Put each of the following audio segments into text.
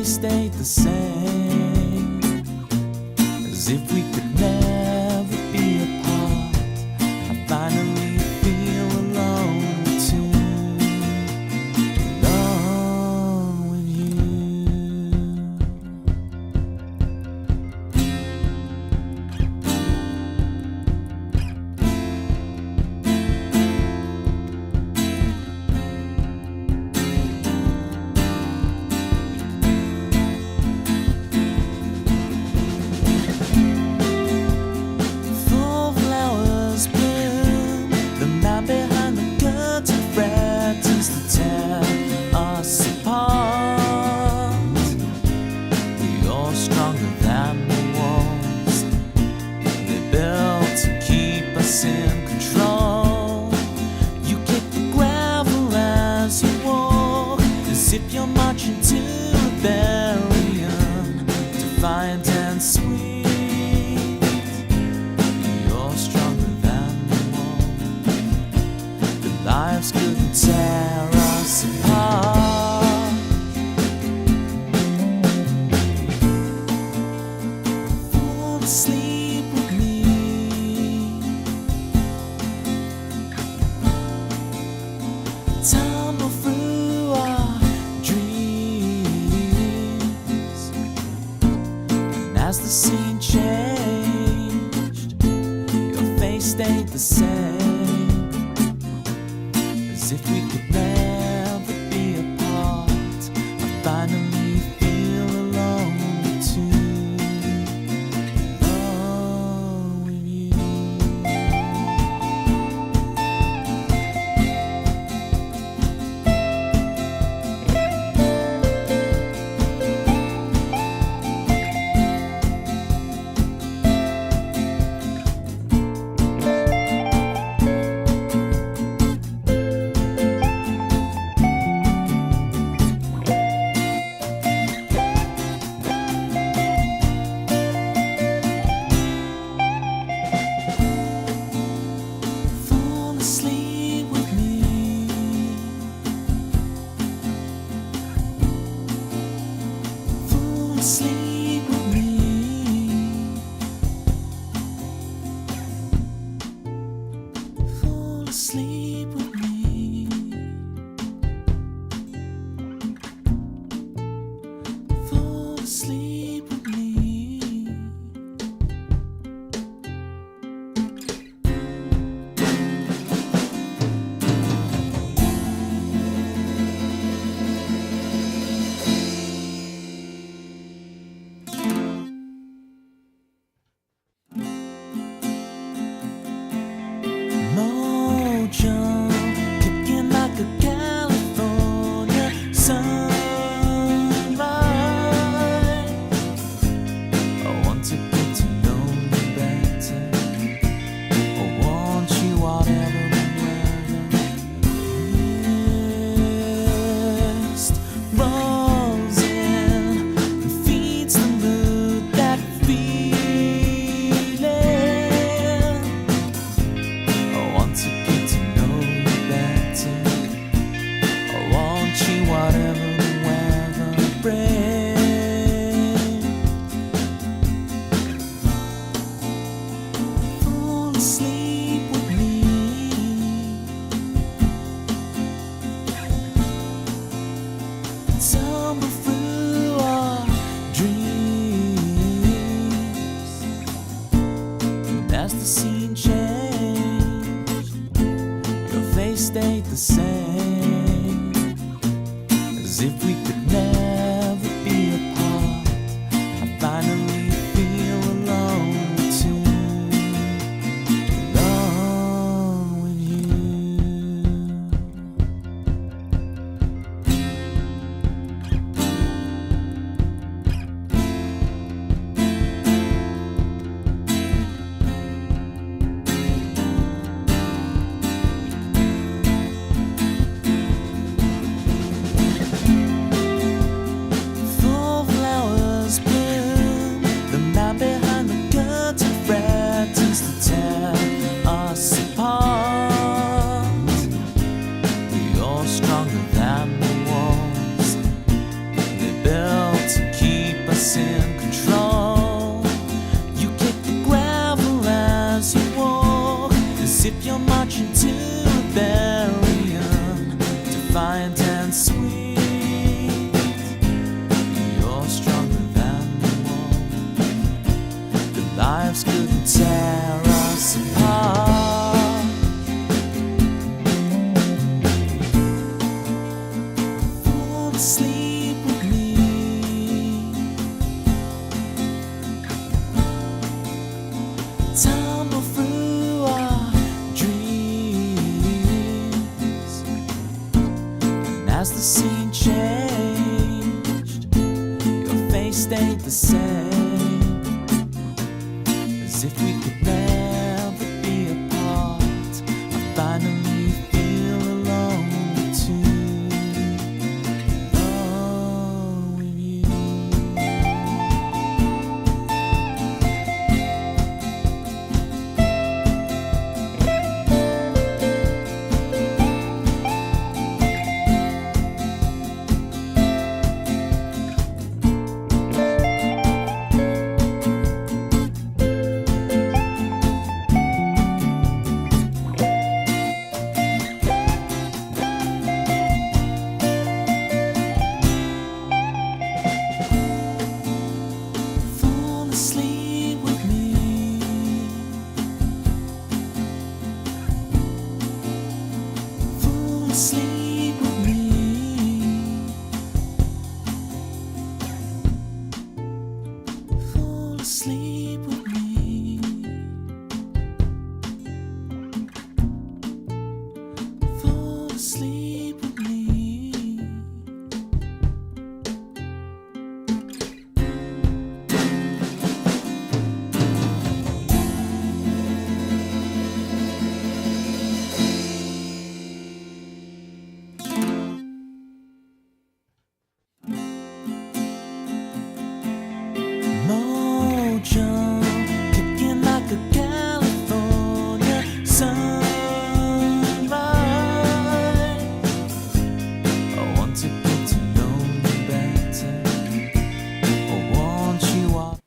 face stayed the same, as if we could never be apart. I finally feel alone too, alone with you. In control, you kick the gravel as you walk, as if you're marching to rebellion, defiant and sweet. You're stronger than the wall. The lives couldn't tear us apart. Fall asleep with me. Tumble through our dreams, and as the scene changed, your face stayed the same, as if we could never be apart. I finally feel alone too, alone with you. Sleep with me. Fall asleep with me. Fall asleep with me. Fall asleep with me. Kicking like a California sunrise. I want to get to know you better. I want you whatever and wherever. Mist rolls in and feeds the mood, that feeling. I want to whatever the weather brings. Fall asleep with me. Tumble through our dreams, and as the scene changed, your face stayed the same, as if we could never be apart. I finally feel alone too, alone with you. asleep with me. Tumble through our dreams, and as the scene changed, your face stayed the same, as if we could never be apart. I finally feel alone too, alone with you. Fall asleep with me. Fall asleep with me. Fall asleep with me. Fall asleep with me. Mojo, kicking like a California sunrise. I want to get to know you better. I want you all.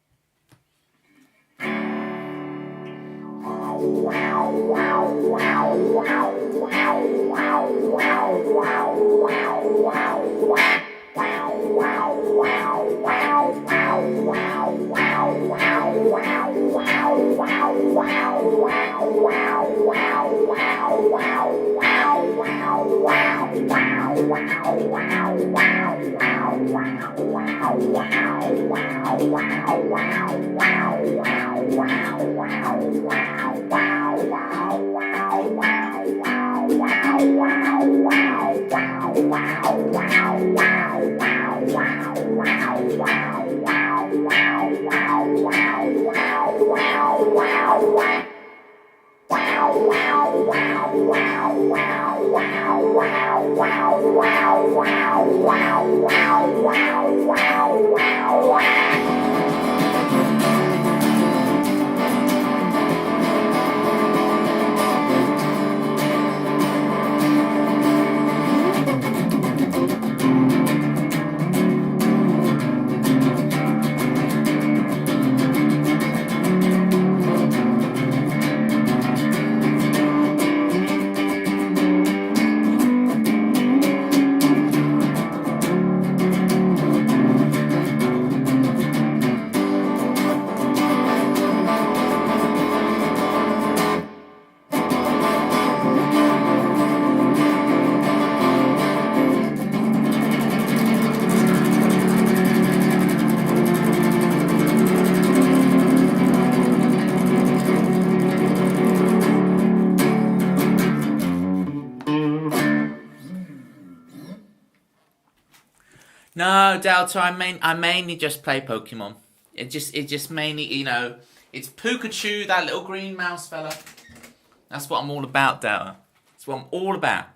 No, Delta, I mainly just play Pokemon. It just mainly, it's Pikachu, that little green mouse fella. That's what I'm all about, Delta. That's what I'm all about.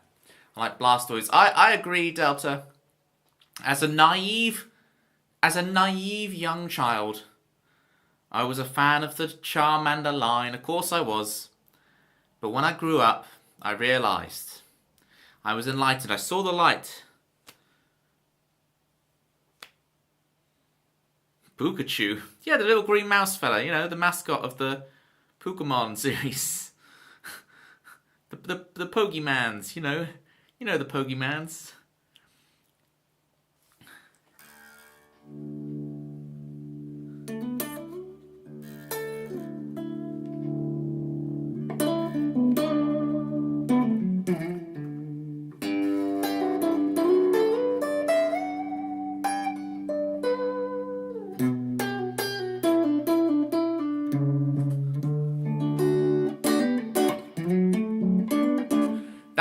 I like Blastoise. I agree, Delta. As a naive young child, I was a fan of the Charmander line. Of course I was. But when I grew up, I realised. I was enlightened. I saw the light. Pikachu. Yeah, the little green mouse fella, the mascot of the Pokemon series. the Pokemans, the Pokemans.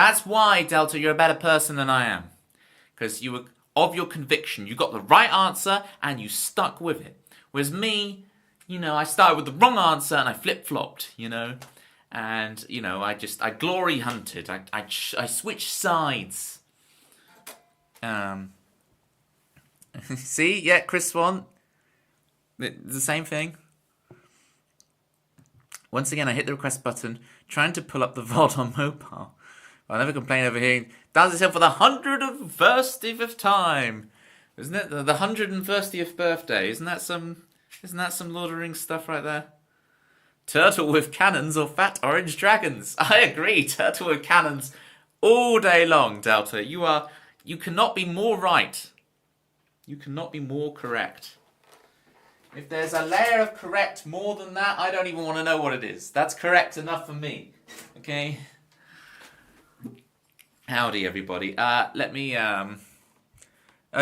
That's why, Delta, you're a better person than I am. Because you were of your conviction. You got the right answer and you stuck with it. Whereas me, I started with the wrong answer and I flip-flopped, And, I glory hunted. I switched sides. See? Yeah, Chris Swan. The same thing. Once again, I hit the request button, trying to pull up the VOD on mobile. I'll never complain over hearing Dance itself for the 130th time. Isn't it? The 130th birthday. Isn't that some Lord of the Rings stuff right there? Turtle with cannons or fat orange dragons? I agree. Turtle with cannons all day long, Delta. You cannot be more right. You cannot be more correct. If there's a layer of correct more than that, I don't even want to know what it is. That's correct enough for me. Okay? Howdy, everybody. Let me,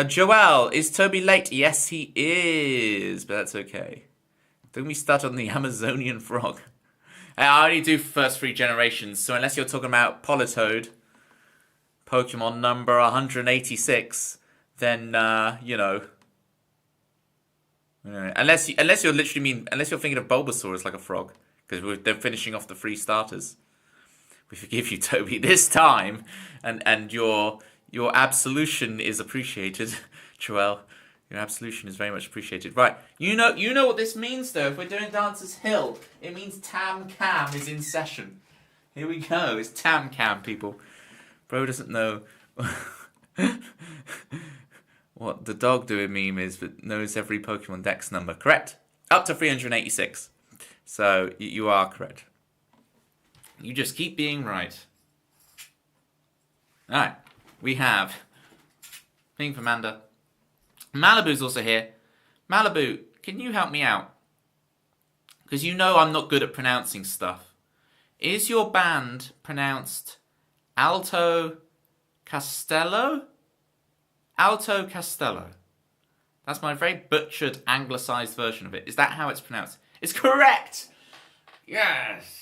Joel, is Toby late? Yes, he is, but that's okay. Don't we start on the Amazonian frog? I only do first 3 generations, so unless you're talking about Politoed, Pokemon number 186, then, Unless you're thinking of Bulbasaur as like a frog, because they're finishing off the 3 starters. We forgive you, Toby, this time, and your absolution is appreciated, Joel. Your absolution is very much appreciated. Right, you know what this means though. If we're doing Dancer's Hill, it means Tam Cam is in session. Here we go. It's Tam Cam, people. Bro doesn't know what the dog doing meme is, but knows every Pokemon Dex number. Correct. Up to 386. So you are correct. You just keep being right. Alright. We have thing for Manda. Malibu's also here. Malibu, can you help me out? Because I'm not good at pronouncing stuff. Is your band pronounced Alto Castello? Alto Castello. That's my very butchered, anglicised version of it. Is that how it's pronounced? It's correct! Yes!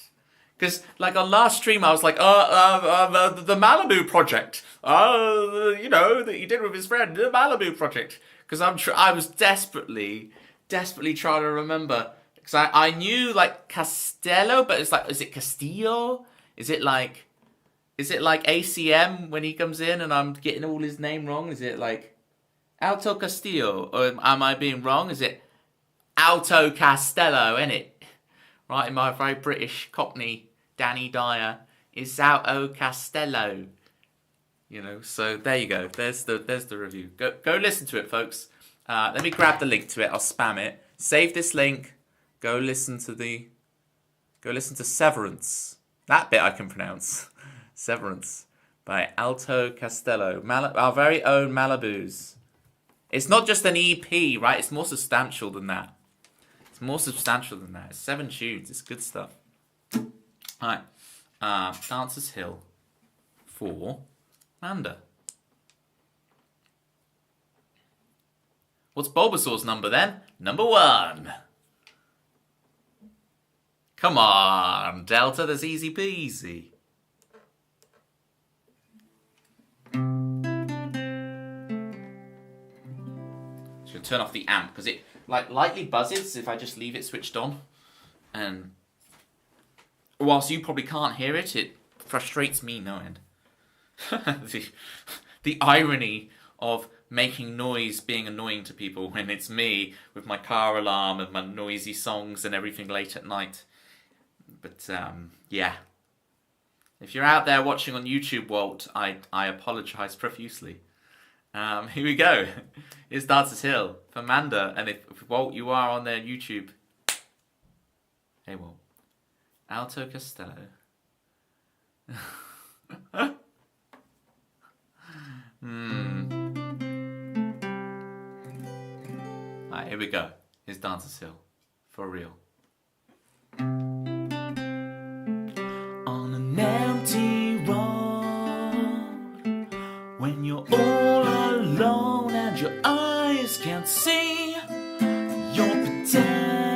Because, on last stream, I was like, the Malibu Project. That he did with his friend, the Malibu Project. Because I was desperately trying to remember. Because I knew, Castello, but it's is it Castillo? Is it like ACM when he comes in and I'm getting all his name wrong? Is it Alto Castillo? Or am I being wrong? Is it Alto Castello, innit? Right, in my very British Cockney Danny Dyer, is Alto Castello. So there you go. There's the review. Go listen to it, folks. Let me grab the link to it. I'll spam it. Save this link. Go listen to Severance. That bit I can pronounce. Severance by Alto Castello. Our very own Malibus. It's not just an EP, right? It's more substantial than that. It's 7 tunes. It's good stuff. Alright. Dancer's Hill for Manda. What's Bulbasaur's number then? Number 1. Come on, Delta, that's easy peasy. Just gonna turn off the amp because it lightly buzzes if I just leave it switched on. And whilst you probably can't hear it, it frustrates me no end. the irony of making noise being annoying to people when it's me with my car alarm and my noisy songs and everything late at night. But yeah. If you're out there watching on YouTube, Walt, I apologise profusely. Here we go. Here's Dancer's Hill for Manda. And if Walt, you are on there on YouTube. Hey Walt. Alto Castello. Alright, here we go. Here's Dancer's Hill. For real. On an empty road, when you're all alone and your eyes can't see your potential,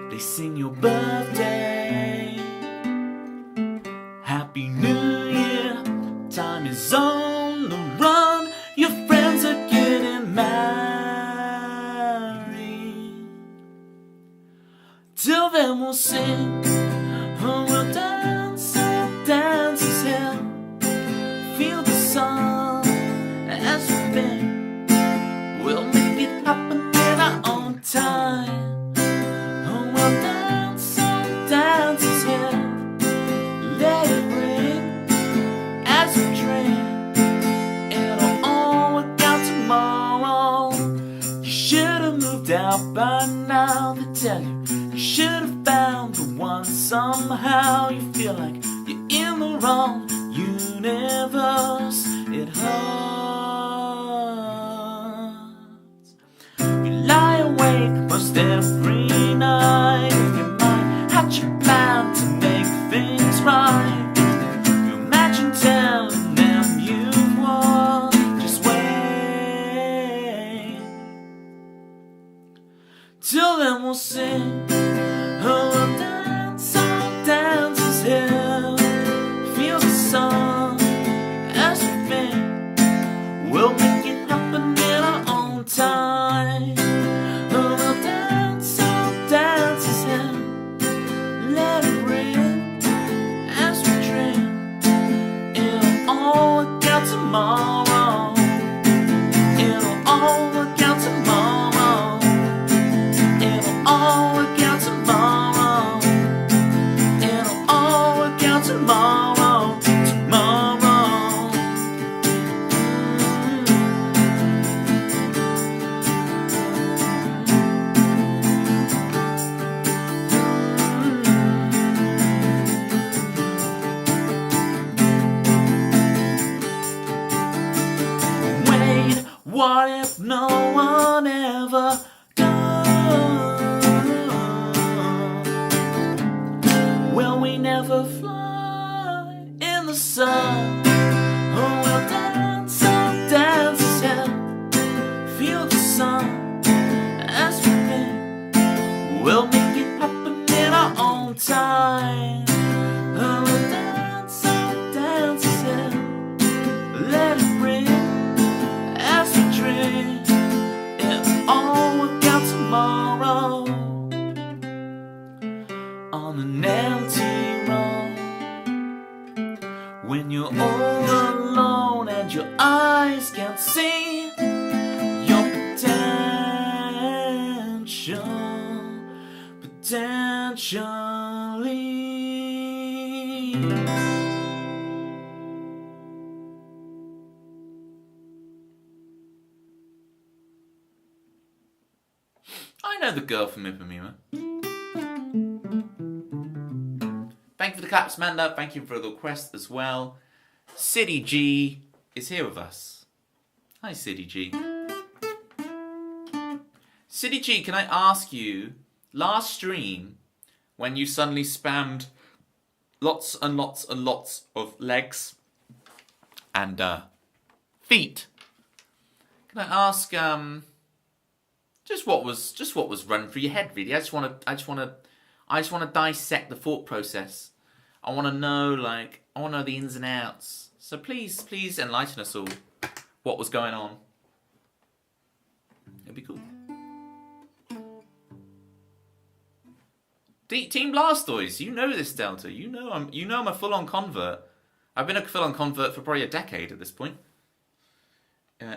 they sing your birthday time is on the run. Your friends are getting married. Till then we'll sing, oh, we'll dance, oh, dance as hell. Feel the sun as we bend. We'll make it happen in our own time. Oh, we'll dance, oh, dance as hell. Let it ring as we dream. It'll all work out tomorrow. You should have moved out by now. They tell you you should have found the one. Somehow you feel like you're in the wrong universe. It hurts. You lie awake most every night in your mind, hatch a plan to make things right. You imagine telling them you've won. Just wait. Till then we'll sing, oh, we'll dance, oh, dance as hell. Feel the sun as we bend. We'll make it happen in our own time. Oh, we'll dance, oh, dance as hell. Let it ring as we dream. It'll all work out tomorrow. It'll all work out tomorrow. It'll all work out tomorrow. It'll all work out tomorrow. Tomorrow. Wait, what if no one ever goes? Will we never fly in the sun? Oh, we'll dance, oh, dance as hell. Feel the sun as we bend. We'll make it happen in our own time. Oh, we'll dance, oh, dance as hell. Let it ring as we dream. It'll all work out tomorrow. On an empty road, when you're all alone and your eyes can't see your potentially. I know the girl from Ipanema. Thank you for the claps, Amanda. Thank you for the request as well. City G is here with us. Hi, City G. City G, can I ask you, last stream, when you suddenly spammed lots and lots and lots of legs and feet, can I ask just what was running through your head, really? I just want to dissect the thought process. I want to know the ins and outs. So please enlighten us all. What was going on? It'd be cool. Team Blastoise, you know this, Delta. You know I'm a full-on convert. I've been a full-on convert for probably a decade at this point.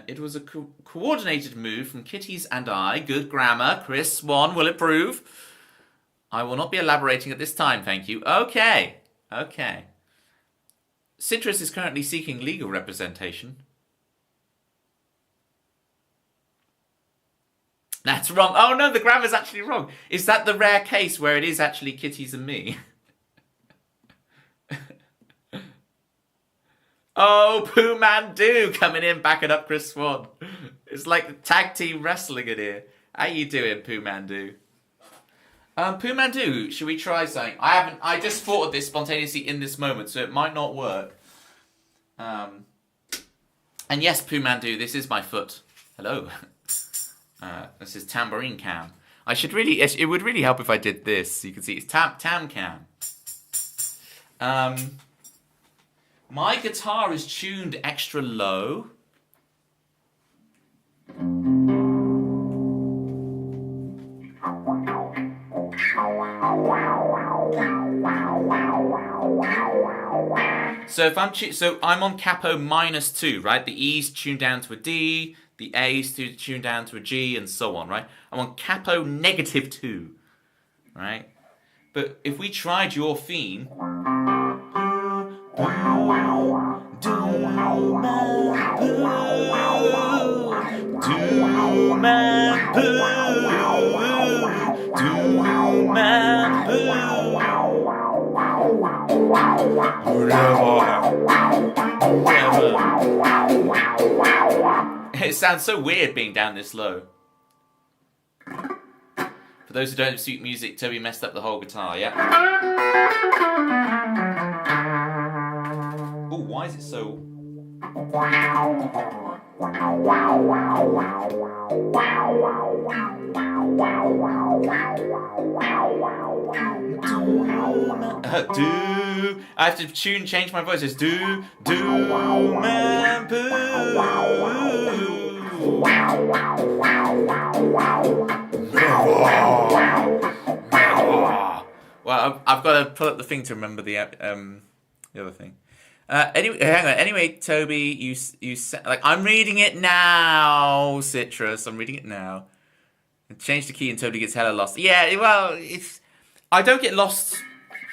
It was a coordinated move from Kitties and I. Good grammar. Chris Swan will approve. I will not be elaborating at this time, thank you. Okay. Citrus is currently seeking legal representation. That's wrong. Oh no, the grammar's actually wrong. Is that the rare case where it is actually Kitties and me? Oh, Pooh Man Do coming in, backing up Chris Swan. It's like the tag team wrestling in here. How you doing, Pooh Man Do? Pooh Man Do, should we try something? I just thought of this spontaneously in this moment, so it might not work. And yes, Pooh Man Do, this is my foot. Hello. This is tambourine cam. It would really help if I did this. You can see it's tam cam. My guitar is tuned extra low. So if I'm on capo -2, right? The E's tuned down to a D, the A's tuned down to a G, and so on, right? I'm on capo -2, right? But if we tried your theme, it sounds so weird being down this low. For those who don't suit music, Toby messed up the whole guitar, yeah? Oh, why is it so... I have to change my voice. It's do, man, boo. Well, I've got to pull up the thing to remember the other thing. Anyway, hang on. Anyway, Toby, you like I'm reading it now, Citrus. I'm reading it now. Change the key and Toby gets hella lost. Yeah, well, I don't get lost.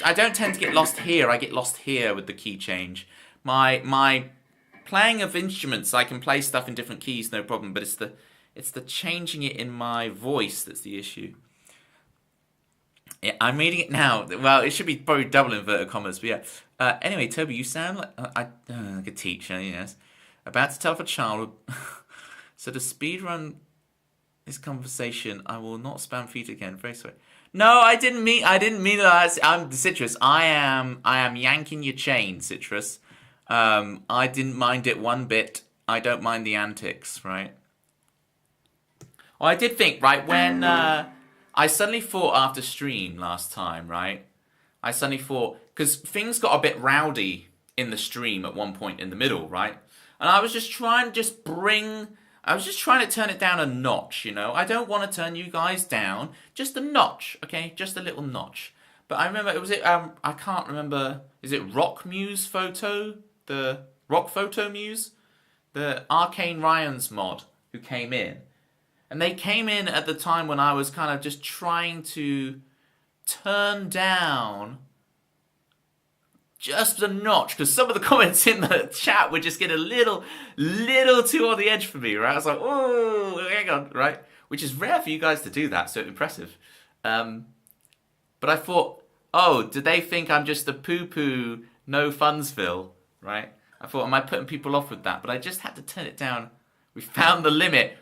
I don't tend to get lost here. I get lost here with the key change. My playing of instruments, I can play stuff in different keys, no problem. But it's the changing it in my voice that's the issue. Yeah, I'm reading it now. Well, it should be probably double inverted commas, but yeah. Anyway, Toby, you sound like like a teacher, yes. About to tell off a child. So to speedrun this conversation, I will not spam feet again. Very sorry. No, I didn't mean that. I'm Citrus. I am yanking your chain, Citrus. I didn't mind it one bit. I don't mind the antics, right? Well, I did think, right, when I suddenly thought after stream last time, right? I suddenly thought, because things got a bit rowdy in the stream at one point in the middle, right? And I was just trying to turn it down a notch, you know? I don't want to turn you guys down, just a notch, okay? Just a little notch. But I remember, I can't remember, is it Rock Muse Photo? The Rock Photo Muse? The Arcane Ryans mod who came in. And they came in at the time when I was kind of just trying to turn down just a notch, because some of the comments in the chat would just get a little too on the edge for me, right? I was like, oh, hang on, right? Which is rare for you guys to do that, so impressive. But I thought, oh, did they think I'm just a poo-poo, no funsville, right? I thought, am I putting people off with that? But I just had to turn it down. We found the limit.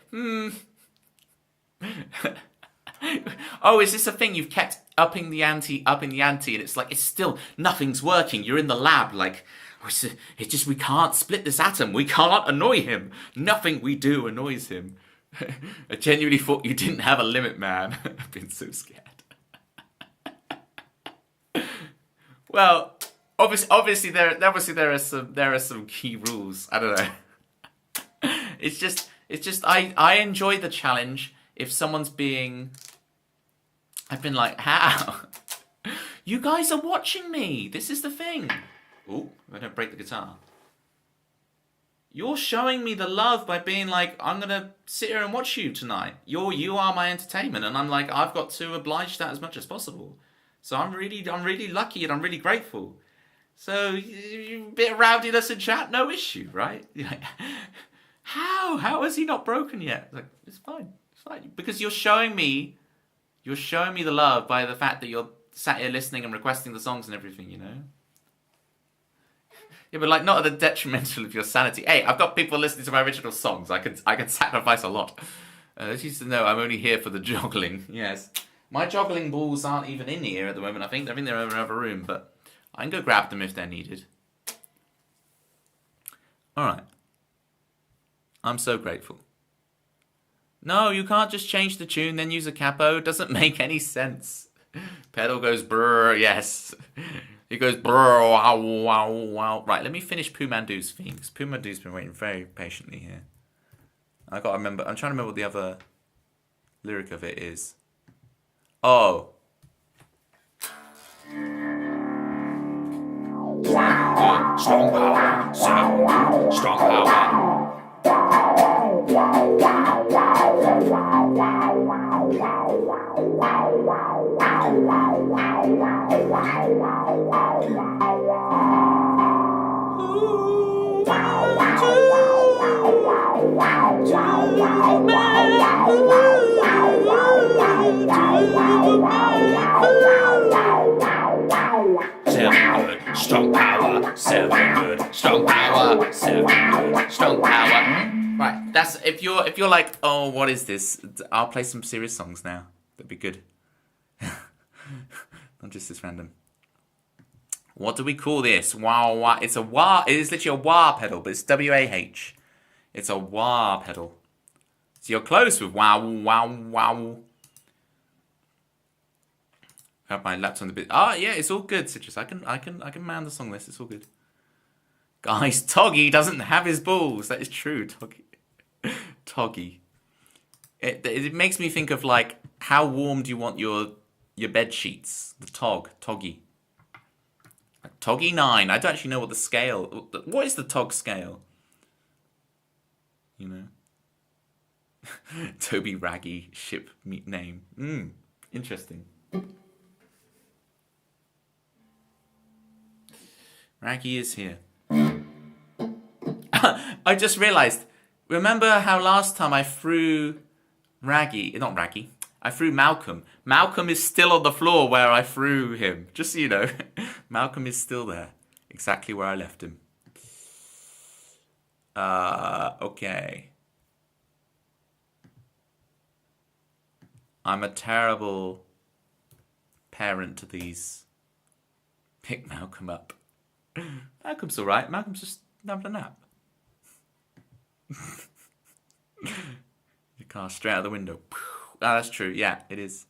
Oh, is this a thing you've kept upping the ante, and it's like, it's still, nothing's working. You're in the lab, like, it's just, we can't split this atom. We can't annoy him. Nothing we do annoys him. I genuinely thought you didn't have a limit, man. I've been so scared. Well, obviously there are some key rules. I don't know. It's just I enjoy the challenge. If someone's I've been like, how? You guys are watching me. This is the thing. Oh, I don't break the guitar. You're showing me the love by being like, I'm gonna sit here and watch you tonight. You are my entertainment, and I'm like, I've got to oblige that as much as possible. So I'm really lucky and I'm really grateful. So a bit of rowdiness in chat, no issue, right? How is he not broken yet? Like, it's fine, because you're showing me the love by the fact that you're sat here listening and requesting the songs and everything, you know. Yeah, but like not at the detrimental of your sanity. Hey, I've got people listening to my original songs. I can sacrifice a lot. As you used to know, I'm only here for the juggling. Yes, my juggling balls aren't even in here at the moment. I think they're in another room, but I can go grab them if they're needed. All right. I'm so grateful. No, you can't just change the tune, then use a capo. It doesn't make any sense. Pedal goes brrr, yes. He goes, brr, wow, wow, wow. Right, let me finish Pooh Mandu's theme, because Pooh Mandu's been waiting very patiently here. I gotta remember, I'm trying to remember what the other lyric of it is. Oh. Strong power, strong power. Strong power, 7 good. Strong power, 7 good. Strong power. Right, that's if you're like, oh, what is this? I'll play some serious songs now. That'd be good. Not just this random. What do we call this? Wah wah. It's a wah. It is literally a wah pedal, but it's W-A-H. It's a wah pedal. So you're close with wow wow wow. Have my laptop on the bit. Ah, yeah, it's all good, Citrus. I can man the song list. It's all good. Guys, Toggy doesn't have his balls. That is true, Toggy. Toggy. It makes me think of like, how warm do you want your bed sheets? The Toggy. Toggy 9. I don't actually know what the scale. What is the Tog scale? You know. Toby Raggy ship name. Interesting. Raggy is here. I just realised. Remember how last time I threw not Raggy. I threw Malcolm. Malcolm is still on the floor where I threw him. Just so you know. Malcolm is still there. Exactly where I left him. Okay. I'm a terrible parent to these. Pick Malcolm up. Malcolm's alright. Malcolm's just having a nap. The car straight out the window. Oh, that's true. Yeah, it is.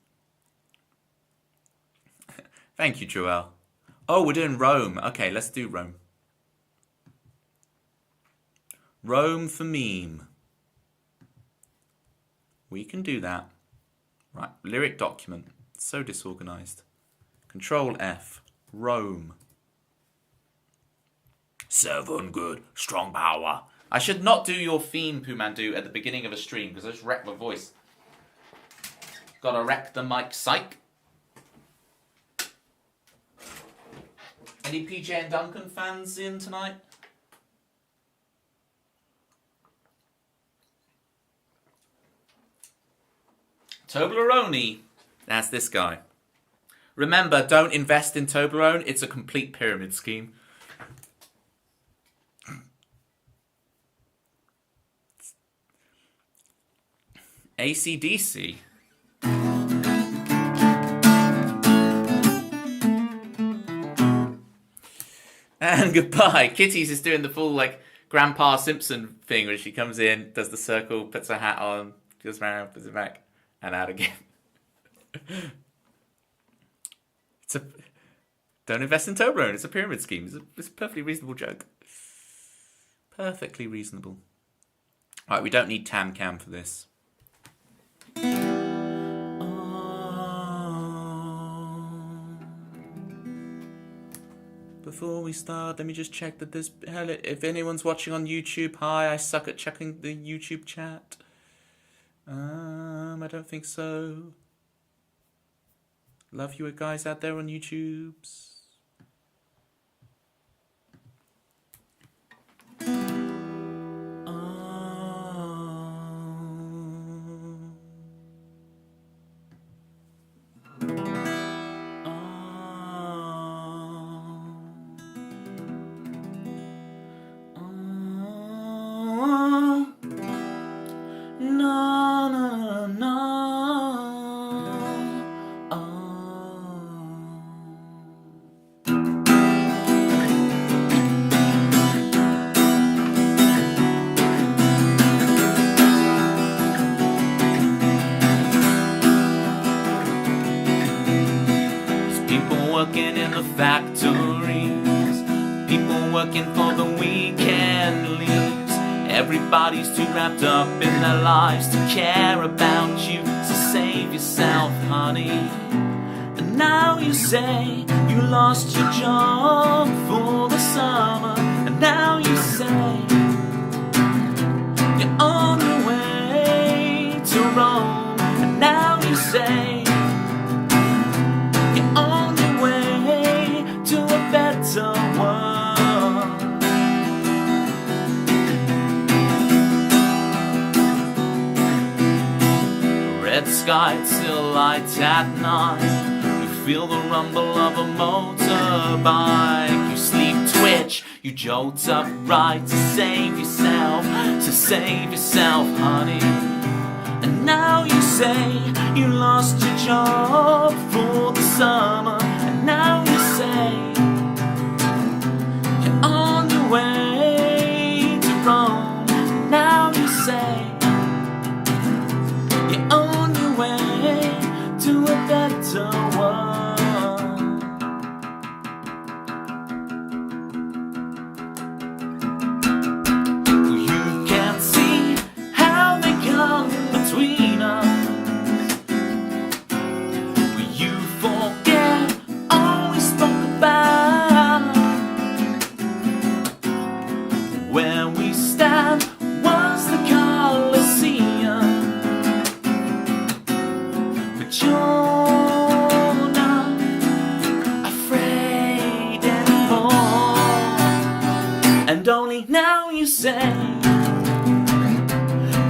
Thank you, Joel. Oh, we're doing Rome. Okay, let's do Rome. Rome for meme. We can do that. Right, lyric document. So disorganized. Control F. Rome. 7 good. Strong power. I should not do your theme, Pooh Mandu, at the beginning of a stream, because I just wrecked my voice. Gotta wreck the mic, psych. Any PJ and Duncan fans in tonight? Toblerone. That's this guy. Remember, don't invest in Toblerone. It's a complete pyramid scheme. AC/DC. And goodbye. Kitty's is doing the full like Grandpa Simpson thing where she comes in, does the circle, puts her hat on, goes round, puts it back, and out again. Don't invest in Toblerone. It's a pyramid scheme. It's a perfectly reasonable joke. Perfectly reasonable. Right, we don't need Tam Cam for this. Before we start, let me just check that there's... If anyone's watching on YouTube, hi, I suck at checking the YouTube chat. I don't think so. Love you guys out there on YouTubes. Working in the factory. working for the weekend leaves. Everybody's too wrapped up in their lives to care about you. So save yourself, honey. And now you say you lost your job for the summer. And now you say you're on your way to Rome. And now you say you're on your way to a better world. Red sky till light at night. You feel the rumble of a motorbike. You sleep twitch, you jolt upright to save yourself, honey. And now you say you lost your job for the summer. And now you say you're on your way to Rome. And now you say you're on your way to a better world. You can't see how they come between us. You forget all we spoke about. Where we stand was the Colosseum. But you're not afraid anymore. And only now you say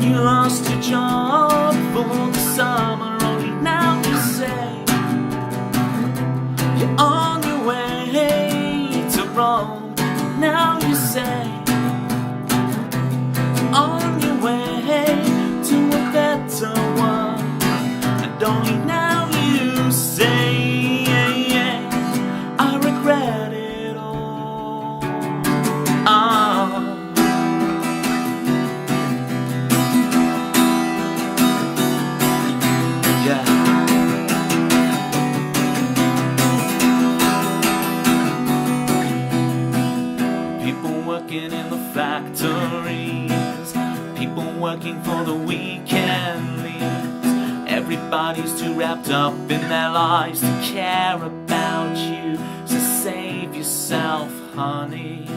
you lost your job for the summer. Only now you say you're on your way to Rome. Now you say you're on your way to a better world. And only now you say I regret it all. Yeah. People working in the factories, people working for the weekend leaves. Everybody's too wrapped up in their lives to care about you. So save yourself, honey.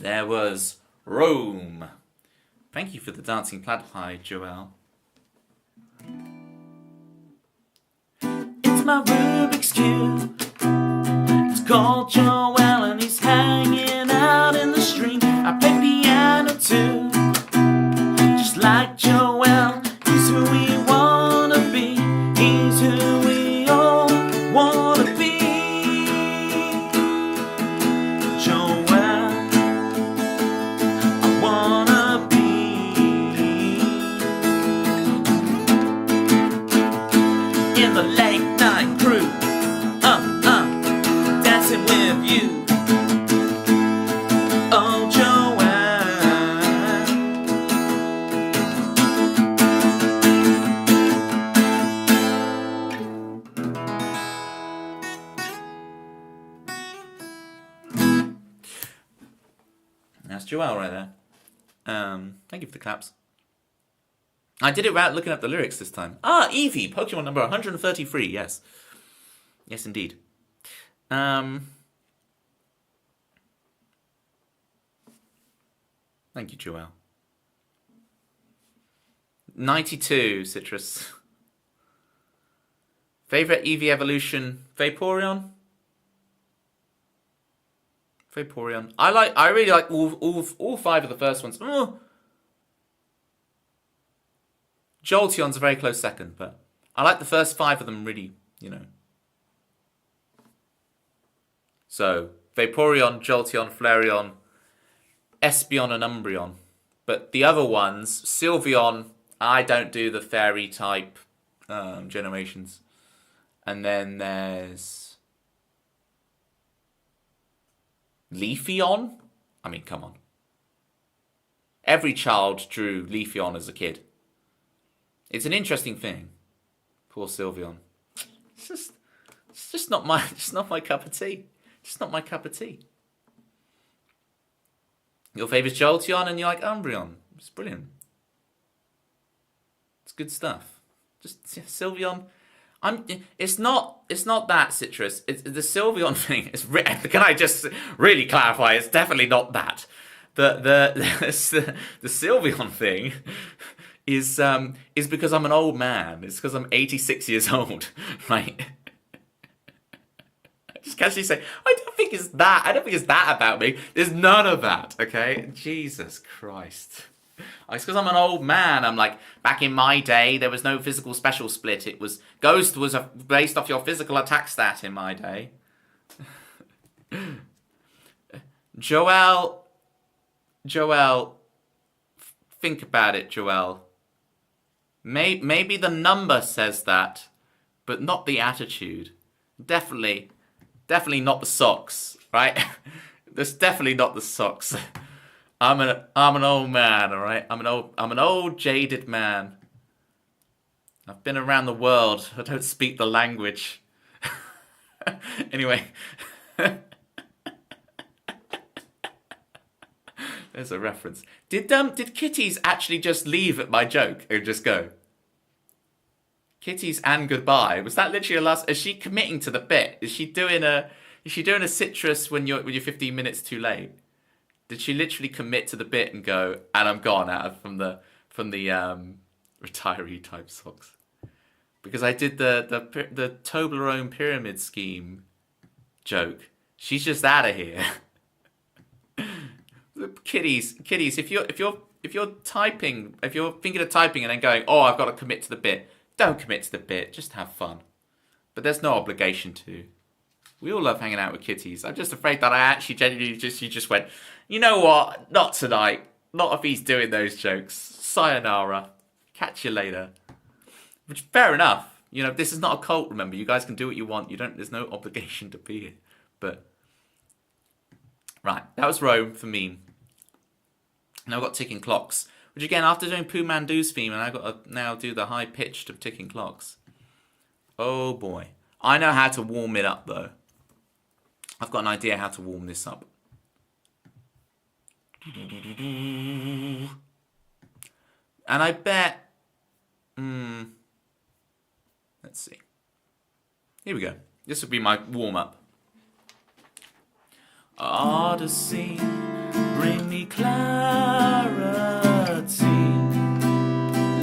There was Rome. Thank you for the dancing platypi, Joelle. It's my Rubik's Cube. It's called Joel and he's hanging out in the street. I play piano too. Just like Joel, he's who we wanna be. He's who we all wanna be. Joel, I wanna be in the late night crew. Dancing with you. Oh, Joanne. That's Joelle right there. Thank you for the claps. I did it without looking up the lyrics this time. Eevee, Pokemon number 133, yes. Yes, indeed. Thank you, Joelle. 92, Citrus. Favorite Eevee evolution, Vaporeon? Vaporeon. I really like all five of the first ones. Jolteon's a very close second, but I like the first five of them really, So, Vaporeon, Jolteon, Flareon, Espeon and Umbreon. But the other ones, Sylveon, I don't do the fairy type generations. And then there's Leafeon? I mean, come on. Every child drew Leafeon as a kid. It's an interesting thing. Poor Sylveon. It's just not my cup of tea. Just not my cup of tea. Your favourite's Jolteon and you like Umbreon. It's brilliant. It's good stuff. Just Sylveon. It's not that citrus. It's the Sylveon thing. Can I just really clarify? It's definitely not that. The Sylveon thing is because I'm an old man. It's because I'm 86 years old, right? I just casually say, I don't think it's that. I don't think it's that about me. There's none of that. Okay, Jesus Christ. It's because I'm an old man. I'm like, back in my day, there was no physical special split. It was Ghost was based off your physical attack stat in my day. Joel, think about it, Joel. Maybe the number says that, but not the attitude. Definitely not the socks, right? That's definitely not the socks. I'm an old man, all right? I'm an old jaded man. I've been around the world. I don't speak the language. Anyway. There's a reference. Did Kitties actually just leave at my joke and just go? Kitties and goodbye. Was that literally a last? Is she committing to the bit? Is she doing a citrus when you're 15 minutes too late? Did she literally commit to the bit and go? And I'm gone out from the retiree type socks. Because I did the Toblerone pyramid scheme joke. She's just out of here. Kitties, if you're typing, if you're thinking of typing and then going, oh, I've got to commit to the bit, don't commit to the bit. Just have fun. But there's no obligation to. We all love hanging out with kitties. I'm just afraid that I actually genuinely you just went, you know what? Not tonight. Not if he's doing those jokes. Sayonara. Catch you later. Which, fair enough. You know, this is not a cult, remember. You guys can do what you want. There's no obligation to be here. But, right. That was Rome for me. Now I've got ticking clocks. Which again, after doing Pooh Mandu's theme, and I've got to now do the high pitched of ticking clocks. Oh boy. I know how to warm it up though. I've got an idea how to warm this up. And I bet... let's see. Here we go. This would be my warm up. Odyssey, bring me clarity.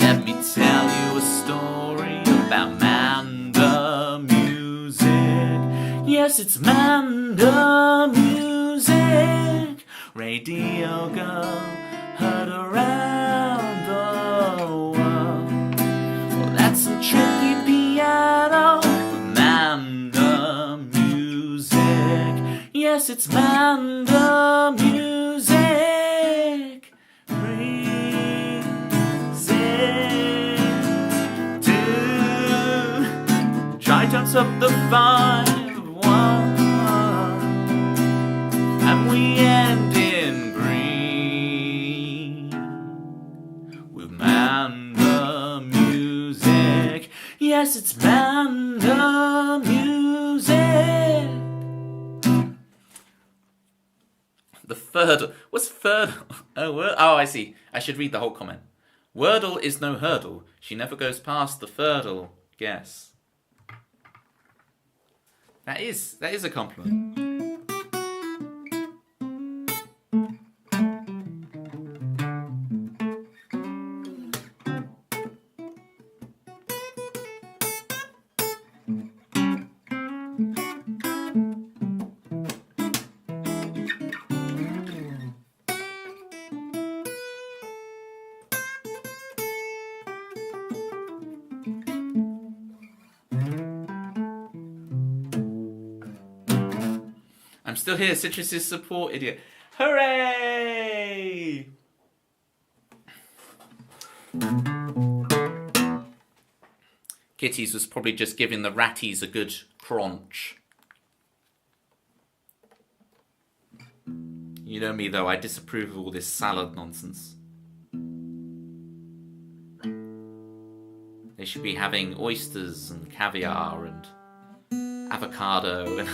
Let me tell you a story about Manda music. Yes, it's Manda music. Radio girl heard around the world. Well, that's some tricky piano with Manda music. Yes, it's Manda music. Brings it to tritons of the 5-1, and we end in green with Manda music. Yes, it's Manda music. The third... What's third? Oh, I see. I should read the whole comment. Wordle is no hurdle. She never goes past the Furdle. Guess. That is a compliment. I'm still here. Citrus's support, idiot. Hooray! Kitties was probably just giving the ratties a good crunch. You know me, though. I disapprove of all this salad nonsense. They should be having oysters and caviar and avocado and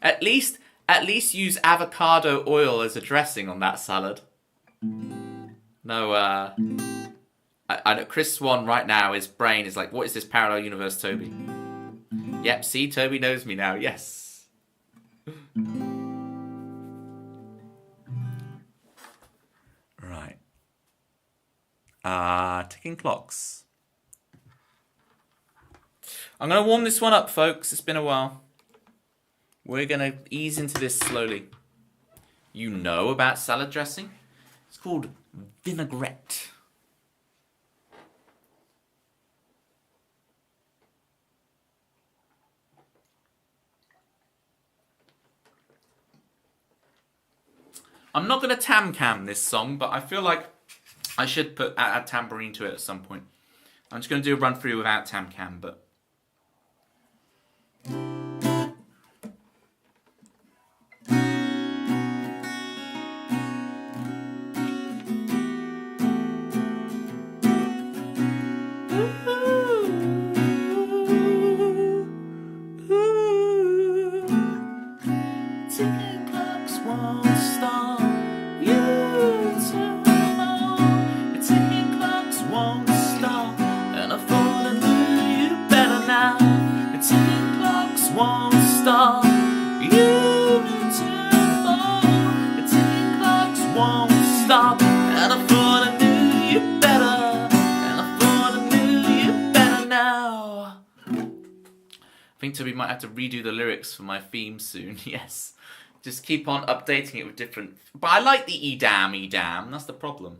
at least use avocado oil as a dressing on that salad. No, I know Chris Swan right now, his brain is like, what is this parallel universe, Toby? Yep, see, Toby knows me now, yes. Right. Ticking clocks. I'm going to warm this one up, folks. It's been a while. We're going to ease into this slowly. You know about salad dressing? It's called vinaigrette. I'm not going to tam-cam this song, but I feel like I should add tambourine to it at some point. I'm just going to do a run through without tam-cam, but... We might have to redo the lyrics for my theme soon. Yes, just keep on updating it with different. But I like the edam. That's the problem.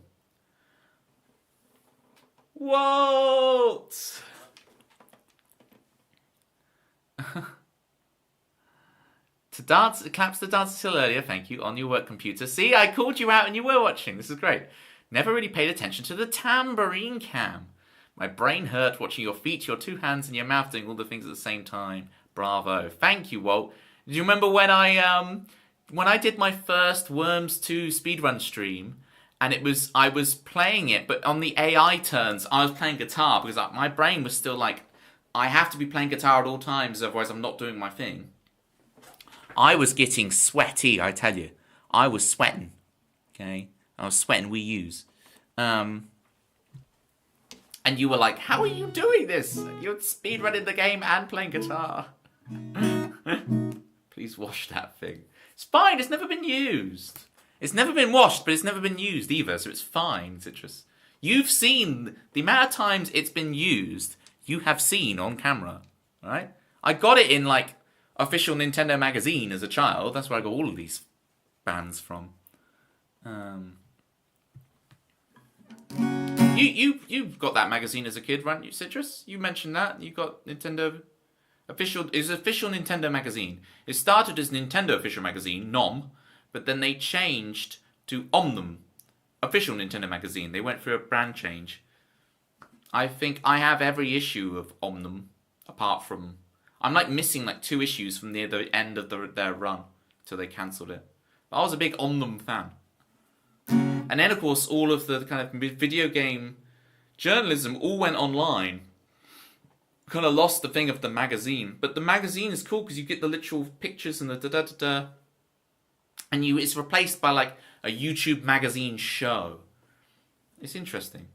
What? To dance, claps to dance till earlier. Thank you on your work computer. See, I called you out and you were watching. This is great. Never really paid attention to the tambourine cam. My brain hurt watching your feet, your two hands, and your mouth doing all the things at the same time. Bravo. Thank you, Walt. Do you remember when I did my first Worms 2 speedrun stream, and I was playing it, but on the AI turns, I was playing guitar, because my brain was still like, I have to be playing guitar at all times, otherwise I'm not doing my thing. I was getting sweaty, I tell you. I was sweating. Okay? I was sweating Wii U's. And you were like, how are you doing this? You're speedrunning the game and playing guitar. Please wash that thing. It's fine, it's never been used. It's never been washed, but it's never been used either, so it's fine, Citrus. You've seen the amount of times it's been used, you have seen on camera, right? I got it in, like, official Nintendo magazine as a child. That's where I got all of these bands from. You've got that magazine as a kid, right, you Citrus? You mentioned that. You got Nintendo official. It's official Nintendo magazine. It started as Nintendo official magazine, NOM, but then they changed to Omnum, official Nintendo magazine. They went through a brand change. I think I have every issue of Omnum, apart from I'm like missing like 2 issues from near the end of their run till they cancelled it. But I was a big Omnum fan. And then, of course, all of the kind of video game journalism all went online. Kind of lost the thing of the magazine. But the magazine is cool because you get the literal pictures and the da-da-da-da. And it's replaced by, like, a YouTube magazine show. It's interesting.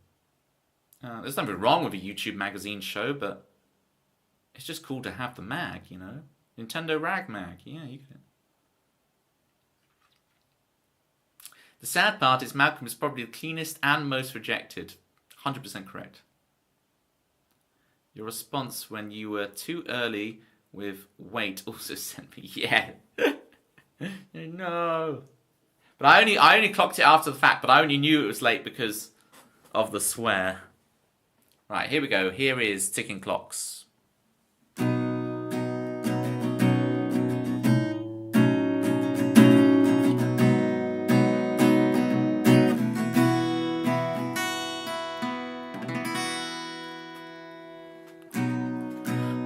There's nothing wrong with a YouTube magazine show, but it's just cool to have the mag, you know? Nintendo Rag Mag. Yeah, you can. The sad part is Malcolm is probably the cleanest and most rejected. 100% correct. Your response when you were too early with wait also sent me, yeah. No. But I only clocked it after the fact, but I only knew it was late because of the swear. Right, here we go. Here is Ticking Clocks.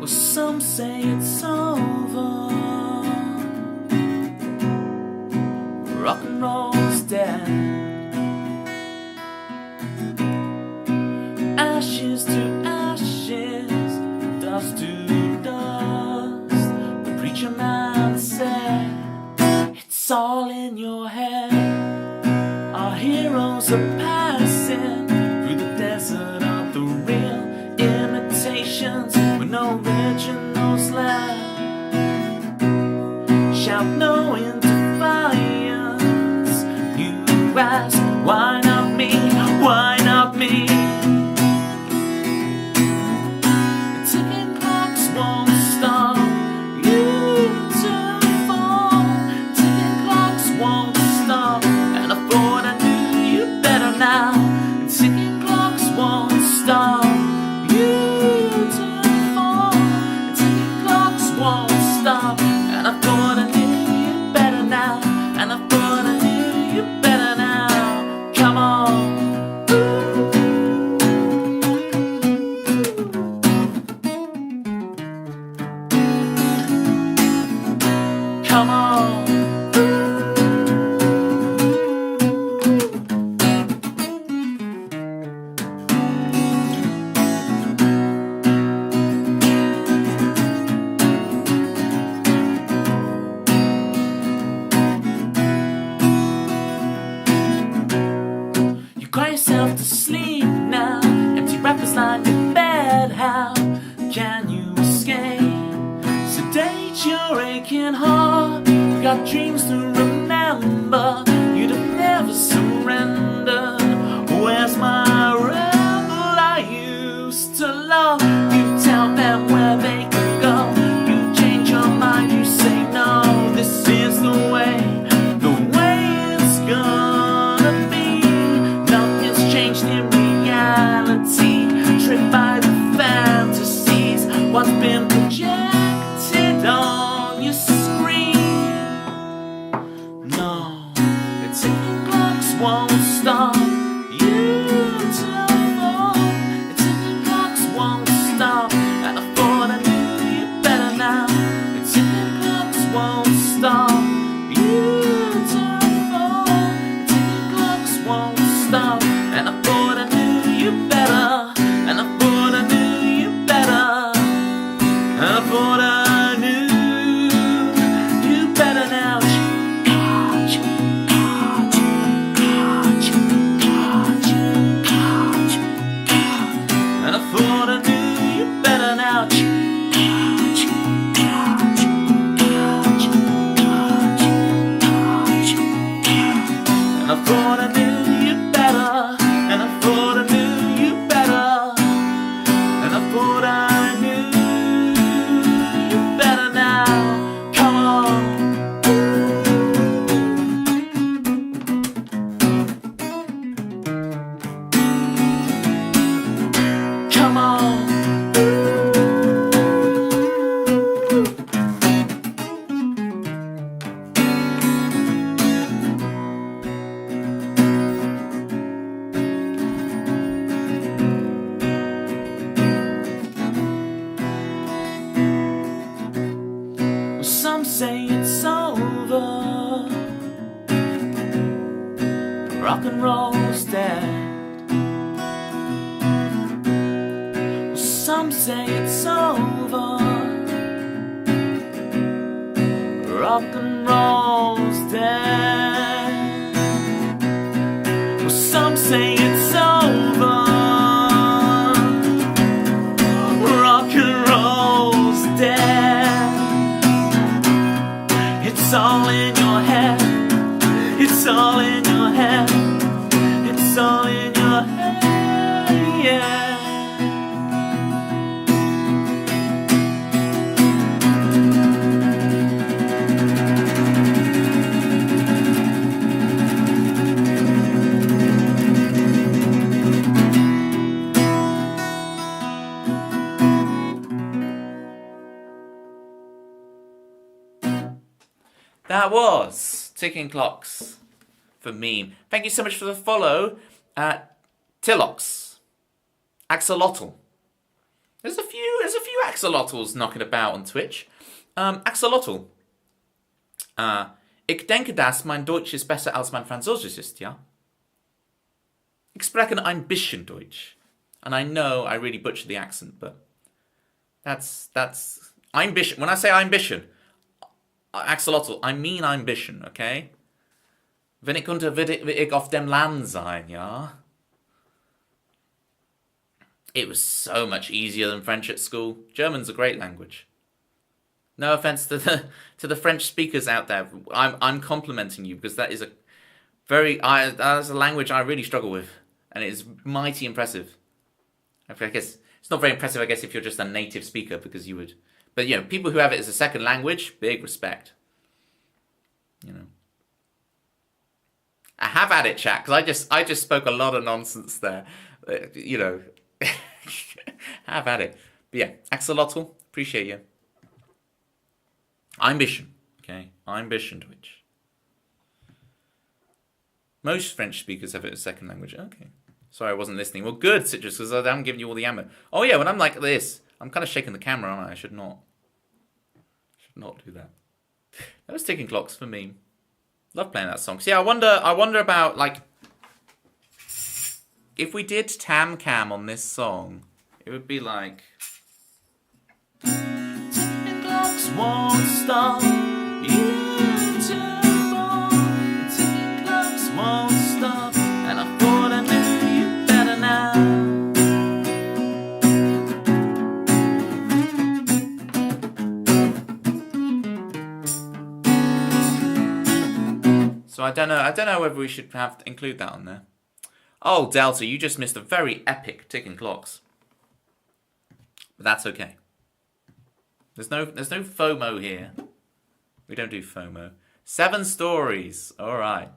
Some say it's over. Rock and roll's dead. Ash ourselves to dust. The preacher man said, it's all in your head. Our heroes are passing through the desert of the real imitations with no originals left. Shout no in defiance. You ask, why not me? Why not me? The ticking clocks won't stop you to fall. Ticking clocks won't stop, and I thought I knew you better now. The ticking clocks won't stop you to fall. The ticking clocks won't stop, and I thought I knew you better now. And I thought I knew you better now. Come on. Come on. You cry yourself to sleep now. Empty wrappers line your bed. How can you escape? Sedate your aching heart. You got dreams to remember. You'd have never surrendered. Where's my rebel I used to love? You tell them where they can go. You change your mind, you say no. This is the way it's gonna be. Nothing's changed in reality. Tripped by the fantasies. What's been projected on your screen? No, the ticking clocks won't stop you to fall. The ticking clocks won't stop, and I thought I knew you better now. The ticking clocks won't stop you to fall. The ticking clocks won't stop, and I thought I knew you better. And I thought I knew you better. And I thought I knew you better now. And I thought I knew you better now. And I thought I knew you better. And I thought I knew you better. And I thought I knew you better now. Come on. Come on. Some say it's over. Rock and roll's dead. Some say it's over. Rock and roll's dead. Some say it's over. Rock and roll's dead. It's all in your head. It's all in your head. It's all in your head, yeah. That was Ticking Clocks for Meme. Thank you so much for the follow at Tillox. Axolotl. There's a few axolotls knocking about on Twitch. Axolotl. Ich denke, dass mein Deutsch ist besser als mein Französisch ist, ja? Ich spreche ein bisschen Deutsch. And I know I really butchered the accent, but That's ambition. When I say ambition, axolotl, I mean ambition, okay? Wenn ich auf dem Land sein, ja? It was so much easier than French at school. German's a great language. No offense to the French speakers out there. I'm complimenting you because that is that's a language I really struggle with, and it is mighty impressive. I guess it's not very impressive, I guess, if you're just a native speaker, because you would. But people who have it as a second language, big respect. I have at it, chat, because I just spoke a lot of nonsense there. Have at it. But yeah, axolotl, appreciate you. Ambition, okay? Ambition, Twitch. Most French speakers have it as second language. Okay. Sorry, I wasn't listening. Well, good, Citrus, because I'm giving you all the ammo. Oh yeah, when I'm like this, I'm kind of shaking the camera, aren't I? I should not do that. That was ticking clocks for me. Love playing that song. So yeah, I wonder about, like, if we did Tam Cam on this song, it would be like, ticking clocks won't stop. Ticking clocks won't stop. And I thought I knew you better now. So I don't know whether we should include that on there. Oh, Delta, you just missed a very epic ticking clocks. But that's okay. There's no FOMO here. We don't do FOMO. 7 stories. All right.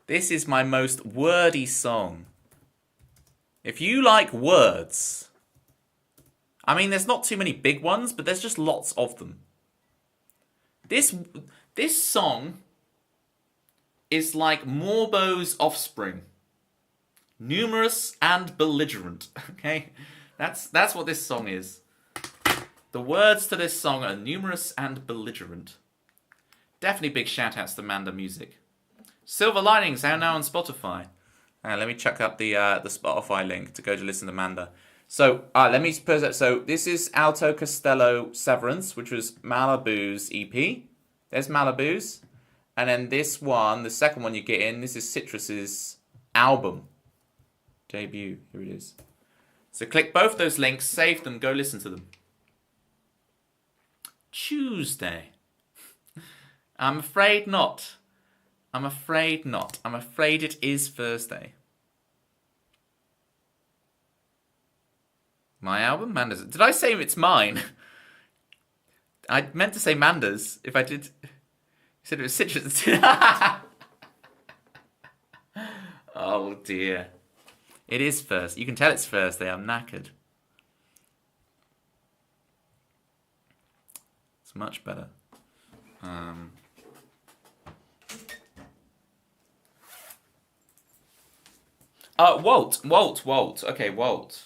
This is my most wordy song. If you like words, I mean, there's not too many big ones, but there's just lots of them. This song is like Morbo's offspring. Numerous and belligerent. Okay? That's what this song is. The words to this song are numerous and belligerent. Definitely big shout outs to Manda Music. Silver Linings are now on Spotify. Let me check up the Spotify link to go to listen to Manda. So, let me put it. So, this is Alto Costello Severance, which was Malibu's EP. There's Malibu's. And then this one, the second one you get in, this is Citrus's album. Debut. Here it is. So click both those links, save them, go listen to them. Tuesday. I'm afraid not. I'm afraid not. I'm afraid it is Thursday. My album? Manda's. Did I say it's mine? I meant to say Manda's. If I did... You said it was Citrus. Oh dear. It is Thursday. You can tell it's Thursday. I'm knackered. It's much better. Walt. Okay, Walt.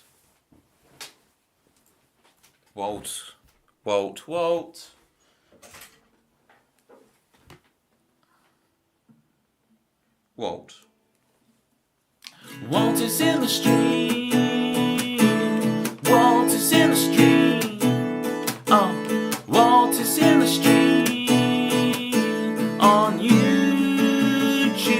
Walt is in the street. Walt is in the street. Walt is in the street on YouTube,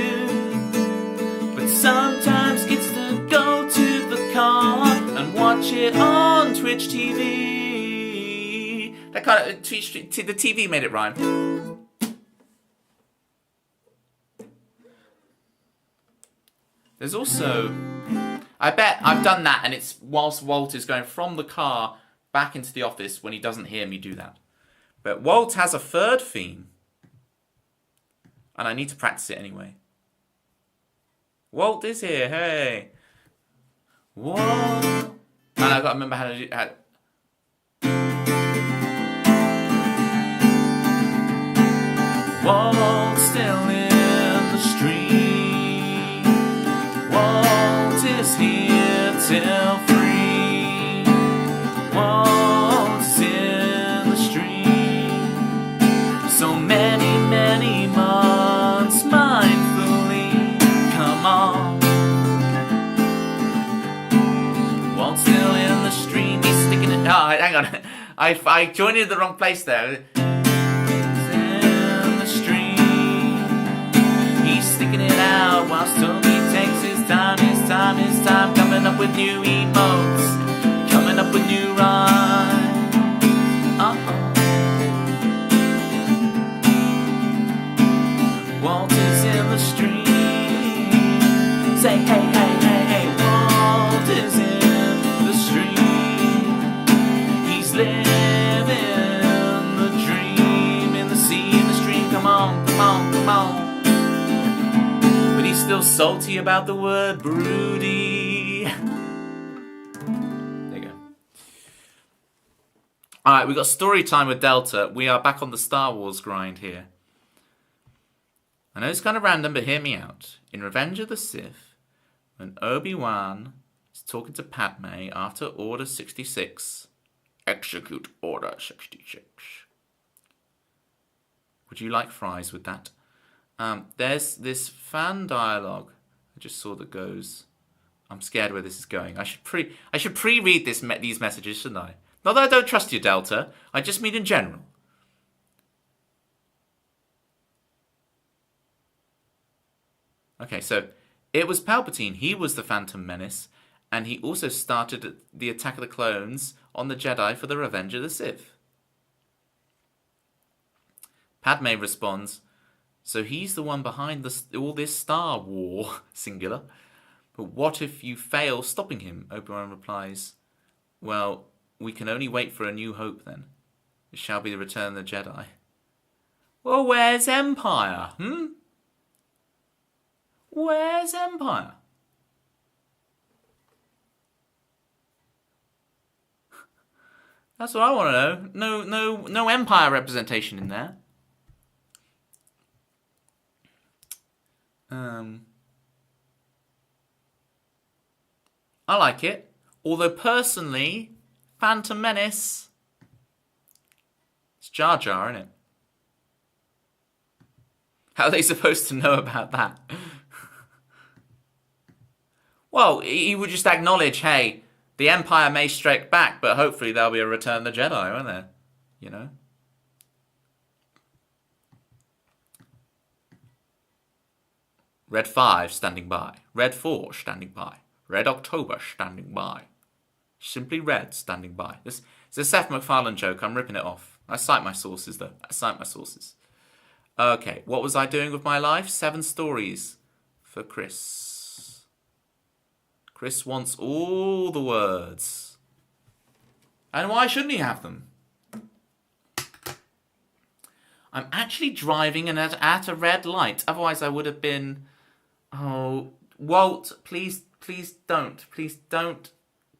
but sometimes gets to go to the car and watch it on Twitch TV. That kind of the TV made it rhyme. There's also, I bet I've done that, and it's whilst Walt is going from the car back into the office when he doesn't hear me do that. But Walt has a third theme, and I need to practice it anyway. Walt is here, hey. Walt. And I've got to remember how to do that. Walt's still in the street. Walt is here till 3. Walt's in the street. So many, many months mindfully. Come on. Walt's still in the street. He's sticking No, hang on. I joined in the wrong place there. In the stream, he's sticking it out whilst Toby takes his time, coming up with new emotes, coming up with new rhymes. Walter's in the stream. Say hey, hey, hey, hey. Walter's in the stream. He's living the dream in the sea, in the stream. Come on, come on, come on. But he's still salty about the word broody. There you go. Alright, we got story time with Delta. We are back on the Star Wars grind here. I know it's kind of random, but hear me out. In Revenge of the Sith, when Obi-Wan is talking to Padme after Order 66, execute Order 66. Would you like fries with that? There's this fan dialogue I just saw that goes, I'm scared where this is going. I should pre-read these messages, shouldn't I? Not that I don't trust you, Delta. I just mean in general. Okay, so it was Palpatine. He was the Phantom Menace, and he also started the Attack of the Clones on the Jedi for the Revenge of the Sith. Padme responds, so he's the one behind all this Star War, singular. But what if you fail stopping him? Obi-Wan replies, well, we can only wait for a new hope then. It shall be the return of the Jedi. Well, where's Empire, Where's Empire? That's what I want to know. No Empire representation in there. I like it. Although personally, Phantom Menace, it's Jar Jar, isn't it? How are they supposed to know about that? Well, he would just acknowledge, hey, the Empire may strike back, but hopefully there'll be a Return of the Jedi, won't there? You know? Red 5 standing by. Red 4 standing by. Red October standing by. Simply Red standing by. This is a Seth MacFarlane joke. I'm ripping it off. I cite my sources, though. I cite my sources. Okay, what was I doing with my life? 7 stories for Chris. Chris wants all the words. And why shouldn't he have them? I'm actually driving and at a red light. Otherwise I would have been... Oh, Walt, please don't. Please don't.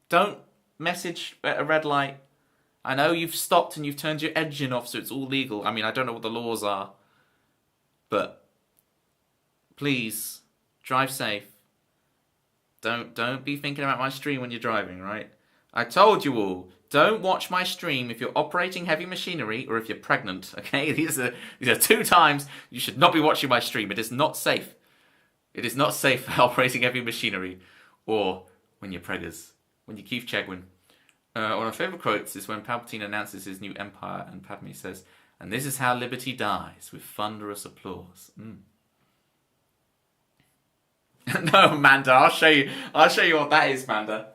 Don't message at a red light. I know you've stopped and you've turned your engine off so it's all legal. I mean, I don't know what the laws are. But please, drive safe. Don't be thinking about my stream when you're driving, right? I told you all, don't watch my stream if you're operating heavy machinery or if you're pregnant, okay? These are 2 times you should not be watching my stream. It is not safe. It is not safe for operating heavy machinery or when you're preggers. When you Keith Chegwin. One of my favourite quotes is when Palpatine announces his new empire and Padme says, and this is how liberty dies, with thunderous applause. No, Manda, I'll show you what that is, Manda.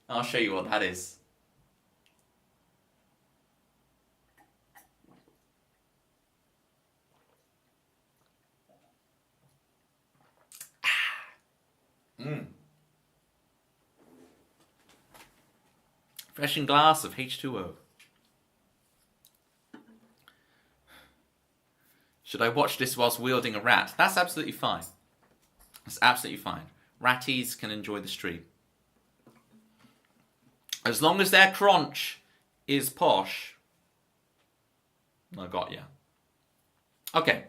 I'll show you what that is. Refreshing glass of H2O. Should I watch this whilst wielding a rat? That's absolutely fine. That's absolutely fine. Ratties can enjoy the stream. As long as their crunch is posh. I got ya. Okay.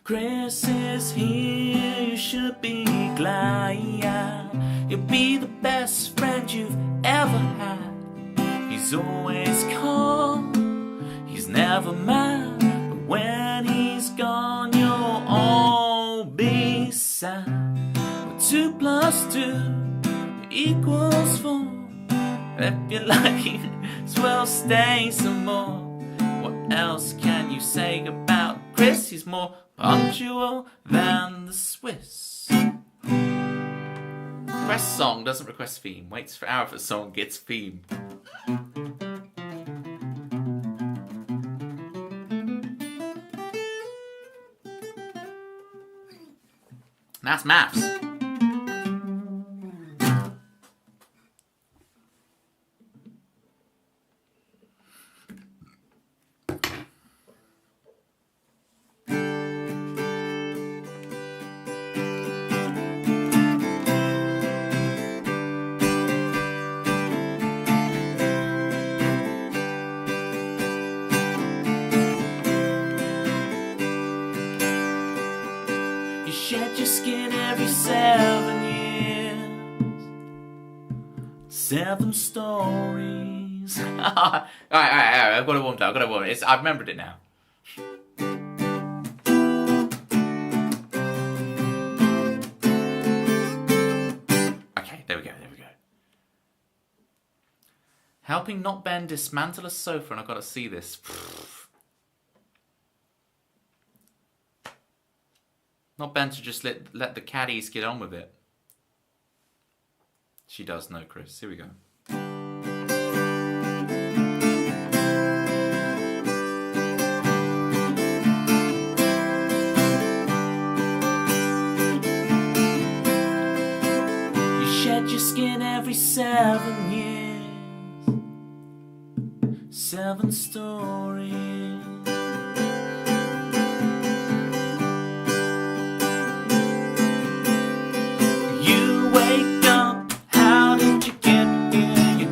Chris is here, you should be glad. He'll be the best friend you've ever had. He's always calm, he's never mad. But when he's gone, you'll all be sad. But 2 + 2 equals 4. If you're lucky, we'll stay some more. What else can you say about Chris? He's more punctual than the Swiss. Request song, doesn't request theme. Waits for hour for song, gets theme. That's maths. Shed your skin every 7 years. 7 stories. Alright, I've got it warmed up, I've remembered it now. Okay, there we go. Helping not Ben dismantle a sofa, and I've got to see this. Not Ben to just let the caddies get on with it. She does know, Chris. Here we go. You shed your skin every 7 years. 7 stories.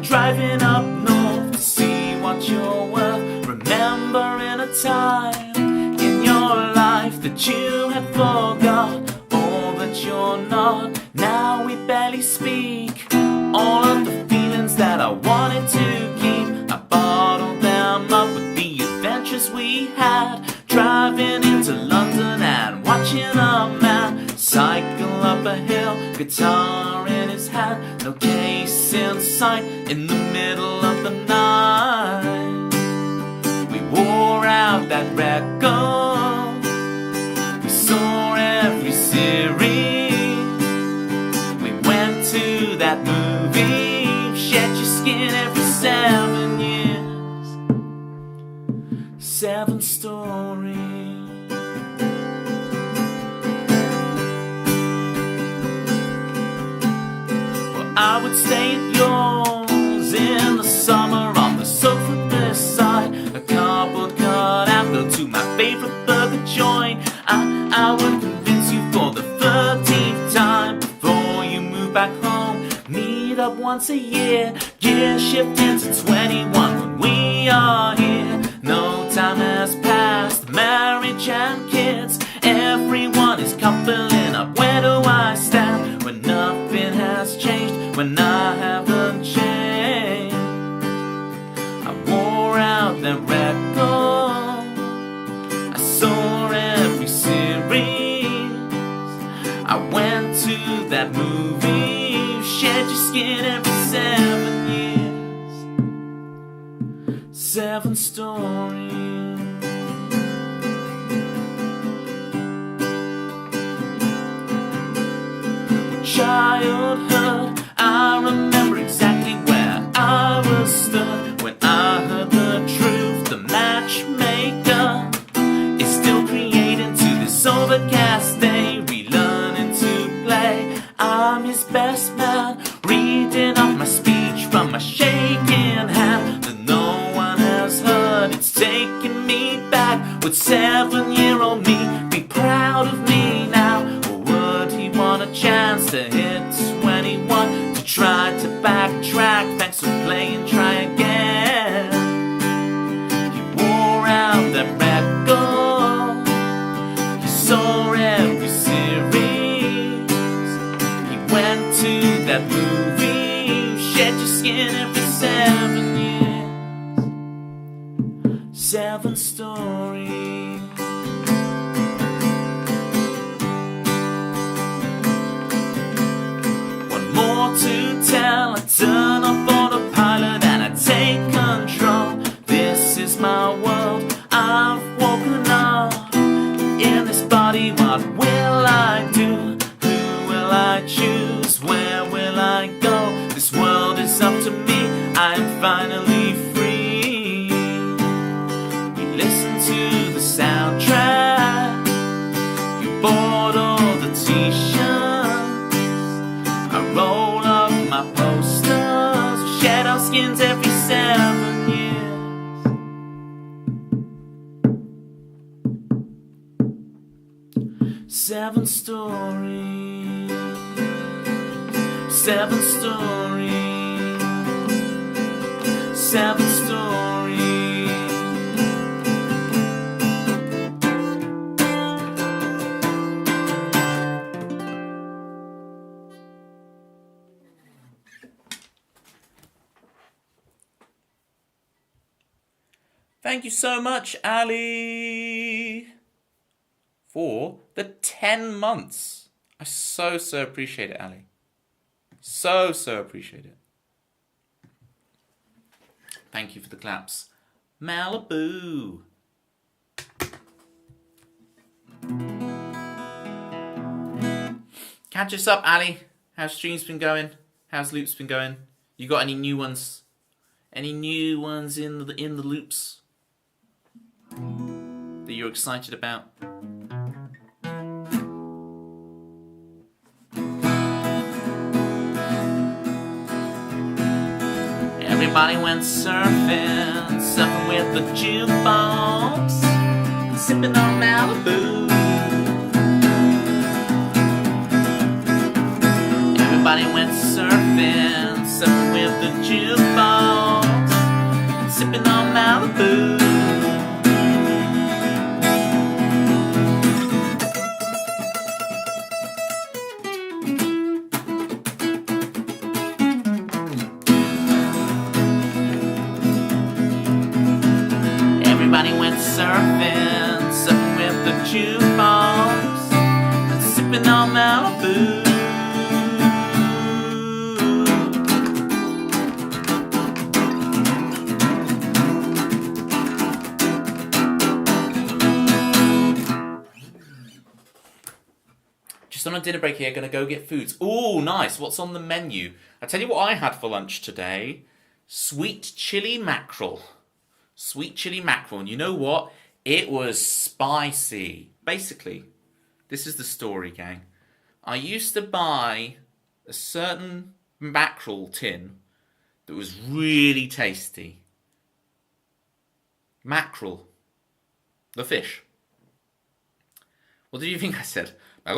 Driving up north to see what you're worth. Remembering a time in your life that you had forgot all that you're not. Now we barely speak. All of the feelings that I wanted to keep, I bottled them up with the adventures we had. Driving into London and watching a man cycle up a hill, guitar in his hand, no case in sight. In the middle of the night, we wore out that record. We saw every series. We went to that movie. Shed your skin every 7 years. 7 stories. I would stay at yours in the summer on the sofa beside a cardboard cutout, go to my favorite burger joint. I would convince you for the 13th time before you move back home. Meet up once a year, year shift into 21 when we are here. No time has passed, marriage and kids, everyone is coupling up. Where do I stand when nothing has changed? When I haven't changed, I wore out that record. I saw every series. I went to that movie. Shed your skin every 7 years. 7 stories. Childhood, I remember exactly where I was stood when I heard the truth. The matchmaker is still creating to this overcast day, relearning to play. I'm his best man, reading off my speech from my shaking hand that no one has heard. It's taking me back. Would 7-year-old me be proud of me now? Or would he want a chance to hit 21 to try to backtrack? Thanks for playing, try again. He wore out that record. He saw every series. He went to that movie. Shed your skin every 7 years. 7 stories. More to tell. I turn off autopilot finally free. You listen to the soundtrack. You bought all the t-shirts. I roll up my posters. We shed our skins every 7 years. 7 stories. 7 stories. 7 stories. Thank you so much, Ali, for the 10 months. I so appreciate it, Ali. So appreciate it. Thank you for the claps. Malibu. Catch us up, Ali. How's streams been going? How's loops been going? You got any new ones? Any new ones in the loops that you're excited about? Everybody went surfing with the jukebox, sipping on Malibu. Everybody went surfing with the jukebox, sipping on Malibu. Everybody went surfing with the jukebox, and sipping on Malibu. Just on a dinner break here, gonna go get foods. Ooh, nice. What's on the menu? I tell you what I had for lunch today. Sweet chili mackerel. Sweet chili mackerel, and you know what? It was spicy. Basically, this is the story, gang. I used to buy a certain mackerel tin that was really tasty. Mackerel. The fish. What did you think I said? I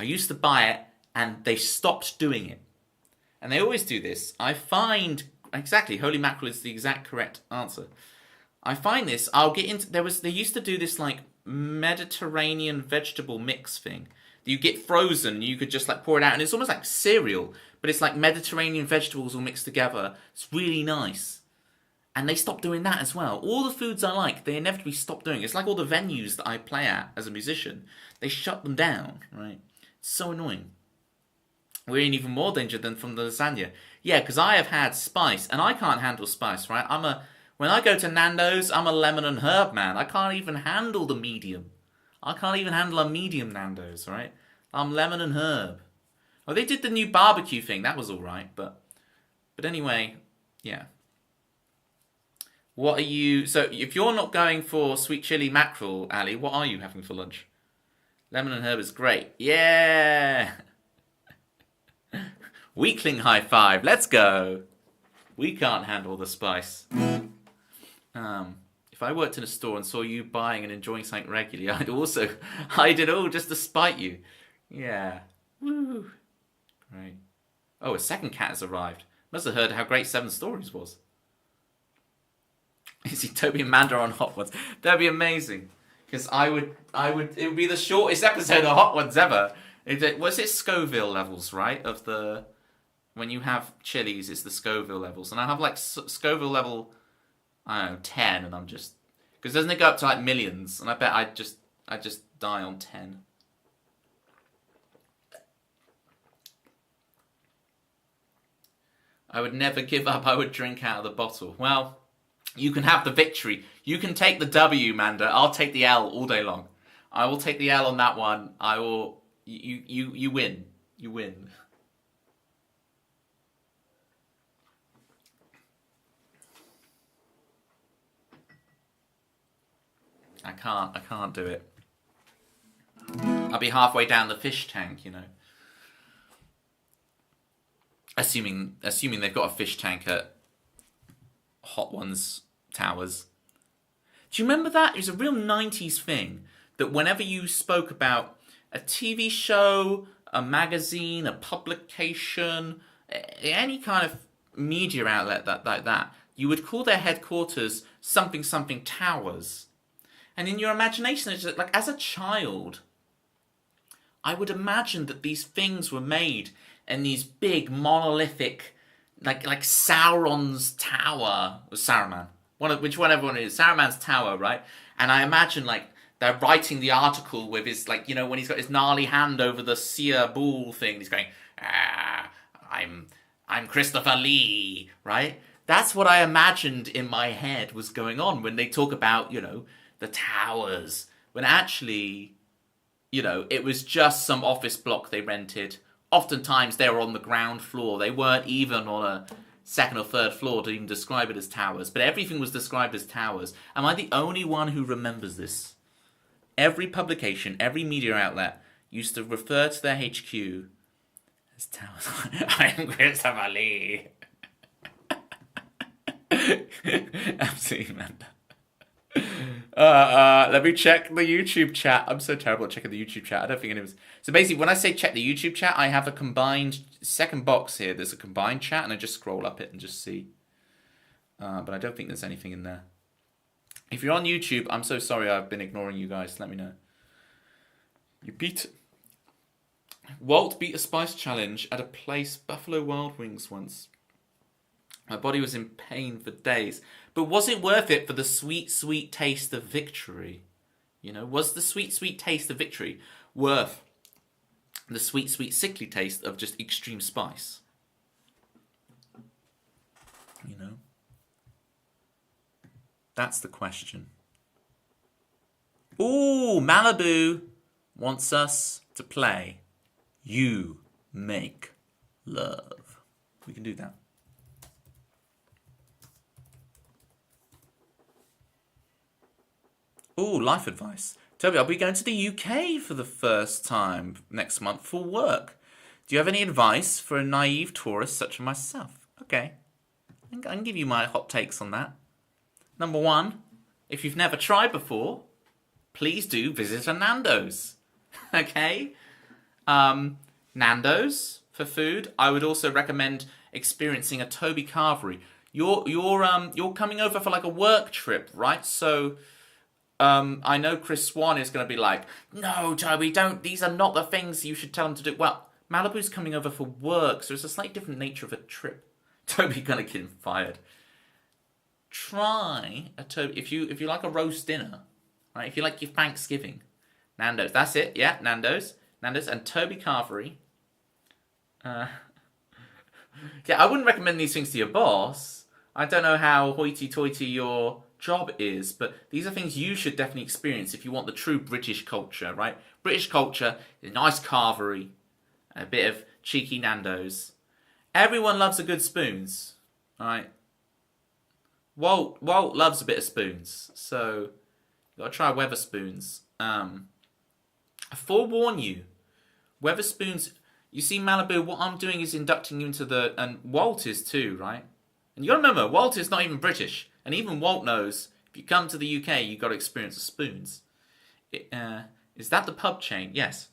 used to buy it, and they stopped doing it. And they always do this. I find... Exactly, holy mackerel is the exact correct answer. I find this, I'll get into, they used to do this like Mediterranean vegetable mix thing. You get frozen, you could just like pour it out, and it's almost like cereal, but it's like Mediterranean vegetables all mixed together. It's really nice. And they stopped doing that as well. All the foods I like, they inevitably stop doing. It's like all the venues that I play at as a musician. They shut them down, right? It's so annoying. We're in even more danger than from the lasagna. Yeah, because I have had spice, and I can't handle spice, right? When I go to Nando's, I'm a lemon and herb man. I can't even handle the medium. I can't even handle a medium Nando's, right? I'm lemon and herb. Oh, they did the new barbecue thing. That was all right, but anyway, yeah. What are you... So, if you're not going for sweet chili mackerel, Ali, what are you having for lunch? Lemon and herb is great. Yeah! Weakling high five. Let's go. We can't handle the spice. If I worked in a store and saw you buying and enjoying something regularly, I'd it all just to spite you. Yeah. Woo. Great. Oh, a second cat has arrived. Must have heard how great 7 Stories was. You see Toby and Manda on Hot Ones. That'd be amazing. Because it would be the shortest episode of Hot Ones ever. Was it Scoville levels, right? Of the... When you have chilies, it's the Scoville levels. And I have like Scoville level, I don't know, 10, and I'm just... Because doesn't it go up to like millions? And I bet I just die on 10. I would never give up. I would drink out of the bottle. Well, you can have the victory. You can take the W, Manda. I'll take the L all day long. I will take the L on that one. I will... You win. You win. I can't do it. I'll be halfway down the fish tank, you know. Assuming they've got a fish tank at Hot Ones Towers. Do you remember that? It was a real 90s thing that whenever you spoke about a TV show, a magazine, a publication, any kind of media outlet like that, you would call their headquarters something towers. And in your imagination, it's like, as a child, I would imagine that these things were made in these big monolithic, like Sauron's tower, or Saruman, whichever one it is, Saruman's tower, right? And I imagine like they're writing the article with his, like, you know, when he's got his gnarly hand over the seer bull thing, he's going, I'm Christopher Lee, right? That's what I imagined in my head was going on when they talk about, you know, the towers, when actually, you know, it was just some office block they rented. Oftentimes they were on the ground floor. They weren't even on a second or third floor to even describe it as towers. But everything was described as towers. Am I the only one who remembers this? Every publication, every media outlet used to refer to their HQ as towers. I'm Christopher Lee. Absolutely, man. Let me check the YouTube chat. I'm so terrible at checking the YouTube chat. I don't think anyone's... So basically, when I say check the YouTube chat, I have a combined second box here. There's a combined chat, and I just scroll up it and just see. But I don't think there's anything in there. If you're on YouTube, I'm so sorry I've been ignoring you guys. Let me know. Walt beat a spice challenge at a place, Buffalo Wild Wings, once. My body was in pain for days. But was it worth it for the sweet, sweet taste of victory? You know, was the sweet, sweet taste of victory worth the sweet, sweet, sickly taste of just extreme spice? You know? That's the question. Ooh, Malibu wants us to play You Make Love. We can do that. Ooh, life advice. Toby, I'll be going to the UK for the first time next month for work. Do you have any advice for a naive tourist such as myself? Okay. I can give you my hot takes on that. Number one, if you've never tried before, please do visit a Nando's. Okay? Nando's for food. I would also recommend experiencing a Toby Carvery. You're coming over for like a work trip, right? So I know Chris Swan is going to be like, no, Toby, don't. These are not the things you should tell him to do. Well, Malibu's coming over for work, so it's a slightly different nature of a trip. Toby gonna get him fired. Try a Toby if you like a roast dinner, right? If you like your Thanksgiving, Nando's. That's it. Yeah, Nando's and Toby Carvery. Yeah, I wouldn't recommend these things to your boss. I don't know how hoity-toity your job is, but these are things you should definitely experience if you want the true British culture, right? British culture is a nice carvery, a bit of cheeky Nando's. Everyone loves a good spoons, right? Walt loves a bit of spoons, so you gotta try Weatherspoons. I forewarn you, Weatherspoons. You see, Malibu, what I'm doing is inducting you into the, and Walt is too, right? And you gotta remember, Walt is not even British, and even Walt knows if you come to the UK, you gotta experience the spoons. Is that the pub chain? Yes.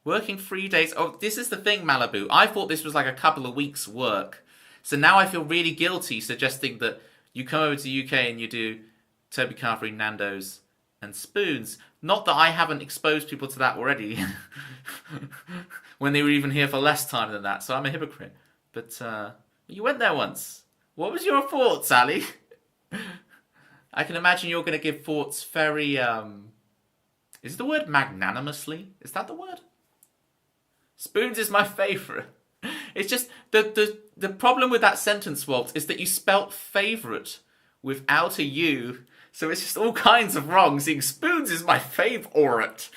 Working 3 days. Oh, this is the thing, Malibu. I thought this was like a couple of weeks' work. So now I feel really guilty suggesting that you come over to the UK and you do Toby Carvery, Nando's, and spoons. Not that I haven't exposed people to that already. When they were even here for less time than that. So I'm a hypocrite. But you went there once. What was your thoughts, Ali? I can imagine you're going to give thoughts very... Is the word magnanimously? Is that the word? Spoons is my favourite. It's just the problem with that sentence, Walt, is that you spelt favourite without a U, so it's just all kinds of wrong. Seeing spoons is my favourite.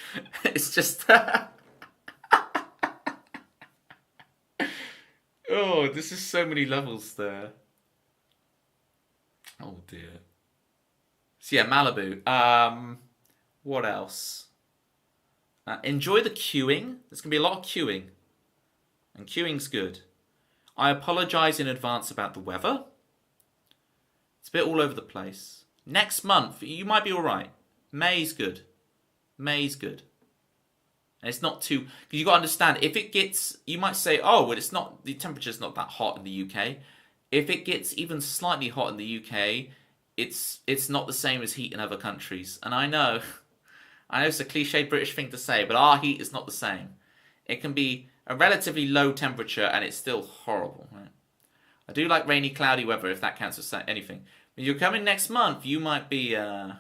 It's just oh, this is so many levels there. Oh dear. So yeah, Malibu. What else? Enjoy the queuing. There's going to be a lot of queuing. And queuing's good. I apologise in advance about the weather. It's a bit all over the place. Next month, you might be alright. May's good. May's good. And it's not too... Because you've got to understand, if it gets... You might say, oh, well, it's not... The temperature's not that hot in the UK. If it gets even slightly hot in the UK, it's not the same as heat in other countries. And I know it's a cliched British thing to say, but our heat is not the same. It can be a relatively low temperature and it's still horrible. Right? I do like rainy, cloudy weather, if that counts as anything. When you're coming next month, you might be... Oh,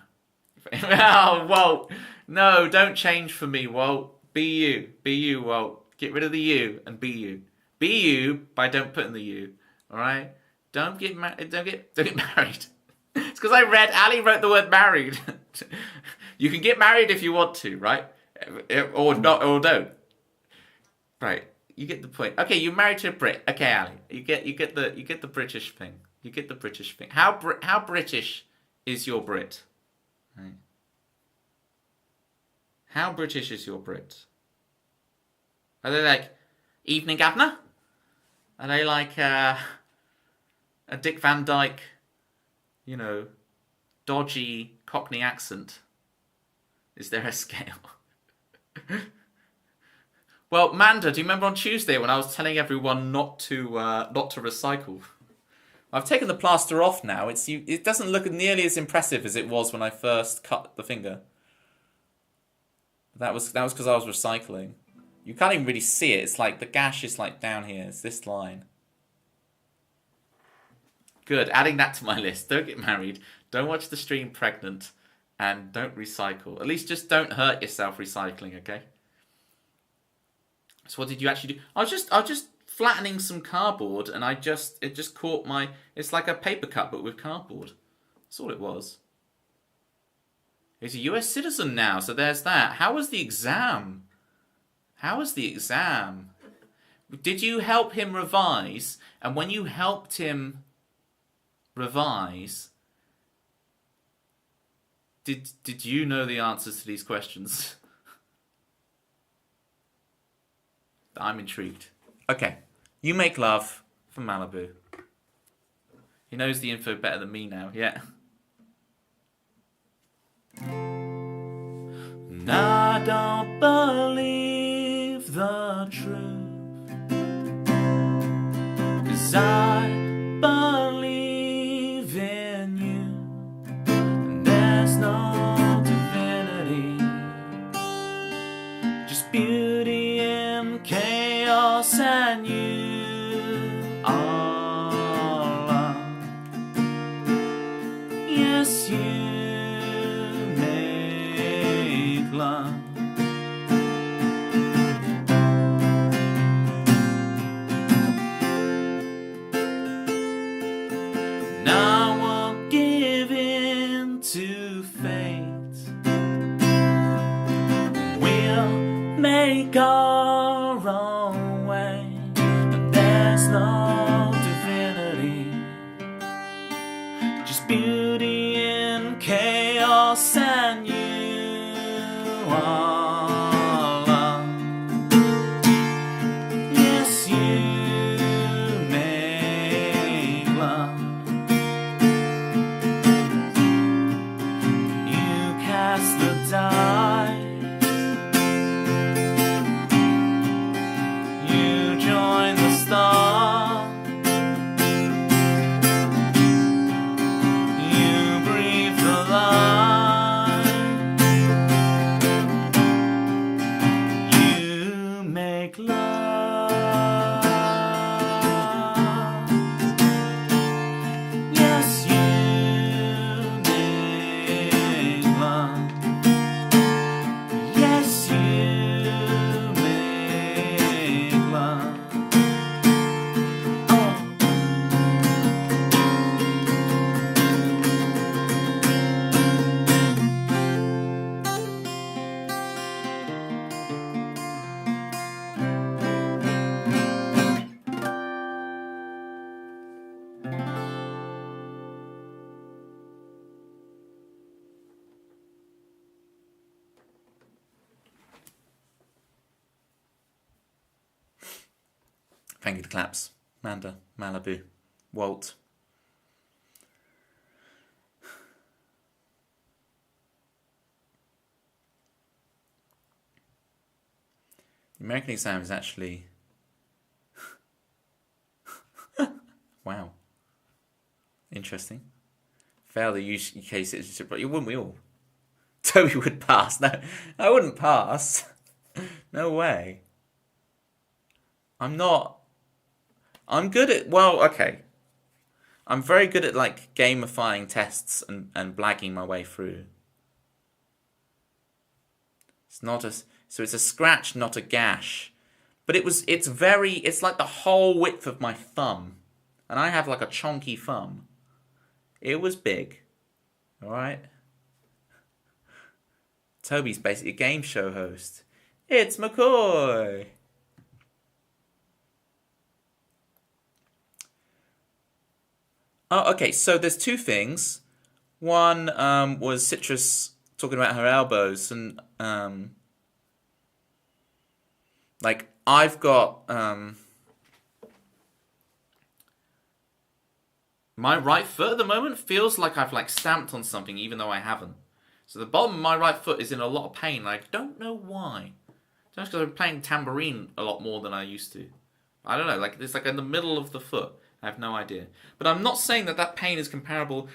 Walt. No, don't change for me, Walt. Be you. Be you, Walt. Get rid of the you and be you. Be you by don't put in the you. Alright? Don't get married. Don't get married. It's because I read Ali wrote the word married. You can get married if you want to, right? Or not, or don't. Right. You get the point. Okay, you're married to a Brit. Okay, Ali. You get the British thing. You get the British thing. How British is your Brit? Right. How British is your Brit? Are they like Evening Governor? Are they like a Dick Van Dyke, you know, dodgy Cockney accent? Is there a scale? Well, Manda, do you remember on Tuesday when I was telling everyone not to recycle? I've taken the plaster off now. It doesn't look nearly as impressive as it was when I first cut the finger. That was because I was recycling. You can't even really see it. It's like the gash is like down here. It's this line. Good. Adding that to my list. Don't get married. Don't watch the stream pregnant. And don't recycle. At least just don't hurt yourself recycling, okay? So what did you actually do? I was just flattening some cardboard and it just caught my... It's like a paper cut but with cardboard. That's all it was. He's a US citizen now, so there's that. How was the exam? How was the exam? Did you help him revise? And when you helped him revise, did you know the answers to these questions? I'm intrigued. Okay, you make love from Malibu. He knows the info better than me now, yeah. And I don't believe the truth, 'cause I believe in you, and there's no divinity, just beauty and chaos, and you are love. Yes, you make love. Now I won't give in to fate. We'll make our own way, and there's no divinity, just beauty and chaos, and you are love. Yes, you make love. You cast the die, you join the stars. Thank you, the claps. Manda, Malibu, Walt. The American exam is actually... wow. Interesting. Fail the UK citizenship, but you wouldn't we all? Toby would pass. No, I wouldn't pass. No way. I'm not... I'm good at... Well, okay. I'm very good at, like, gamifying tests and blagging my way through. It's not a... So it's a scratch, not a gash. But it's like the whole width of my thumb. And I have, like, a chonky thumb. It was big. Alright? Toby's basically a game show host. It's McCoy! Oh, okay, so there's two things. One was Citrus talking about her elbows, and like I've got my right foot at the moment feels like I've like stamped on something even though I haven't. So the bottom of my right foot is in a lot of pain, and I don't know why. Just because I'm playing tambourine a lot more than I used to. I don't know, like it's like in the middle of the foot. I have no idea. But I'm not saying that pain is comparable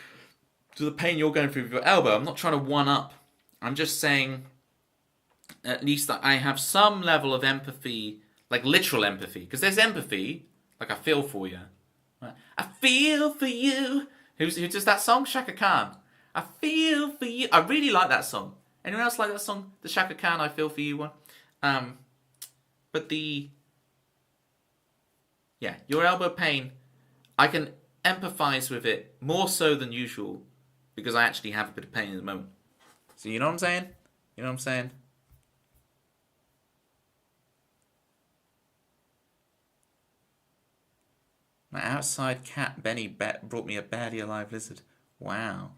to the pain you're going through with your elbow. I'm not trying to one-up. I'm just saying at least that I have some level of empathy, like literal empathy. Because there's empathy, like I feel for you. Right? I feel for you. Who does that song? Shaka Khan. I feel for you. I really like that song. Anyone else like that song? The Shaka Khan, I feel for you one? But your elbow pain... I can empathise with it more so than usual because I actually have a bit of pain at the moment. So you know what I'm saying? You know what I'm saying? My outside cat Benny brought me a barely alive lizard. Wow.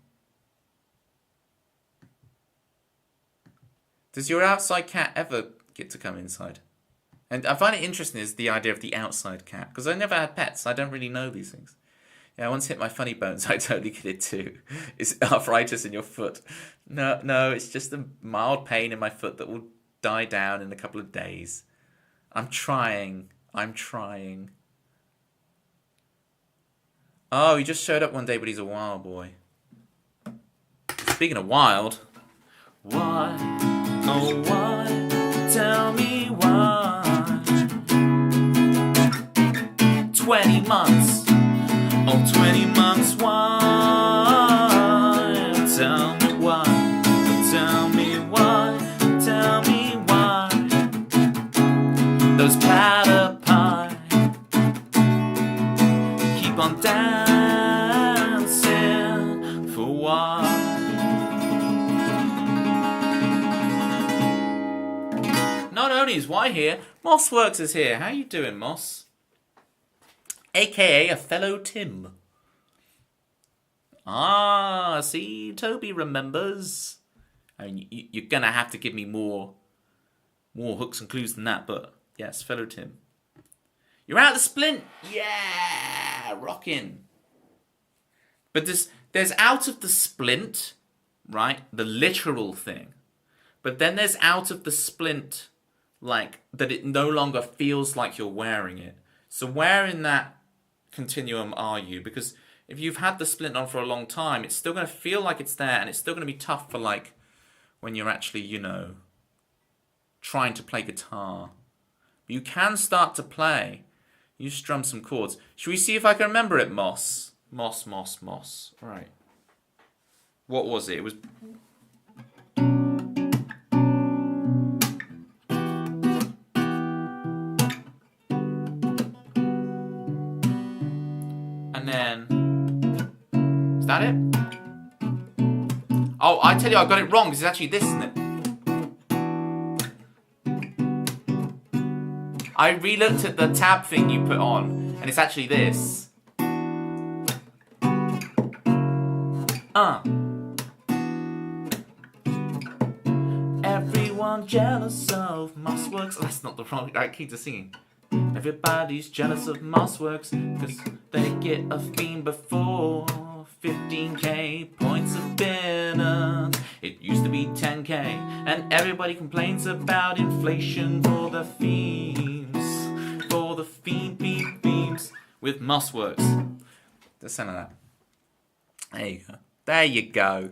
Does your outside cat ever get to come inside? And I find it interesting is the idea of the outside cat. Because I never had pets. I don't really know these things. Yeah, I once hit my funny bones. I totally get it too. It's arthritis in your foot. No, it's just a mild pain in my foot that will die down in a couple of days. I'm trying. Oh, he just showed up one day, but he's a wild boy. Speaking of wild. Why? Oh, why? Tell me why. 20 months. Oh, 20 months, why? Tell me why. Tell me why. Tell me why. Those platypi keep on dancing for why? Not only is Y here, Mossworks is here. How you doing, Moss? AKA a fellow Tim. Ah, see, Toby remembers. I mean, you're going to have to give me more hooks and clues than that, but yes, fellow Tim. You're out of the splint! Yeah! Rockin'. But there's out of the splint, right? The literal thing. But then there's out of the splint, like, that it no longer feels like you're wearing it. So where in that continuum are you? Because if you've had the splint on for a long time, it's still going to feel like it's there, and it's still going to be tough for, like, when you're actually, trying to play guitar. But you can start to play. You strum some chords. Should we see if I can remember it, Moss? Moss. Right. What was it? It was... And then... Is that it? Oh, I tell you, I got it wrong. It's actually this, isn't it? I re-looked at the tab thing you put on, and it's actually this. Everyone jealous of Mossworks. Oh, that's not the wrong... I keep just singing. Everybody's jealous of Mossworks, cause they get a theme before 15k points of been. It used to be 10k, and everybody complains about inflation for the themes. For the themes with Mossworks. The sound of that. There you go. There you go.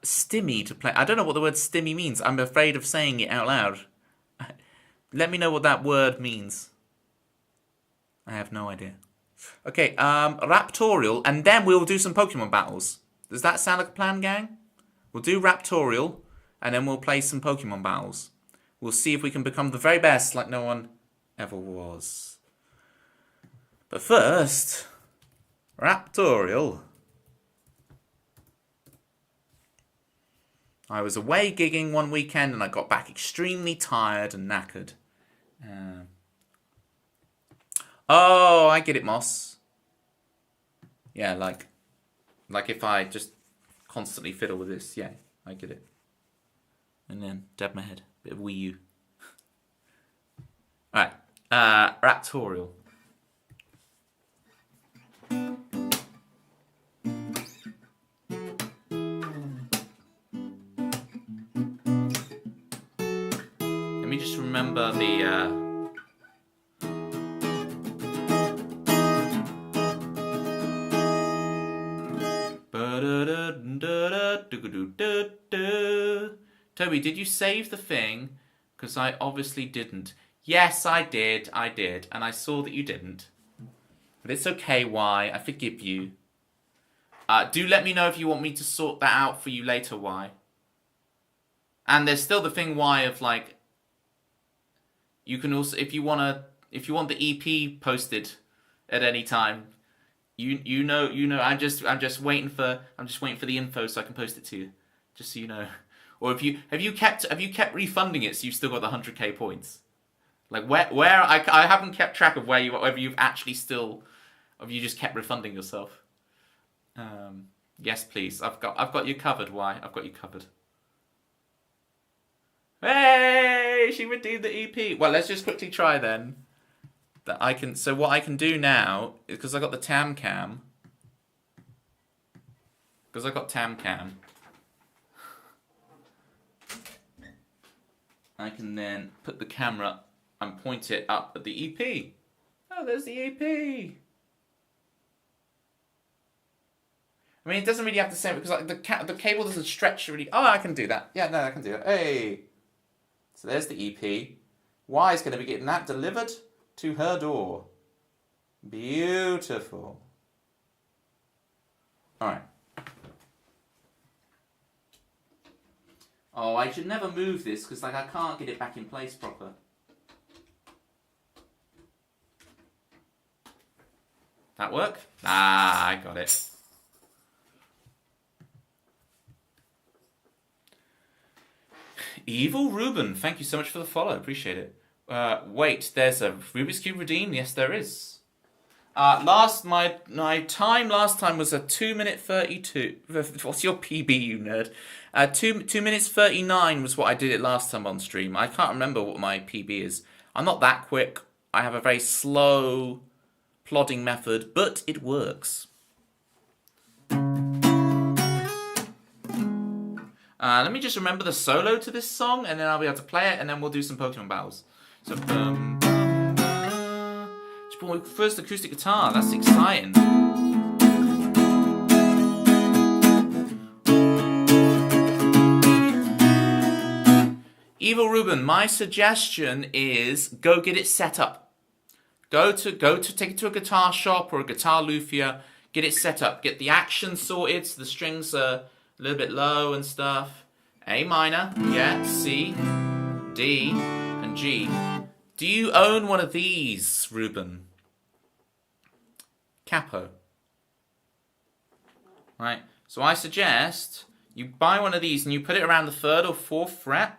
Stimmy to play. I don't know what the word stimmy means. I'm afraid of saying it out loud. Let me know what that word means. I have no idea. Okay, Raptorial, and then we'll do some Pokemon battles. Does that sound like a plan, gang? We'll do Raptorial, and then we'll play some Pokemon battles. We'll see if we can become the very best like no one ever was. But first, Raptorial. I was away gigging one weekend and I got back extremely tired and knackered. Oh, I get it, Moss. Yeah, like if I just constantly fiddle with this. Yeah, I get it. And then dab my head. Bit of Wii U. Alright, Raptorial. Let me just remember the Toby, did you save the thing? Because I obviously didn't. Yes, I did, and I saw that you didn't. But it's okay, Y. I forgive you. Do let me know if you want me to sort that out for you later, Y. And there's still the thing, Y, of like, you can also, if you want the EP posted at any time, you know, I'm just waiting for the info so I can post it to you, just so you know. Or have you kept refunding it so you've still got the 100k points? Like where I haven't kept track of whether you've actually still, or have you just kept refunding yourself? Yes, please. I've got you covered. Why? I've got you covered. Hey, she redeemed the EP. Well, let's just quickly try then. So what I can do now is, because I got the Tam Cam. Because I got Tam Cam. I can then put the camera and point it up at the EP. Oh, there's the EP. I mean, it doesn't really have to say it because like the cable doesn't stretch really. Oh, I can do that. Yeah, no, I can do it. Hey. So there's the EP. Y is going to be getting that delivered to her door. Beautiful. All right. Oh, I should never move this because like I can't get it back in place proper. That work? Ah, I got it. Evil Ruben, thank you so much for the follow. Appreciate it. Wait, there's a Rubik's Cube redeem? Yes, there is. My time last time was a 2 minute 32. What's your PB, you nerd? 2 minutes 39 was what I did it last time on stream. I can't remember what my PB is. I'm not that quick. I have a very slow plodding method, but it works. Let me just remember the solo to this song, and then I'll be able to play it, and then we'll do some Pokemon battles. So, first acoustic guitar, that's exciting. Evil Ruben, my suggestion is go get it set up. Go to take it to a guitar shop or a guitar luthier, get it set up, get the action sorted, so the strings are a little bit low and stuff. A minor, yeah, C, D, and G. Do you own one of these, Ruben? Capo. Right, so I suggest you buy one of these and you put it around the 3rd or 4th fret.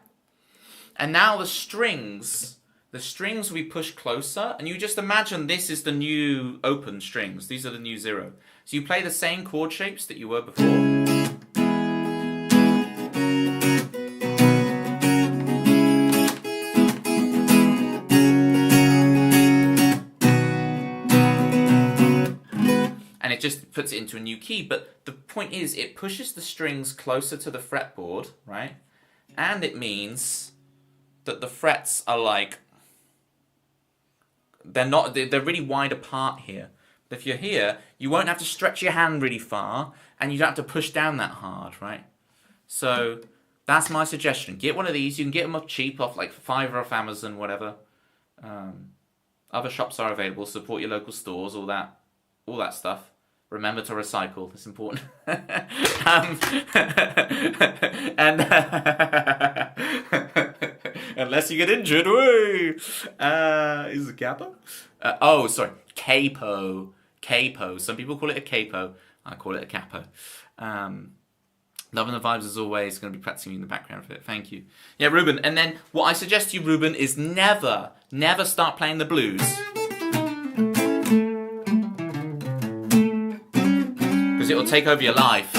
And now the strings will be pushed closer. And you just imagine this is the new open strings. These are the new 0. So you play the same chord shapes that you were before. it just puts it into a new key. But the point is, it pushes the strings closer to the fretboard, right? And it means that the frets are like, they're really wide apart here. But if you're here, you won't have to stretch your hand really far, and you don't have to push down that hard, right? So that's my suggestion. Get one of these. You can get them up cheap off like Fiverr, off Amazon, whatever. Other shops are available. Support your local stores, all that stuff. Remember to recycle. It's important. And unless you get injured, is it capo? Sorry, capo. Capo. Some people call it a capo. I call it a capo. Loving the vibes as always. Going to be practicing in the background for it. Thank you. Yeah, Ruben. And then what I suggest to you, Ruben, is never start playing the blues. Because it will take over your life.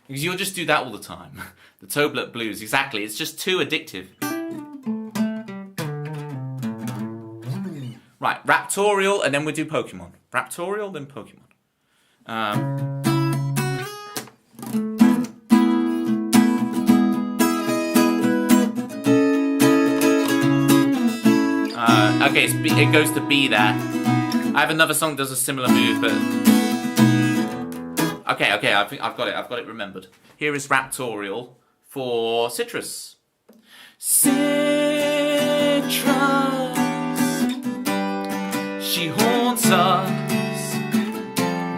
Because you'll just do that all the time. The Toblet blues, exactly. It's just too addictive. Right, Raptorial, and then we'll do Pokemon. Raptorial, then Pokemon. Okay, it goes to B there. I have another song that does a similar move, but... Okay, I think I've got it remembered. Here is Raptorial for Citrus. Citrus, she haunts us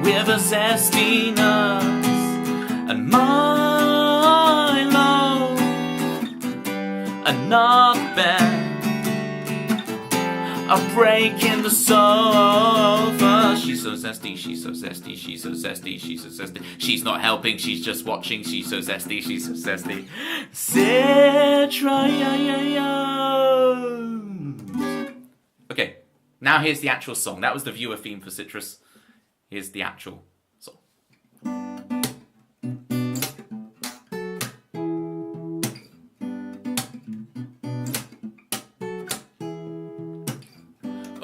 with a zestiness, and Milo, another band. A break in the sofa. She's so zesty, she's so zesty, she's so zesty, she's so zesty. She's not helping, she's just watching. She's so zesty, she's so zesty. Okay, now here's the actual song. That was the viewer theme for Citrus. Here's the actual song.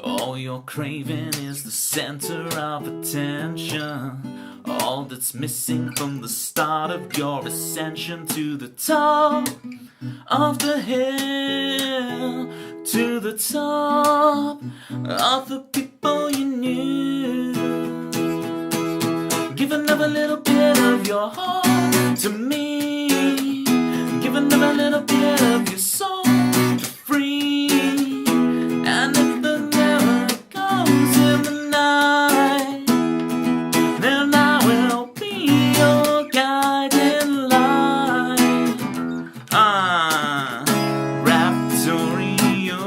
All you're craving is the center of attention. All that's missing from the start of your ascension to the top of the hill, to the top of the people you knew. Give another little bit of your heart to me. Give another little bit of your soul to free. And if the in the night, then I will be your guiding light. Raptorio,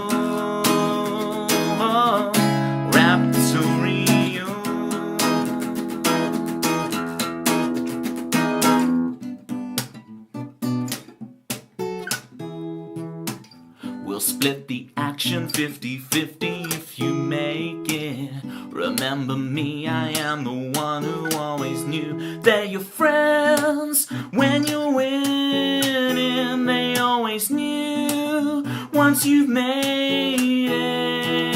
Raptorio. We'll split the action 50-50 if you make it. Remember me, I am the one who always knew they're your friends. When you're winning, they always knew once you've made it.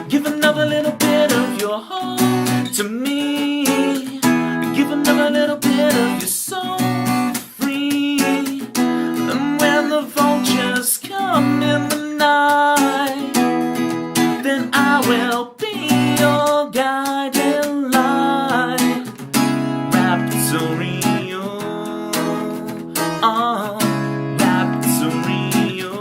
Give another little bit of your heart to me. Give another little bit of your soul free. And when the vultures come in the night, then I will be your guiding light. Raptorio, Raptorio.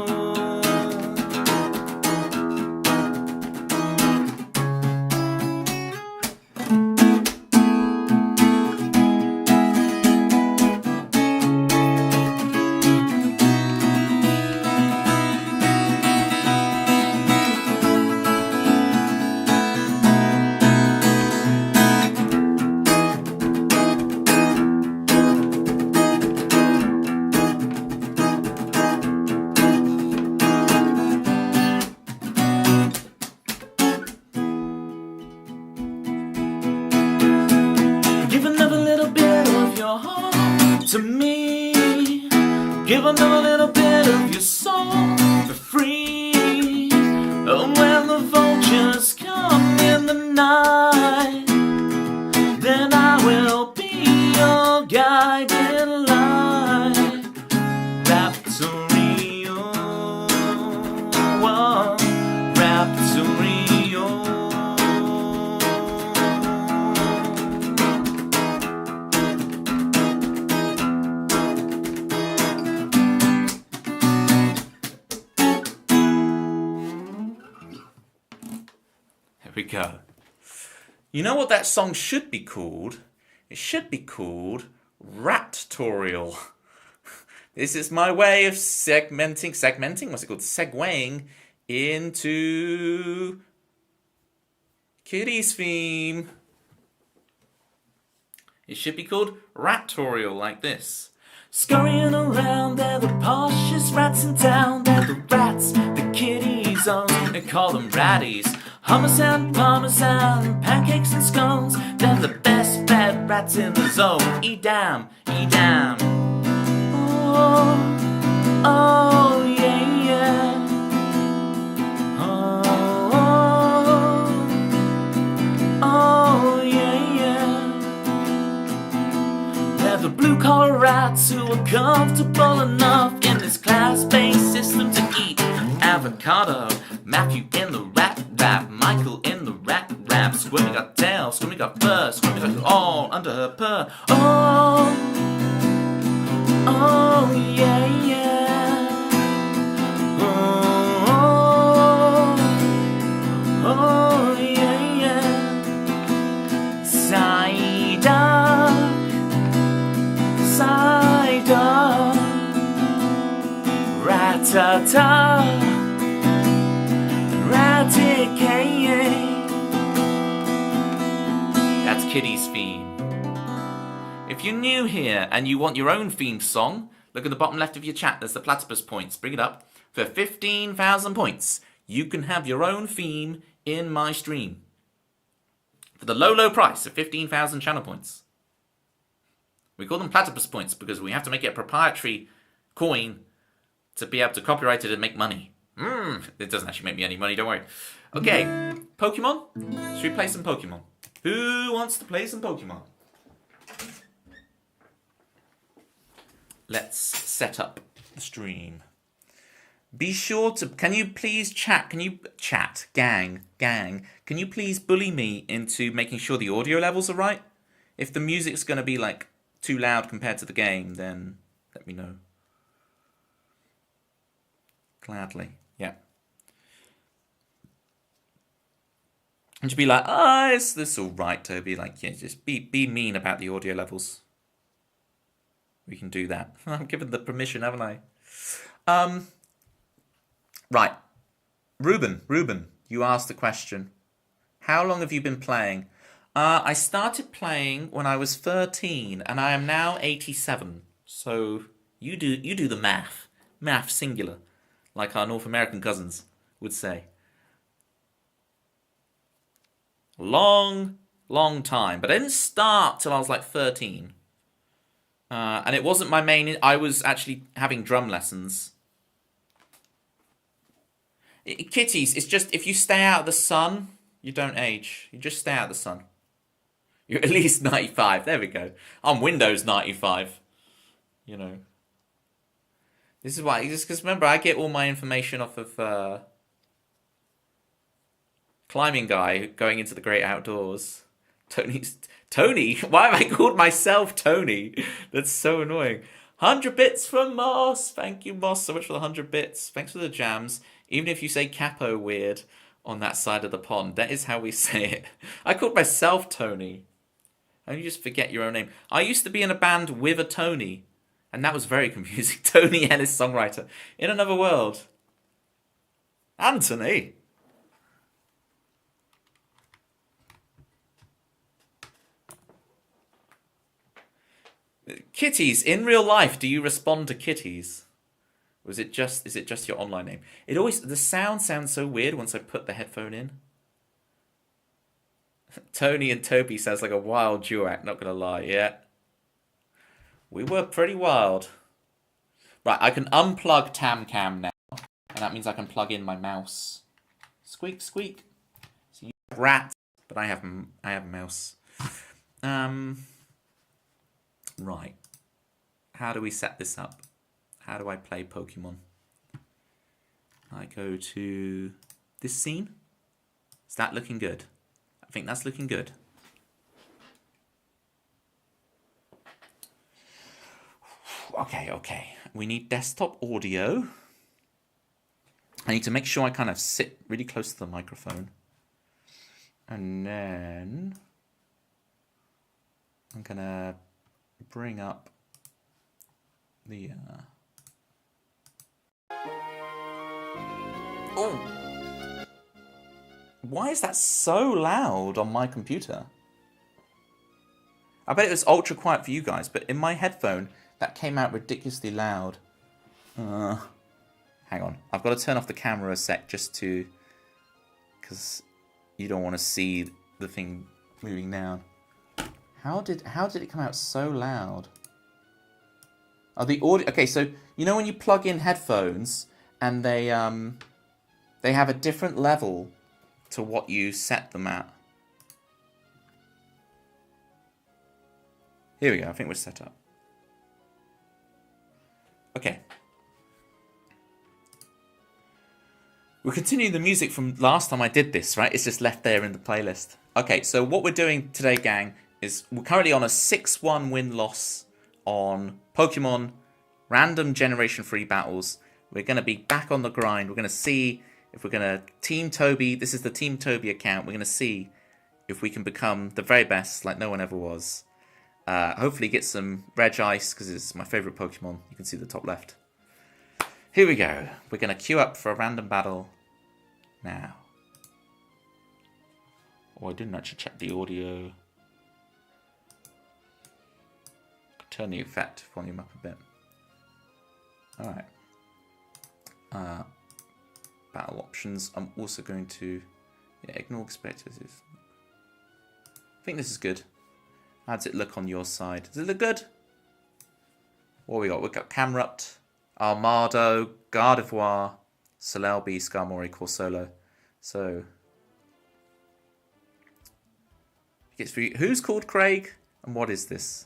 Give them a little bit of your soul for free. And when the vultures come in the night, then I will be your guiding light. Raptorio, Raptorio. There we go. You know what that song should be called? It should be called Raptorial. This is my way of segmenting, what's it called? Segueing into Kitty's theme. It should be called Raptorial, like this. Scurrying around, they're the poshest rats in town. They're the rats the kitties own. They call them ratties. Hummus and parmesan, pancakes and scones. They're the best fed rats in the zone. Edam, Edam. Oh, oh, yeah, yeah. Oh, oh, oh, yeah, yeah. They're the blue-collar rats who are comfortable enough in this class-based system to eat avocado. Matthew in the rat rap, Michael in the rat rap. Squirmy got tail, Squirmy got fur, Squirmy got all under her purr. Oh, oh, yeah, yeah. Oh, oh, oh, yeah, yeah. Psyduck, Psyduck, Rat-ta-ta. That's Kitty's theme. If you're new here and you want your own theme song, look at the bottom left of your chat. There's the platypus points. Bring it up. For 15,000 points, you can have your own theme in my stream. For the low, low price of 15,000 channel points. We call them platypus points because we have to make it a proprietary coin to be able to copyright it and make money. It doesn't actually make me any money, don't worry. Okay, Pokemon? Should we play some Pokemon? Who wants to play some Pokemon? Let's set up the stream. Be sure to, can you please chat, gang, can you please bully me into making sure the audio levels are right? If the music's going to be like too loud compared to the game, then let me know. Gladly. Yeah. And you'd be like, is this all right, Toby? Like, yeah, just be mean about the audio levels. We can do that. I've given the permission, haven't I? Right. Ruben, you asked the question. How long have you been playing? I started playing when I was 13, and I am now 87. So you do the math. Math singular. Like our North American cousins would say. Long time. But I didn't start till I was like 13. And it wasn't my main... I was actually having drum lessons. Kitties, it's just if you stay out of the sun, you don't age. You just stay out of the sun. You're at least 95. There we go. I'm Windows 95. You know. This is why, just because remember, I get all my information off of Climbing Guy going into the great outdoors. Tony? Why have I called myself Tony? That's so annoying. 100 bits from Moss. Thank you, Moss, so much for the 100 bits. Thanks for the jams. Even if you say capo weird on that side of the pond, that is how we say it. I called myself Tony. And you just forget your own name. I used to be in a band with a Tony. And that was very confusing. Tony Ellis, songwriter. In Another World. Anthony. Kitties, in real life, do you respond to kitties? Or is it just your online name? The sound sounds so weird once I put the headphone in. Tony and Toby sounds like a wild duo act, not gonna lie, yeah. We were pretty wild. Right, I can unplug TamCam now. And that means I can plug in my mouse. Squeak, squeak. So you have rat, but I have a mouse. Right. How do we set this up? How do I play Pokemon? I go to this scene. Is that looking good? I think that's looking good. Okay. We need desktop audio. I need to make sure I kind of sit really close to the microphone. And then I'm going to bring up the... Oh! Why is that so loud on my computer? I bet it was ultra quiet for you guys, but in my headphone, that came out ridiculously loud. Hang on. I've got to turn off the camera a sec just to... because you don't want to see the thing moving down. How did it come out so loud? Oh, the audio... Okay, so you know when you plug in headphones and they have a different level to what you set them at. Here we go. I think we're set up. Okay. We'll continue the music from last time I did this, right? It's just left there in the playlist. Okay, so what we're doing today, gang, is we're currently on a 6-1 win-loss on Pokemon random generation free battles. We're going to be back on the grind. We're going to see if we're going to Team Toby. This is the Team Toby account. We're going to see if we can become the very best like no one ever was. Hopefully get some Regice because it's my favourite Pokemon. You can see the top left. Here we go. We're going to queue up for a random battle now. Oh, I didn't actually check the audio. Turn the effect volume up a bit. Alright. Battle options. I'm also going to ignore expectations. I think this is good. How does it look on your side? Does it look good? What we got? We've got Camerupt, Armado, Gardevoir, Celebi, Skarmory, Corsolo. So, who's called Craig? And what is this?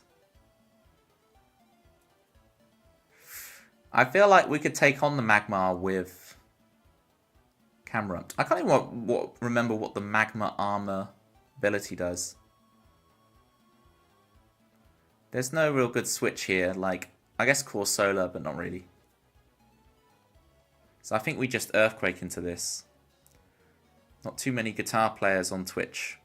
I feel like we could take on the Magmar with Camerupt. I can't even remember what the Magma Armor ability does. There's no real good switch here. Like, I guess Corsola, but not really. So I think we just Earthquake into this. Not too many guitar players on Twitch.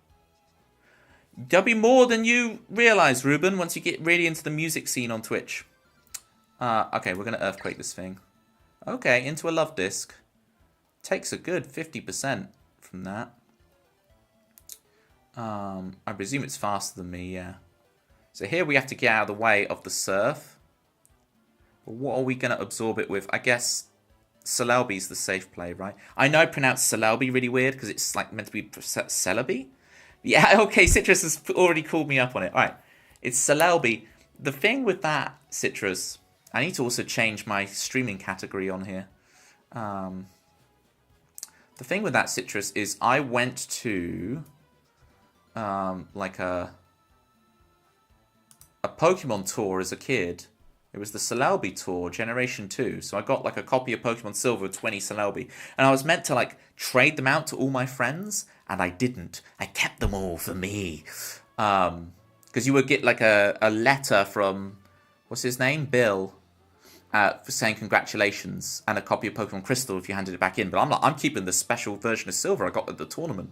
There'll be more than you realise, Ruben, once you get really into the music scene on Twitch. Okay, we're going to Earthquake this thing. Okay, into a Love Disc. Takes a good 50% from that. I presume it's faster than me, yeah. So here we have to get out of the way of the Surf. But what are we going to absorb it with? I guess Celebi's the safe play, right? I know I pronounced Celebi really weird because it's like meant to be Celebi. Yeah, okay, Citrus has already called me up on it. All right, it's Celebi. The thing with that, Citrus, I need to also change my streaming category on here. The thing with that, Citrus, is I went to like a Pokemon tour as a kid. It was the Celebi tour, Generation 2. So I got like a copy of Pokemon Silver with 20 Celebi. And I was meant to like trade them out to all my friends. And I didn't. I kept them all for me. Because you would get like a letter from, what's his name? Bill. For saying congratulations. And a copy of Pokemon Crystal if you handed it back in. But I'm keeping the special version of Silver I got at the tournament.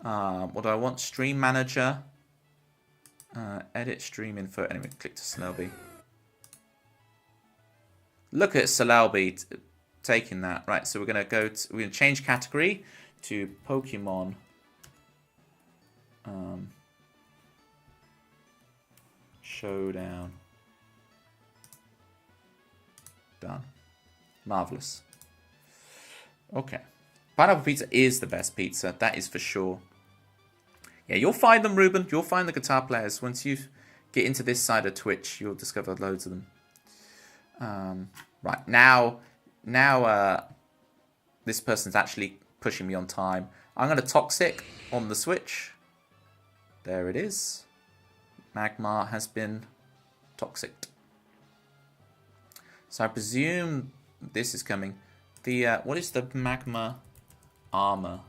What do I want? Stream Manager. Edit stream info. Anyway, click to Celebi. Look at Celebi taking that. Right, so we're gonna we're gonna change category to Pokemon. Showdown. Done. Marvelous. Okay. Pineapple pizza is the best pizza. That is for sure. Yeah, you'll find them, Ruben. You'll find the guitar players. Once you get into this side of Twitch, you'll discover loads of them. Right, now, this person's actually pushing me on time. I'm going to Toxic on the switch. There it is. Magmar has been Toxic. So I presume this is coming. The what is the Magma armor?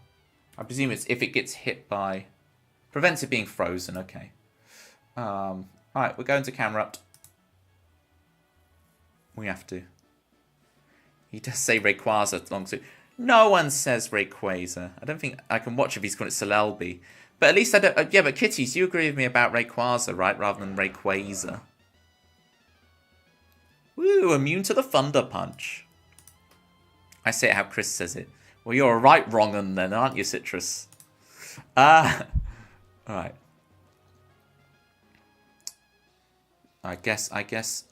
I presume it's if it gets hit by... Prevents it being frozen, okay. Alright, we're going to Camrupt. We have to. He does say Rayquaza long to. No one says Rayquaza. I don't think I can watch if he's called it Celebi. But at least I don't... yeah, but Kitties, you agree with me about Rayquaza, right? Rather than Rayquaza. Woo, immune to the Thunder Punch. I say it how Chris says it. Well, you're a right wrong un then, aren't you, Citrus? Alright. I guess...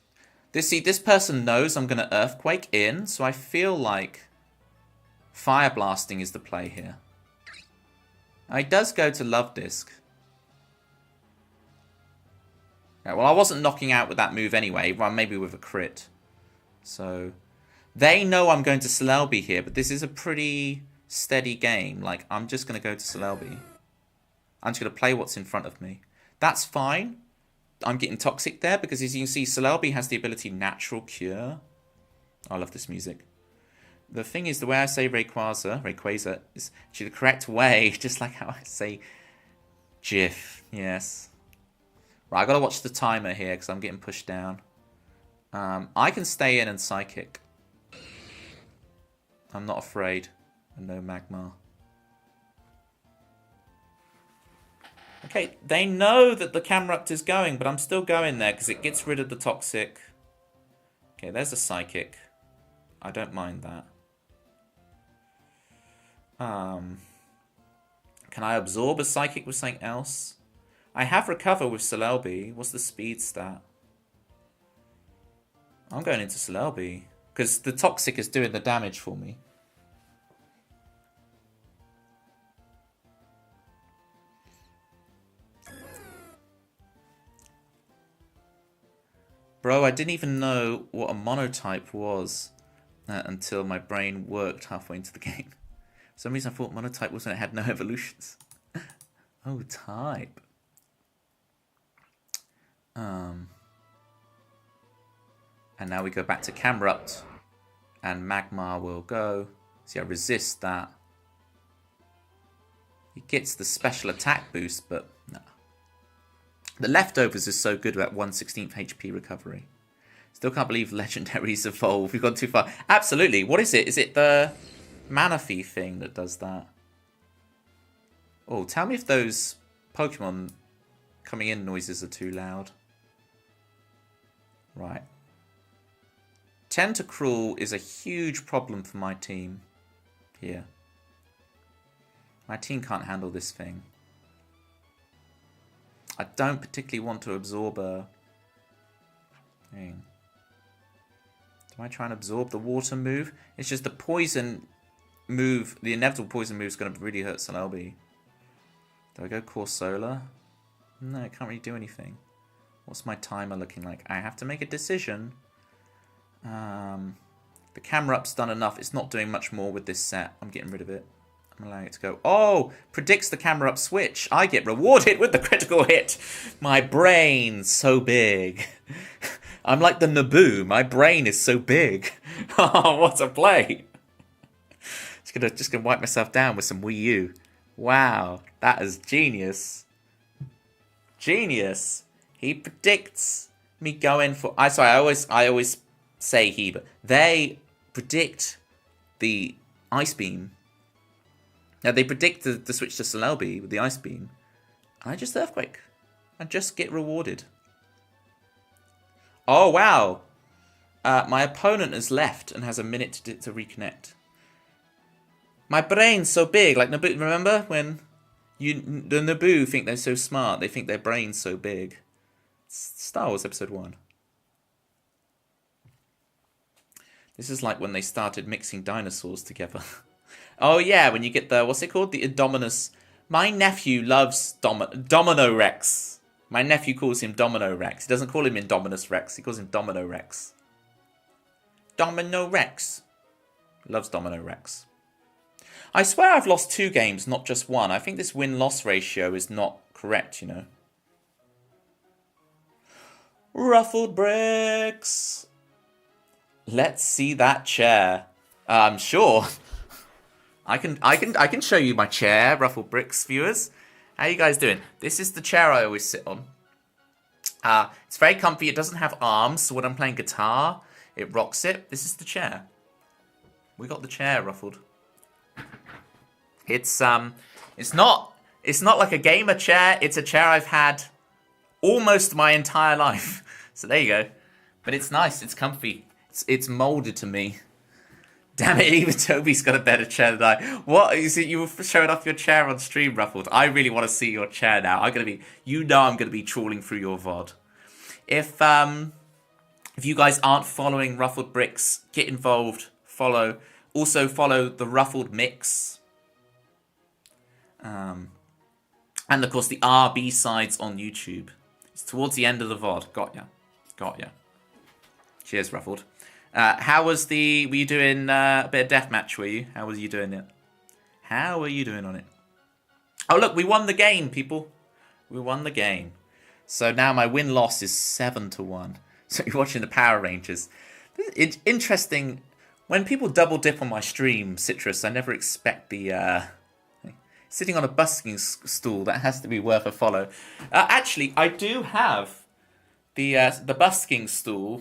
This person knows I'm going to Earthquake in, so I feel like Fire Blasting is the play here. He does go to Love Disc. Okay, well, I wasn't knocking out with that move anyway, well, maybe with a crit. So, they know I'm going to Celebi here, but this is a pretty steady game. Like, I'm just going to go to Celebi. I'm just going to play what's in front of me. That's fine. I'm getting Toxic there because, as you can see, Celebi has the ability Natural Cure. I love this music. The thing is, the way I say Rayquaza is actually the correct way, just like how I say GIF. Yes. Right, I got to watch the timer here because I'm getting pushed down. I can stay in and Psychic. I'm not afraid. And no Magmar. Okay, they know that the Camrupt is going, but I'm still going there because it gets rid of the Toxic. Okay, there's a Psychic. I don't mind that. Can I absorb a Psychic with something else? I have Recover with Celebi. What's the speed stat? I'm going into Celebi because the Toxic is doing the damage for me. Bro, I didn't even know what a monotype was until my brain worked halfway into the game. For some reason I thought monotype was when it had no evolutions. Oh, type. And now we go back to Camrupt. And Magmar will go. See, I resist that. He gets the special attack boost, but no. The Leftovers is so good at 1/16 HP recovery. Still can't believe Legendaries evolve. We've gone too far. Absolutely. What is it? Is it the Manaphy thing that does that? Oh, tell me if those Pokemon coming in noises are too loud. Right. Tentacruel is a huge problem for my team here. My team can't handle this thing. I don't particularly want to absorb a thing. Do I try and absorb the water move? It's just the poison move, the inevitable poison move is going to really hurt Celebi. Do I go Corsola? No, it can't really do anything. What's my timer looking like? I have to make a decision. The Camrupt's done enough. It's not doing much more with this set. I'm getting rid of it. I'm allowing it to go. Oh! Predicts the Camrupt switch. I get rewarded with the critical hit. My brain's so big. I'm like the Naboo. My brain is so big. Oh, what a play. Just gonna wipe myself down with some Wii U. Wow. That is genius. Genius. He predicts me going for... I always say he, but they predict the Ice Beam. Now, they predict the switch to Celebi with the Ice Beam. And I just Earthquake. I just get rewarded. Oh, wow. My opponent has left and has a minute to reconnect. My brain's so big. Like, Naboo, remember when the Naboo think they're so smart? They think their brain's so big. It's Star Wars Episode 1. This is like when they started mixing dinosaurs together. Oh, yeah, when you get the... What's it called? The Indominus... My nephew loves Domino Rex. My nephew calls him Domino Rex. He doesn't call him Indominus Rex. He calls him Domino Rex. Domino Rex. Loves Domino Rex. I swear I've lost 2 games, not just 1. I think this win-loss ratio is not correct, you know. Ruffled bricks. Let's see that chair. Sure. I can show you my chair, Ruffled Bricks viewers. How you guys doing? This is the chair I always sit on. It's very comfy. It doesn't have arms, so when I'm playing guitar, it rocks it. This is the chair. We got the chair, Ruffled. It's not like a gamer chair. It's a chair I've had almost my entire life. So there you go. But it's nice. It's comfy. It's molded to me. Damn it, even Toby's got a better chair than I. What is it? You were showing off your chair on stream, Ruffled. I really want to see your chair now. I'm gonna be trawling through your VOD. If you guys aren't following Ruffled Bricks, get involved. Also follow the Ruffled Mix. And of course the RB sides on YouTube. It's towards the end of the VOD. Got ya. Cheers, Ruffled. How was were you doing a bit of deathmatch, were you? How was you doing it? How were you doing on it? Oh, look, we won the game, people. We won the game. So now my win-loss is 7-1. So you're watching the Power Rangers. It's interesting. When people double dip on my stream, Citrus, I never expect the... sitting on a busking stool, that has to be worth a follow. Actually, I do have the busking stool,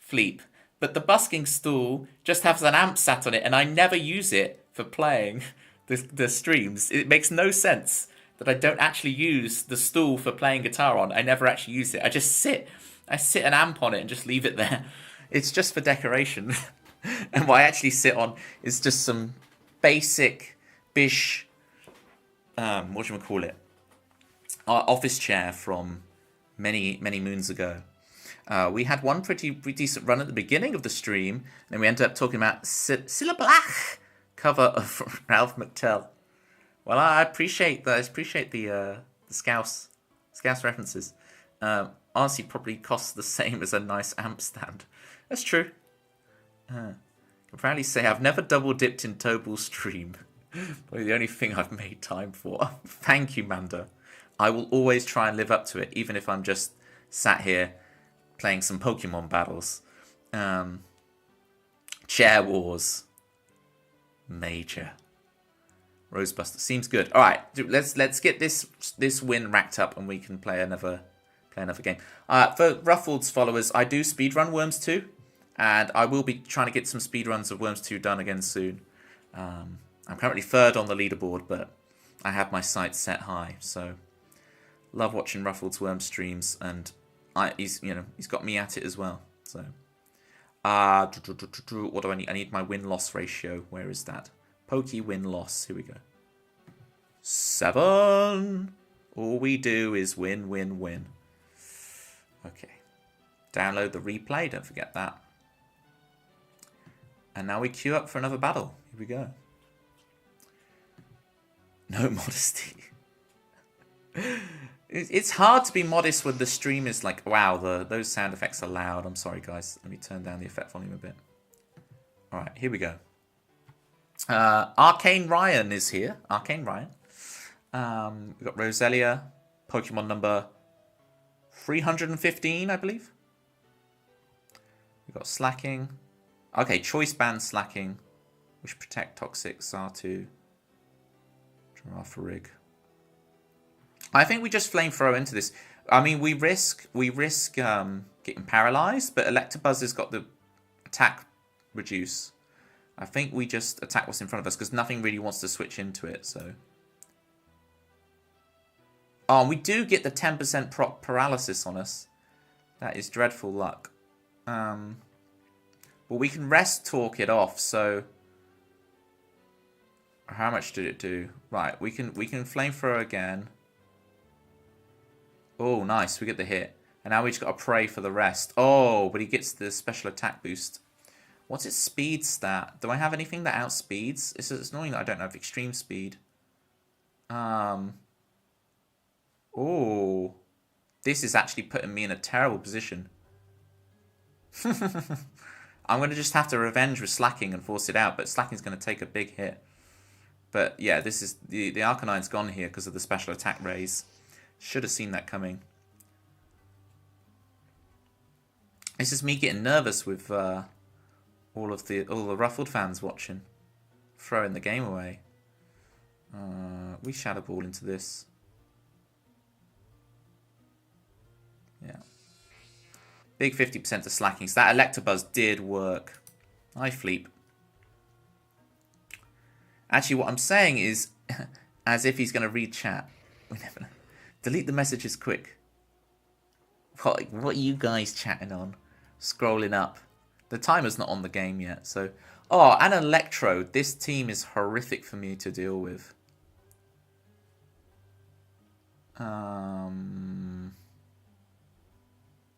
Fleep. But the busking stool just has an amp sat on it, and I never use it for playing the streams. It makes no sense that I don't actually use the stool for playing guitar on. I never actually use it. I sit an amp on it and just leave it there. It's just for decoration. And what I actually sit on is just some basic bish, office chair from many moons ago. We had one pretty decent run at the beginning of the stream, and then we ended up talking about Cilla Black cover of Ralph McTell. Well, I appreciate that. I appreciate the Scouse references. Honestly, probably costs the same as a nice amp stand. That's true. I can proudly say I've never double dipped in Toble's stream. Probably the only thing I've made time for. Thank you, Manda. I will always try and live up to it, even if I'm just sat here playing some Pokemon battles. Chair Wars. Major. Rosebuster. Seems good. Alright, let's get this win racked up and we can play another game. For Ruffled's followers, I do speedrun Worms 2. And I will be trying to get some speedruns of Worms 2 done again soon. I'm currently 3rd on the leaderboard, but I have my sights set high. So, love watching Ruffled's Worms streams, and he's got me at it as well. So, what do I need? I need my win-loss ratio. Where is that? Pokey win-loss. Here we go. 7. All we do is win, win, win. Okay. Download the replay. Don't forget that. And now we queue up for another battle. Here we go. No modesty. It's hard to be modest when the stream is like, wow, those sound effects are loud. I'm sorry, guys. Let me turn down the effect volume a bit. All right, here we go. Arcane Ryan is here. Arcane Ryan. We've got Roselia, Pokemon number 315, I believe. We've got Slacking. Okay, Choice Band Slacking. Wish Protect Toxic, Sartu. Giraffe Rig. I think we just Flamethrower into this. I mean, we risk getting paralyzed, but Electabuzz has got the attack reduce. I think we just attack what's in front of us because nothing really wants to switch into it. So, oh, we do get the 10% paralysis on us. That is dreadful luck. Well, we can rest talk it off. So, how much did it do? Right, we can Flamethrower again. Oh, nice. We get the hit. And now we just got to pray for the rest. Oh, but he gets the special attack boost. What's its speed stat? Do I have anything that outspeeds? It's annoying that I don't have extreme speed. Oh. This is actually putting me in a terrible position. I'm going to just have to revenge with Slacking and force it out, but Slacking's going to take a big hit. But yeah, this is the Arcanine's gone here because of the special attack raise. Should have seen that coming. This is me getting nervous with all the Ruffled fans watching, throwing the game away. We Shadow Ball into this. Yeah. Big 50% to Slacking. So that Electabuzz did work. Hi, Fleep. Actually, what I'm saying is, as if he's going to read chat. We never know. Delete the messages quick. What are you guys chatting on? Scrolling up. The timer's not on the game yet, so... Oh, and Electrode. This team is horrific for me to deal with.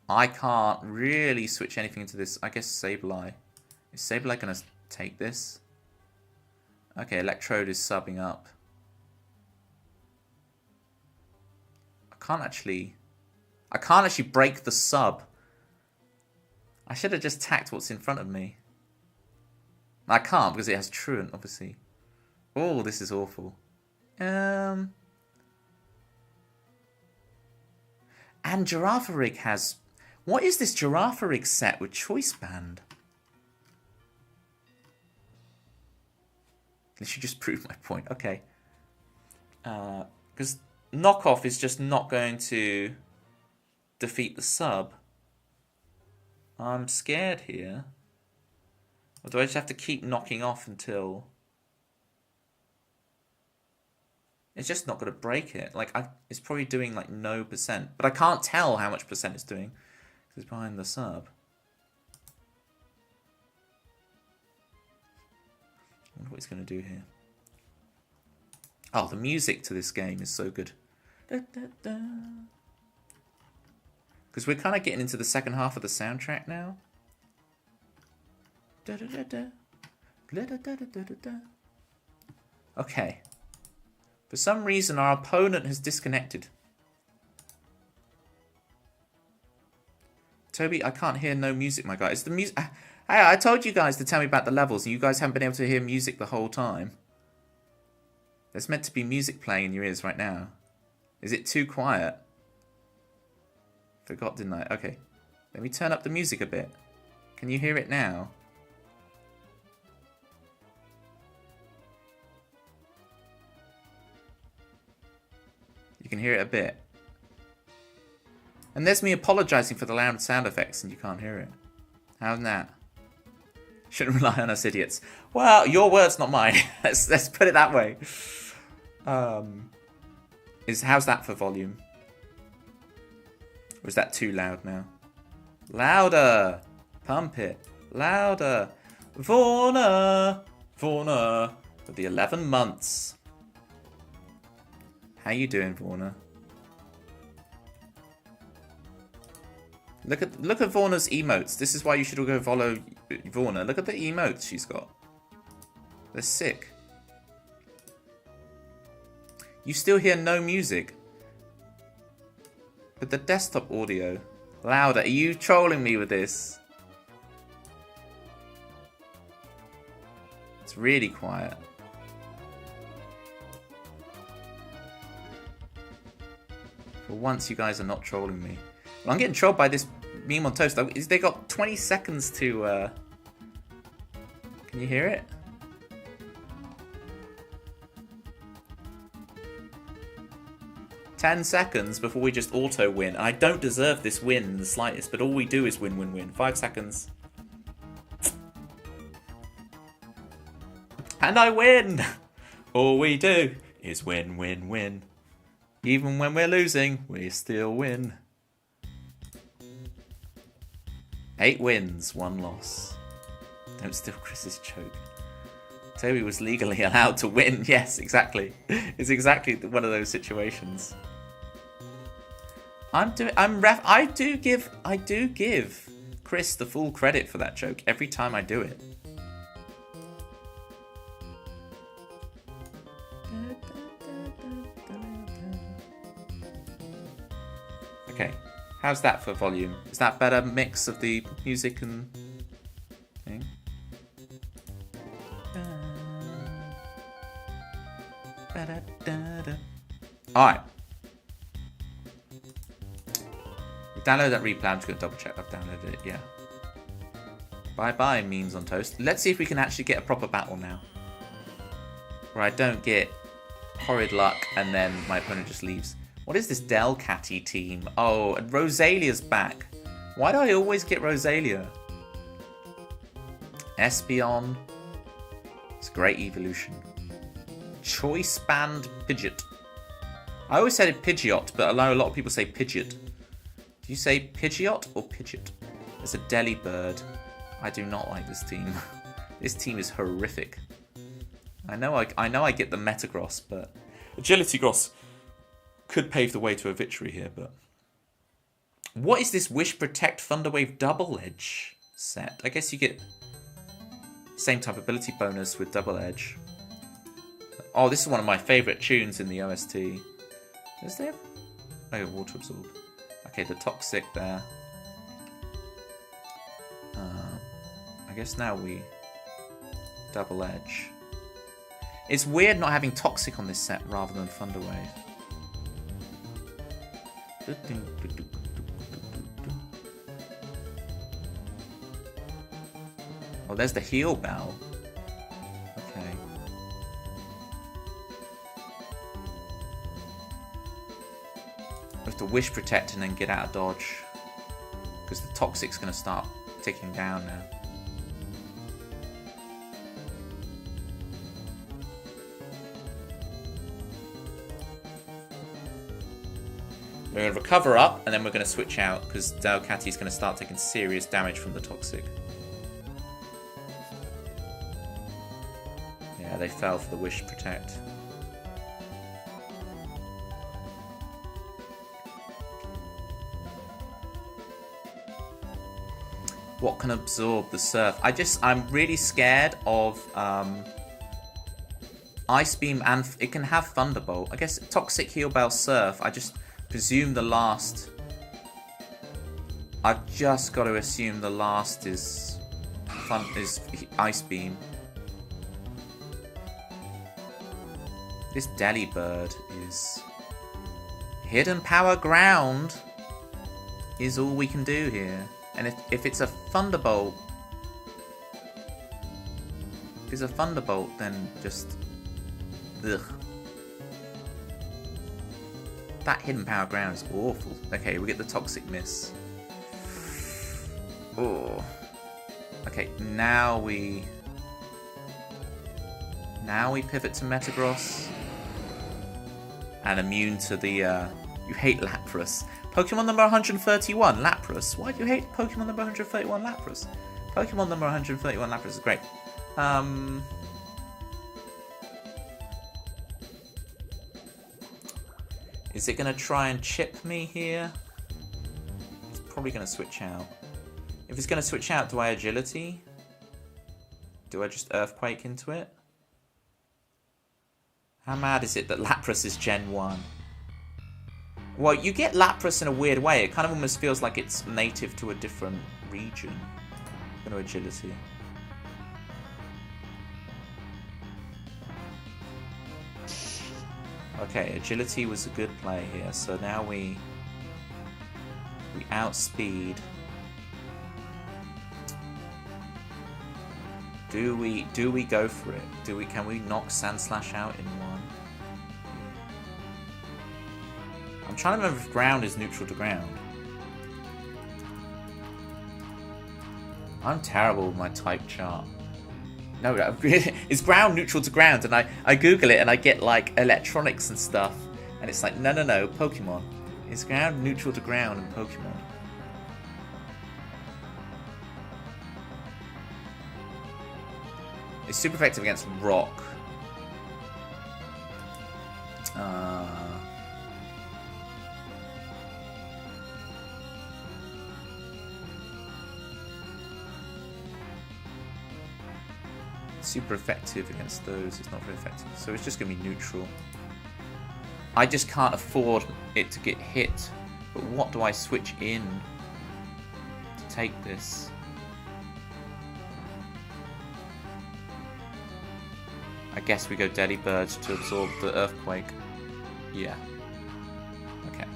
I can't really switch anything into this. I guess Sableye. Is Sableye going to take this? Okay, Electrode is subbing up. I can't actually break the sub. I should have just tacked what's in front of me. I can't because it has Truant, obviously. Oh, this is awful. And Girafarig has... What is this Girafarig set with Choice Band? This should just prove my point. Okay. Because Knockoff is just not going to defeat the sub. I'm scared here. Or do I just have to keep knocking off until... It's just not going to break it. Like, it's probably doing like no percent. But I can't tell how much percent it's doing. Because it's behind the sub. I wonder what he's going to do here. Oh, the music to this game is so good. Because we're kind of getting into the second half of the soundtrack now. Okay. For some reason, our opponent has disconnected. Toby, I can't hear no music, my guy. It's the music... Hey, I told you guys to tell me about the levels, and you guys haven't been able to hear music the whole time. There's meant to be music playing in your ears right now. Is it too quiet? Forgot, didn't I? Okay. Let me turn up the music a bit. Can you hear it now? You can hear it a bit. And there's me apologising for the loud sound effects and you can't hear it. How's that? Shouldn't rely on us idiots. Well, your words, not mine. let's put it that way. How's that for volume? Or is that too loud now? Louder! Pump it. Louder! Vorna! Vorna! For the 11 months. How you doing, Vorna? Look at Vorna's emotes. This is why you should all go follow Vorna. Look at the emotes she's got. They're sick. You still hear no music. But the desktop audio. Louder. Are you trolling me with this? It's really quiet. For once, you guys are not trolling me. Well, I'm getting trolled by this meme on Toast. They got 20 seconds to... Can you hear it? "10 seconds before we just auto-win. I don't deserve this win in the slightest, but all we do is win, win, win. 5 seconds. And I win! All we do is win, win, win. Even when we're losing, we still win. 8 wins, 1 loss. Don't steal Chris's joke. Toby was legally allowed to win. Yes, exactly. It's exactly one of those situations. I do give Chris the full credit for that joke every time I do it. Okay. How's that for volume? Is that better mix of the music and... Alright. Download that replay. I'm just going to double check I've downloaded it. Yeah. Bye-bye, memes on toast. Let's see if we can actually get a proper battle now. Where I don't get horrid luck and then my opponent just leaves. What is this Delcatty team? Oh, and Rosalia's back. Why do I always get Rosalia? Espeon. It's a great evolution. Choice Band Pidgeot. I always said it Pidgeot, but I know a lot of people say Pidgeot. Do you say Pidgeot or Pidgeot? It's a Delibird. I do not like this team. This team is horrific. I know I get the Metagross, but Agility Gross could pave the way to a victory here, but what is this Wish Protect Thunderwave Double Edge set? I guess you get same type ability bonus with Double Edge. Oh, this is one of my favourite tunes in the OST. Is there? Oh, Water Absorb. Okay, the Toxic there. I guess now we Double Edge. It's weird not having Toxic on this set rather than Thunderwave. Oh, there's the heal bell. Okay. We have to Wish Protect and then get out of dodge. Because the Toxic's going to start ticking down now. We're going to recover up, and then we're going to switch out, because Delcatty's going to start taking serious damage from the Toxic. Yeah, they fell for the Wish Protect. What can absorb the Surf? I'm really scared of Ice Beam, and it can have Thunderbolt. I guess Toxic, Heal Bell, Surf. I just presume the last. I've just got to assume the last is Ice Beam. This Delibird is Hidden Power Ground is all we can do here. And if it's a Thunderbolt, then just ugh. That Hidden Power Ground is awful. Okay, we get the Toxic Miss. Oh. Okay, now we pivot to Metagross. And immune to the you hate Lapras. Pokemon number 131, Lapras. Why do you hate Pokemon number 131, Lapras? Pokemon number 131, Lapras is great. Is it going to try and chip me here? It's probably going to switch out. If it's going to switch out, do I Agility? Do I just Earthquake into it? How mad is it that Lapras is Gen 1? Well, you get Lapras in a weird way. It kind of almost feels like it's native to a different region. I'm going to Agility. Okay, Agility was a good play here. So now we outspeed. Do we go for it? Can we knock Sandslash out in one? I'm trying to remember if ground is neutral to ground. I'm terrible with my type chart. No, it's ground neutral to ground, and I Google it and I get like electronics and stuff, and it's like no, Pokemon. It's ground neutral to ground in Pokemon. It's super effective against rock. Super effective against those. It's not very effective. So it's just going to be neutral. I just can't afford it to get hit. But what do I switch in to take this? I guess we go Delibird to absorb the Earthquake. Yeah. Okay.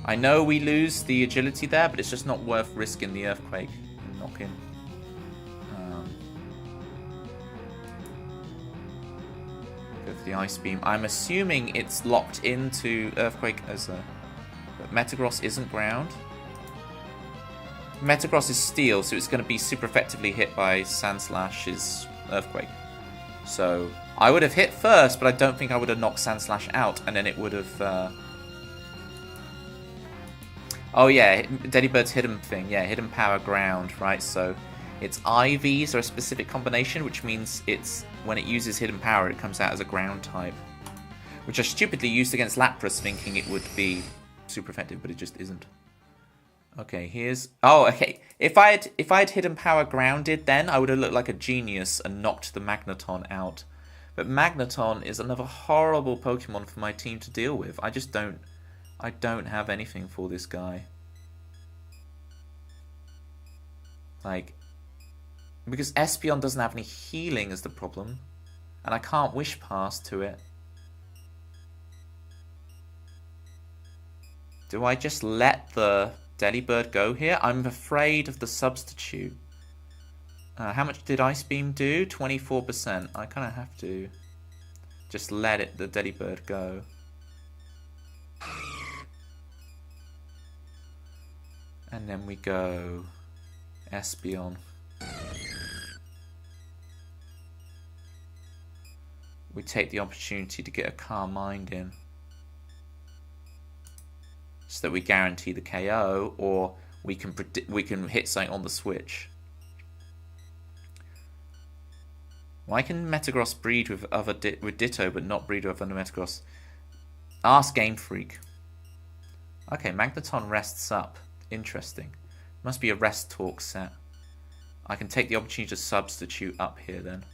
I know we lose the agility there, but it's just not worth risking the Earthquake and knock in. Go for the Ice Beam. I'm assuming it's locked into Earthquake as a... But Metagross isn't ground. Metagross is Steel, so it's going to be super effectively hit by Sandslash's Earthquake. So I would have hit first, but I don't think I would have knocked Sandslash out, and then it would have... Oh yeah, Delibird's hidden thing. Yeah, hidden power ground, right? So its IVs are a specific combination, which means it's when it uses hidden power, it comes out as a ground type. Which I stupidly used against Lapras, thinking it would be super effective, but it just isn't. Okay, here's... Oh, okay. If I had hidden power grounded, then I would have looked like a genius and knocked the Magneton out. But Magneton is another horrible Pokemon for my team to deal with. I just don't... I don't have anything for this guy. Like... Because Espeon doesn't have any healing is the problem. And I can't Wish Pass to it. Do I just let the Delibird go here? I'm afraid of the substitute. How much did Ice Beam do? 24%. I kind of have to just let the Delibird go. And then we go Espeon. We take the opportunity to get a Calm Mind in, so that we guarantee the KO, or we can hit something on the switch. Why can Metagross breed with with Ditto but not breed with other Metagross? Ask Game Freak. Okay, Magneton rests up. Interesting. Must be a rest talk set. I can take the opportunity to substitute up here then,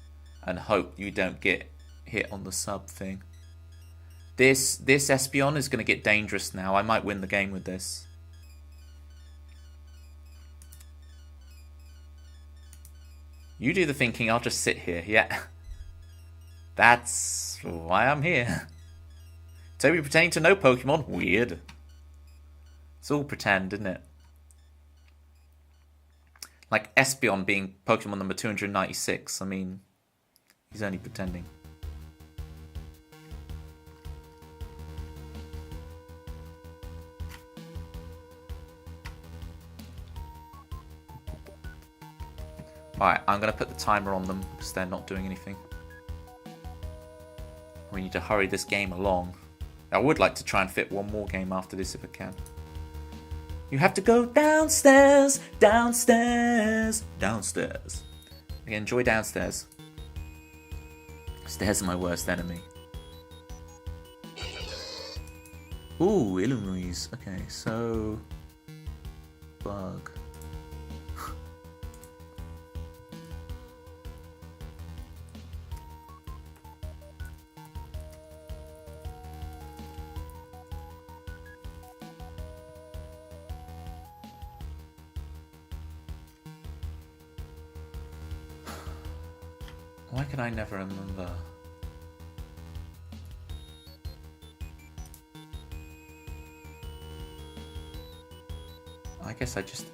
and hope you don't get hit on the sub thing. This Espeon is going to get dangerous now. I might win the game with this. You do the thinking, I'll just sit here. Yeah. That's why I'm here. Toby pretending to know Pokemon? Weird. It's all pretend, isn't it? Like Espeon being Pokemon number 296. I mean, he's only pretending. Alright, I'm going to put the timer on them because they're not doing anything. We need to hurry this game along. I would like to try and fit one more game after this if I can. You have to go downstairs, downstairs, downstairs. Okay, enjoy downstairs. Stairs are my worst enemy. Ooh, Illumise. Okay, so... Bug. Why can I never remember? I guess I just...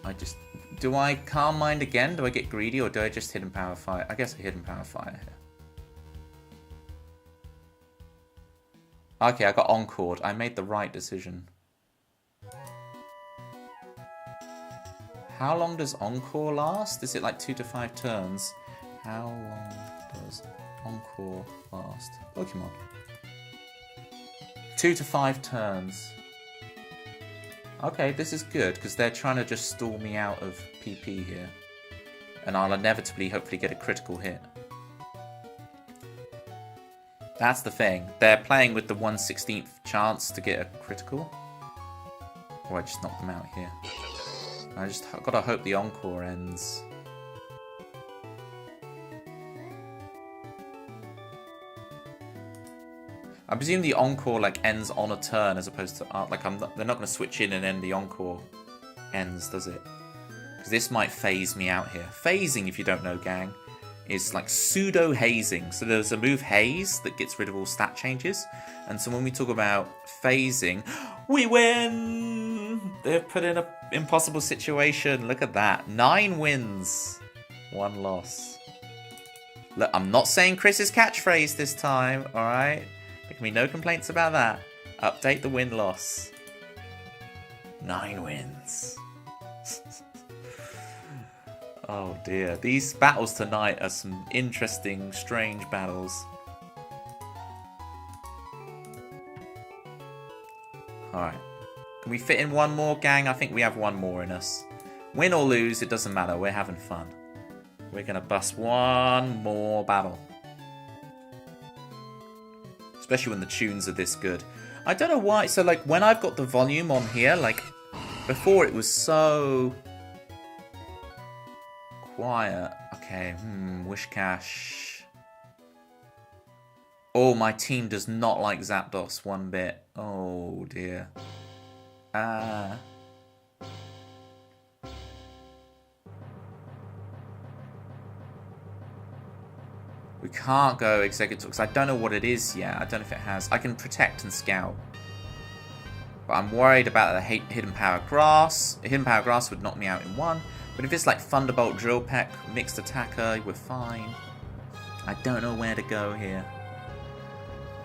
Do I Calm Mind again? Do I get greedy, or do I just Hidden Power Fire? I guess I Hidden Power Fire here. Okay, I got Encored. I made the right decision. How long does Encore last? Is it like 2 to 5 turns? How long does Encore last? Pokemon. 2 to 5 turns. Okay, this is good, because they're trying to just stall me out of PP here. And I'll inevitably, hopefully, get a critical hit. That's the thing. They're playing with the 1/16th chance to get a critical. Or I just knock them out here. I just gotta hope the Encore ends. I presume the Encore like ends on a turn as opposed to like they're not going to switch in and then the Encore ends, does it? Because this might phase me out here. Phasing, if you don't know, gang, is like pseudo hazing. So there's a move haze that gets rid of all stat changes. And so when we talk about phasing, we win! They're put in an impossible situation. Look at that. 9 wins, 1 loss. Look, I'm not saying Chris's catchphrase this time, alright? There can be no complaints about that. Update the win-loss. 9 wins. Oh dear. These battles tonight are some interesting, strange battles. Alright. Can we fit in one more, gang? I think we have one more in us. Win or lose, it doesn't matter. We're having fun. We're going to bust one more battle. Especially when the tunes are this good. I don't know why. So, like, when I've got the volume on here, like, before it was so quiet. Okay, Wish Cash. Oh, my team does not like Zapdos one bit. Oh, dear. We can't go Executor because I don't know what it is yet. I don't know if it has. I can Protect and Scout. But I'm worried about the Hidden Power Grass. Hidden Power Grass would knock me out in 1. But if it's like Thunderbolt, Drill Peck, Mixed Attacker, we're fine. I don't know where to go here.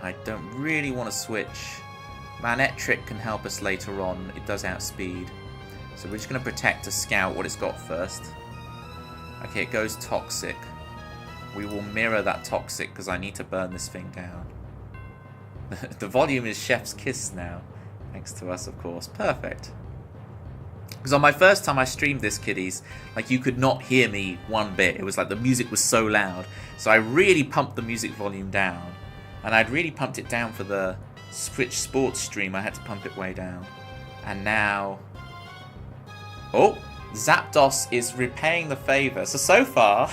I don't really want to switch. Manectric can help us later on. It does outspeed. So we're just going to Protect to scout what it's got first. Okay, it goes Toxic. We will mirror that Toxic because I need to burn this thing down. The volume is Chef's Kiss now. Thanks to us, of course. Perfect. Because on my first time I streamed this, kiddies, like you could not hear me one bit. It was like the music was so loud. So I really pumped the music volume down. And I'd really pumped it down for the Switch Sports stream. I had to pump it way down. And now... Oh! Zapdos is repaying the favour. So far...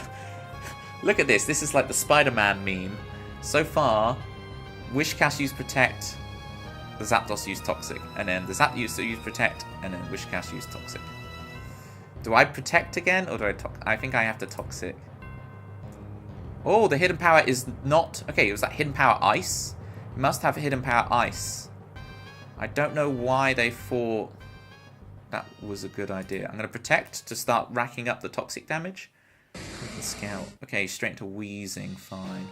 Look at this. This is like the Spider-Man meme. So far, Wishcash used Protect, the Zapdos used Toxic. And then the Zap used Protect, and then Wishcash used Toxic. Do I Protect again, or do I I think I have to Toxic. Oh, the Hidden Power is not... Okay, was that Hidden Power Ice? You must have Hidden Power Ice. I don't know why they thought that was a good idea. I'm going to Protect to start racking up the Toxic damage. Scout. Okay, straight into Wheezing. Fine.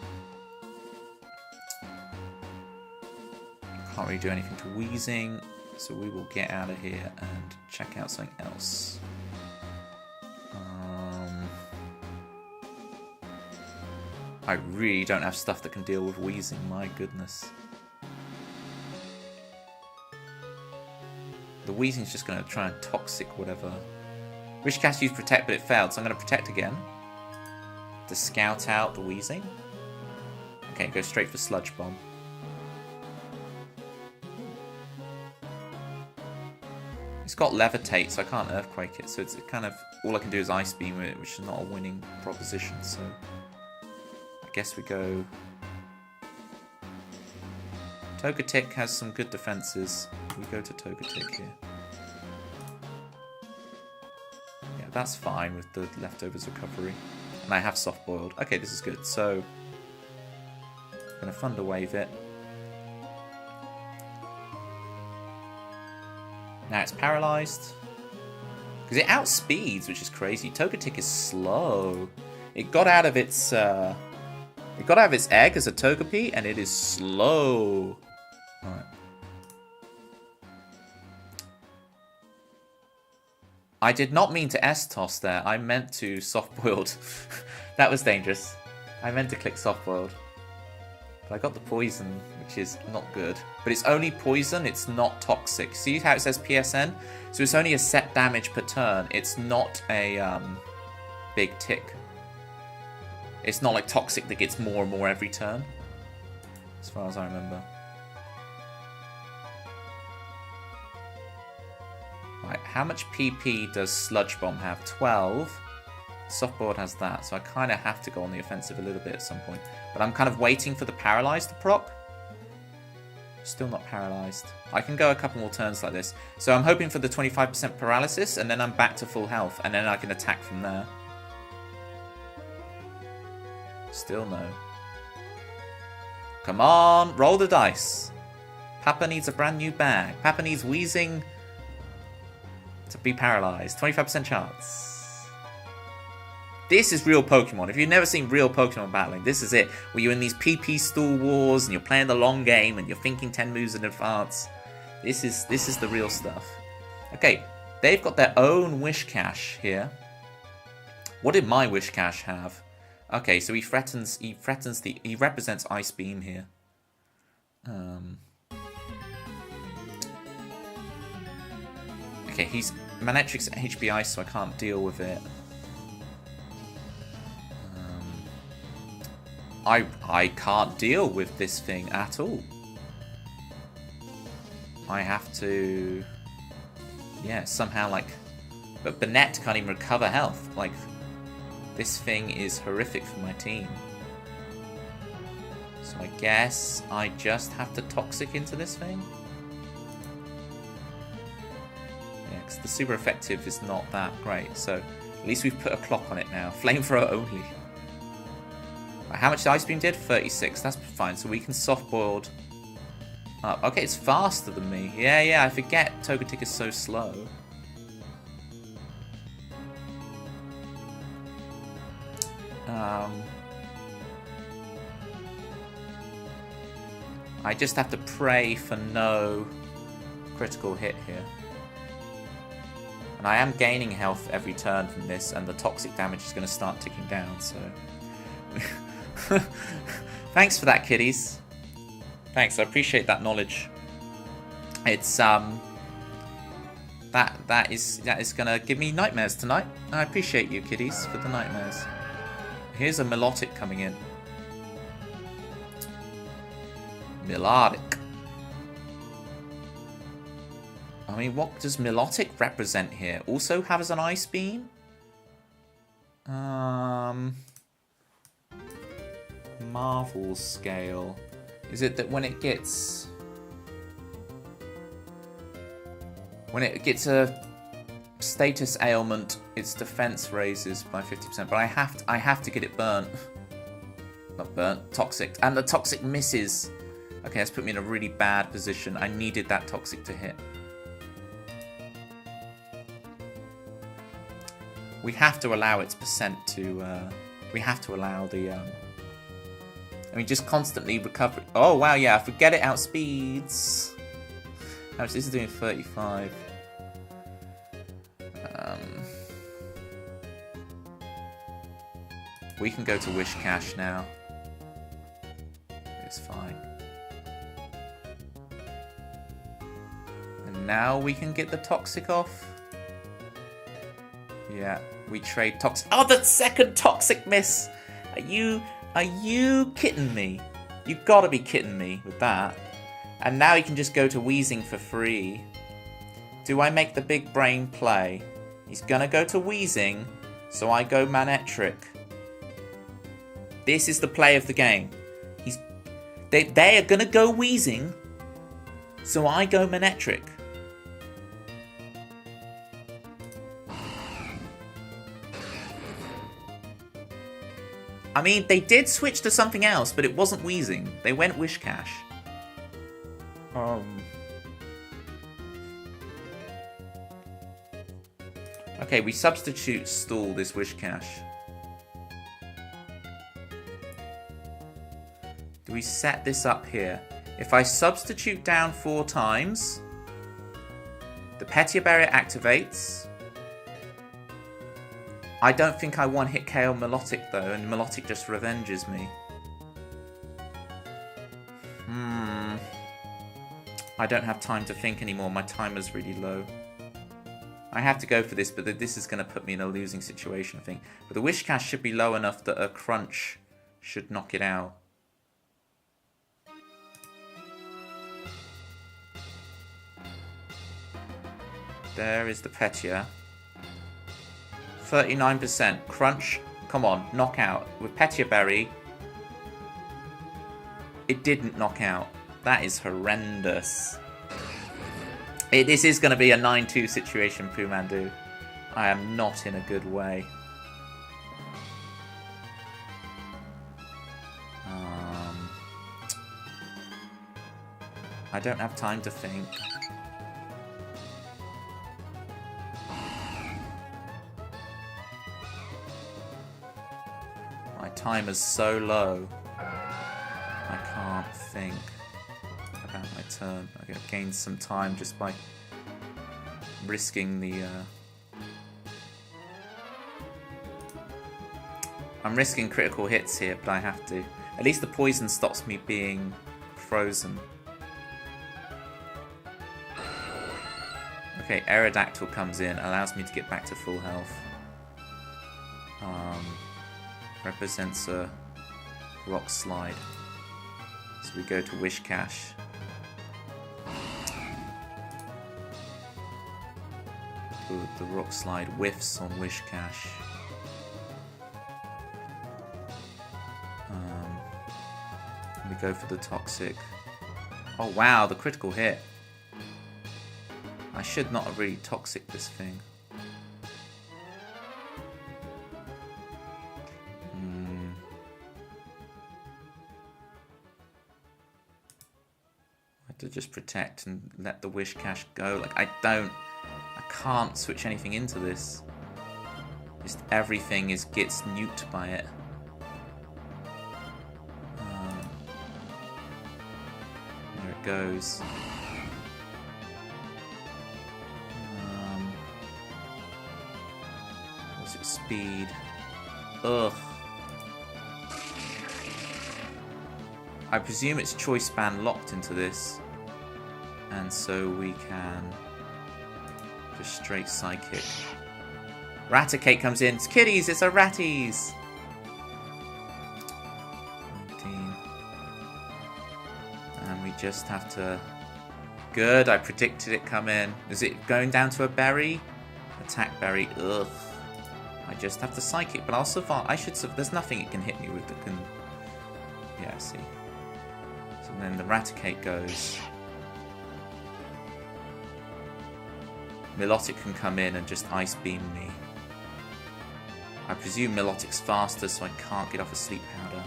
Can't really do anything to Wheezing, so we will get out of here and check out something else. I really don't have stuff that can deal with Wheezing, my goodness. The Wheezing's just going to try and Toxic whatever. Wishcast used Protect, but it failed, so I'm going to Protect again. To scout out the Wheezing. Okay, go straight for Sludge Bomb. It's got Levitate, so I can't Earthquake it, so it's kind of... All I can do is Ice Beam with it, which is not a winning proposition, so... I guess we go... Togetic has some good defenses. We go to Togetic here. Yeah, that's fine with the Leftovers recovery. And I have Soft Boiled. Okay, this is good. So, I'm going to Thunder Wave it. Now it's paralyzed. Because it outspeeds, which is crazy. Togetic is slow. It got out of its egg as a Togepi, and it is slow. Alright. I did not mean to S-toss there. I meant to soft-boiled. That was dangerous. I meant to click soft-boiled. But I got the poison, which is not good. But it's only poison, it's not toxic. See how it says PSN? So it's only a set damage per turn. It's not a big tick. It's not like toxic that gets more and more every turn. As far as I remember. Right, how much PP does Sludge Bomb have? 12. Softboard has that, so I kind of have to go on the offensive a little bit at some point. But I'm kind of waiting for the Paralyzed to proc. Still not Paralyzed. I can go a couple more turns like this. So I'm hoping for the 25% Paralysis, and then I'm back to full health, and then I can attack from there. Still no. Come on, roll the dice. Papa needs a brand new bag. Papa needs Wheezing to be paralyzed. 25% chance. This is real Pokemon. If you've never seen real Pokemon battling, this is it. Where you're in these PP stool wars and you're playing the long game and you're thinking 10 moves in advance. This is the real stuff. Okay, they've got their own Wish Cache here. What did my Wish Cache have? Okay, so he represents Ice Beam here. Okay, he's Manectric's HP Ice, so I can't deal with it. I can't deal with this thing at all. I have to... Yeah, somehow, like... But Banette can't even recover health. Like, this thing is horrific for my team. So I guess I just have to Toxic into this thing? Yeah, because the super effective is not that great. So, at least we've put a clock on it now. Flamethrower only. How much the Ice Beam did? 36. That's fine. So we can soft-boiled up. Okay, it's faster than me. Yeah, I forget Togetic is so slow. I just have to pray for no critical hit here. And I am gaining health every turn from this, and the toxic damage is going to start ticking down, so... Thanks for that, kiddies. Thanks, I appreciate that knowledge. It's that is gonna give me nightmares tonight. I appreciate you, kiddies, for the nightmares. Here's a Milotic coming in. Milotic. I mean, what does Milotic represent here? Also has an Ice Beam? Marvel scale. Is it that when it gets a status ailment, its defense raises by 50%? But I have to get it burnt. Not burnt, toxic. And the toxic misses. Okay, that's put me in a really bad position. I needed that toxic to hit. We have to allow its percent to we have to allow the I mean, just constantly recover. Oh, wow, yeah, forget it outspeeds. How much? This is doing 35. We can go to Wish Cache now. It's fine. And now we can get the Toxic off. Yeah, we trade Toxic. Oh, the second Toxic miss! Are you kidding me? You've got to be kidding me with that. And now he can just go to Wheezing for free. Do I make the big brain play? He's gonna go to Wheezing, so I go Manectric. This is the play of the game. They are gonna go Wheezing, so I go Manectric. I mean, they did switch to something else, but it wasn't Wheezing. They went Wish Cache. Okay, we substitute stall this Wish Cache. Do we set this up here? If I substitute down 4 times, the Petia Barrier activates. I don't think I one-hit KO Milotic though, and Milotic just revenges me. I don't have time to think anymore, my timer's really low. I have to go for this, but this is going to put me in a losing situation, I think. But the Wish Cache should be low enough that a Crunch should knock it out. There is the Petia. 39%. Crunch. Come on, knock out. With Petia Berry, it didn't knock out. That is horrendous. This is going to be a 9-2 situation, Pumandu. I am not in a good way. I don't have time to think. My timer's so low. I can't think about my turn. I'm going to gain some time just by risking the... I'm risking critical hits here, but I have to. At least the poison stops me being frozen. Okay, Aerodactyl comes in, allows me to get back to full health. Represents a rock slide. So we go to Wish Cache. The rock slide whiffs on Wish Cache. We go for the toxic. Oh wow, the critical hit. I should not have really toxic this thing. I have to just protect and let the Wish Cache go. Like I can't switch anything into this. Just everything gets nuked by it. There it goes. What's its speed? Ugh. I presume it's choice span locked into this, and so we can just straight psychic. Raticate comes in. It's kitties. It's a ratties. 19. And we just have to. Good. I predicted it come in. Is it going down to a berry? Attack berry. Ugh. I just have to psychic, but I'll survive. I should. There's nothing it can hit me with that can. Yeah. I see. So then the Raticate goes. Milotic can come in and just Ice Beam me. I presume Milotic's faster, so I can't get off a Sleep Powder.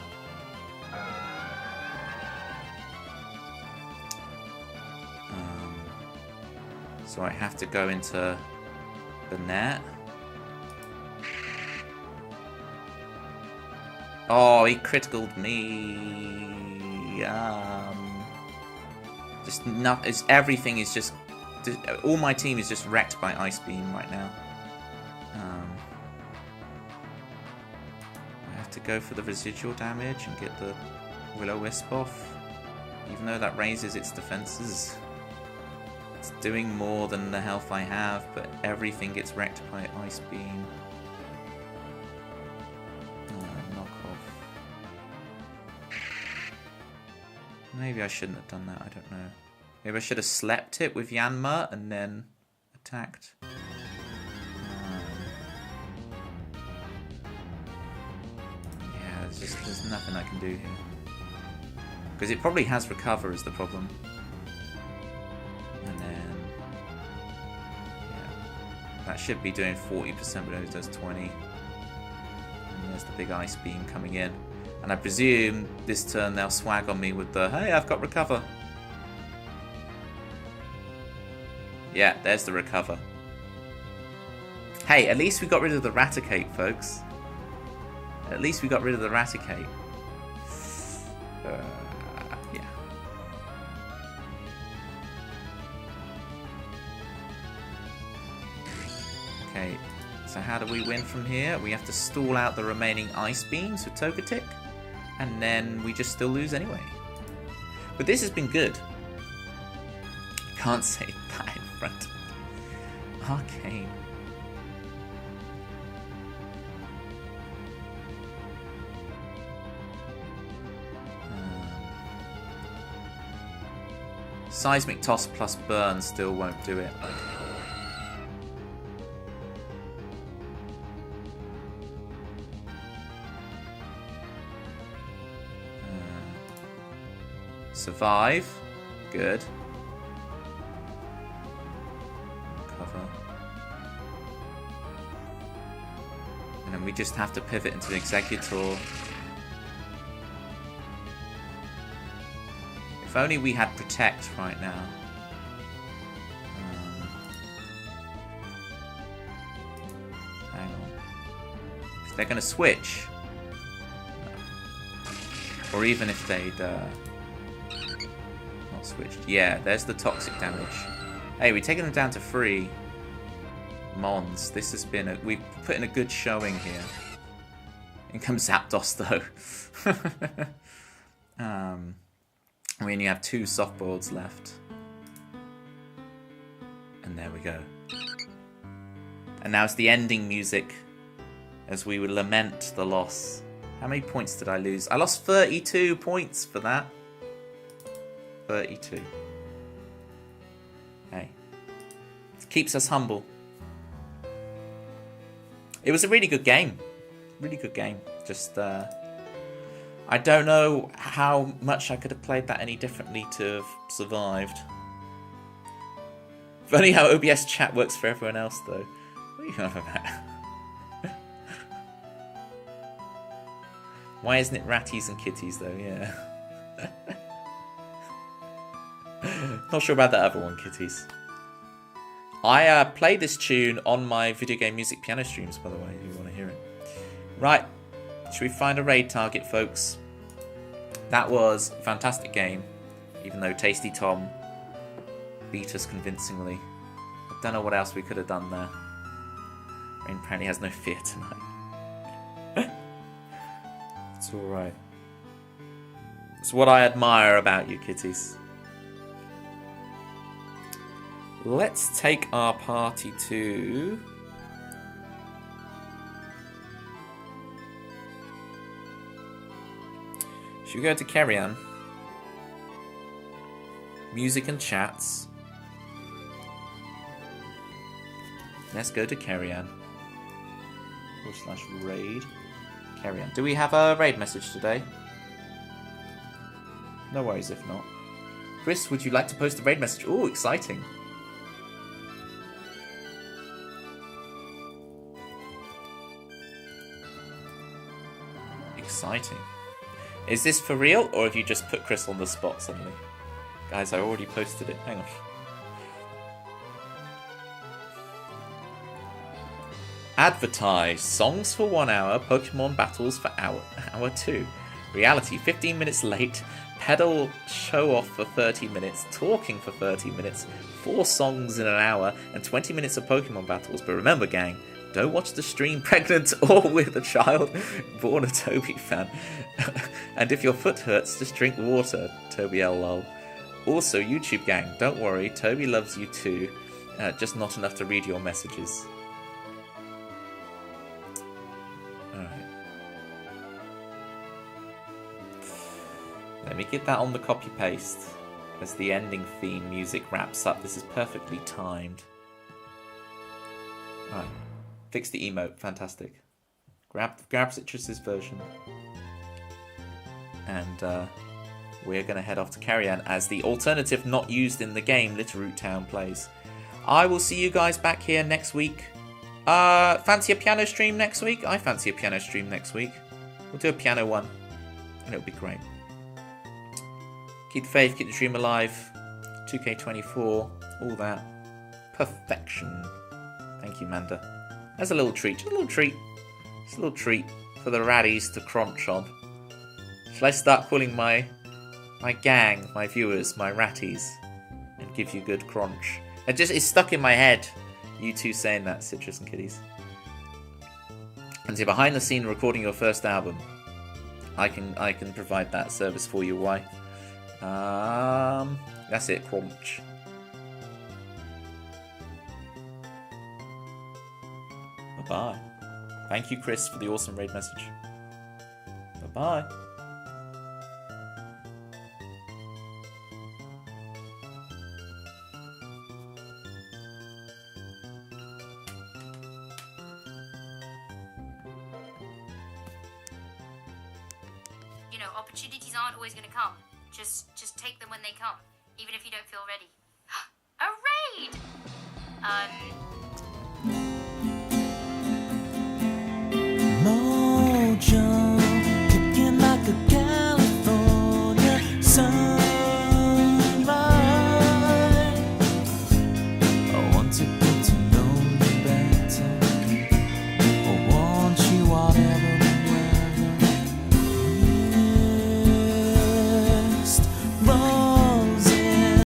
So I have to go into the net. Oh, he criticaled me. Just not. Everything is just. All my team is just wrecked by Ice Beam right now. I have to go for the residual damage and get the Will-O-Wisp off. Even though that raises its defenses. It's doing more than the health I have, but everything gets wrecked by Ice Beam. Knock off. Maybe I shouldn't have done that, I don't know. Maybe I should have slept it with Yanma and then attacked. Yeah, there's nothing I can do here. Because it probably has recover is the problem. And then... yeah. That should be doing 40%, but it only does 20. And there's the big Ice Beam coming in. And I presume this turn they'll swag on me with the, hey, I've got recover. Yeah, there's the recover. Hey, at least we got rid of the Raticate, folks. At least we got rid of the Raticate. Yeah. Okay, so how do we win from here? We have to stall out the remaining Ice Beams with Togetic, and then we just still lose anyway. But this has been good. Can't say that in front. Arcane. Seismic Toss plus Burn still won't do it. Survive. Good. And then we just have to pivot into the Executor. If only we had Protect right now. Hang on. If they're going to switch. Or even if they'd not switched. Yeah, there's the toxic damage. Hey, we've taken them down to 3 Mons. This has been we've put in a good showing here. In comes Zapdos though. We only have 2 softballs left. And there we go. And now it's the ending music as we would lament the loss. How many points did I lose? I lost 32 points for that. 32. Hey. It keeps us humble. It was a really good game. Really good game. Just, I don't know how much I could have played that any differently to have survived. Funny how OBS chat works for everyone else, though. What are you on about? Why isn't it ratties and kitties, though? Yeah. Not sure about that other one, kitties. I play this tune on my video game music piano streams, by the way, if you want to hear it. Right. Should we find a raid target, folks? That was a fantastic game, even though Tasty Tom beat us convincingly. I don't know what else we could have done there. Rain apparently has no fear tonight. It's alright. It's what I admire about you, kitties. Let's take our party to... Should we go to Kerrian? Music and chats. Let's go to Kerrian. /raid. Kerrian. Do we have a raid message today? No worries if not. Chris, would you like to post a raid message? Oh, exciting. Exciting. Is this for real, or have you just put Chris on the spot suddenly? Guys, I already posted it. Hang on. Advertise. Songs for 1 hour, Pokemon battles for hour 2. Reality, 15 minutes late. Pedal show off for 30 minutes. Talking for 30 minutes. 4 songs in an hour, and 20 minutes of Pokemon battles. But remember, gang, don't watch the stream pregnant or with a child. Born a Toby fan. And if your foot hurts, just drink water. Toby LOL. Also, YouTube gang, don't worry. Toby loves you too. Just not enough to read your messages. Alright. Let me get that on the copy paste as the ending theme music wraps up. This is perfectly timed. Alright. Fix the emote. Fantastic. Grab Citrus's version. And we're going to head off to Kerrian as the alternative not used in the game, Litterroot Town, plays. I will see you guys back here next week. Fancy a piano stream next week? I fancy a piano stream next week. We'll do a piano one. And it'll be great. Keep the faith, keep the dream alive. 2K24, all that. Perfection. Thank you, Manda. That's a little treat. Just a little treat. Just a little treat for the raddies to crunch on. Shall I start calling my gang, my viewers, my ratties, and give you good crunch? It's stuck in my head, you two saying that, Citrus and Kitties. And so behind the scene recording your first album, I can provide that service for you. Why? That's it, crunch. Bye-bye. Thank you, Chris, for the awesome raid message. Bye-bye. You know, opportunities aren't always going to come. Just take them when they come, even if you don't feel ready. A raid!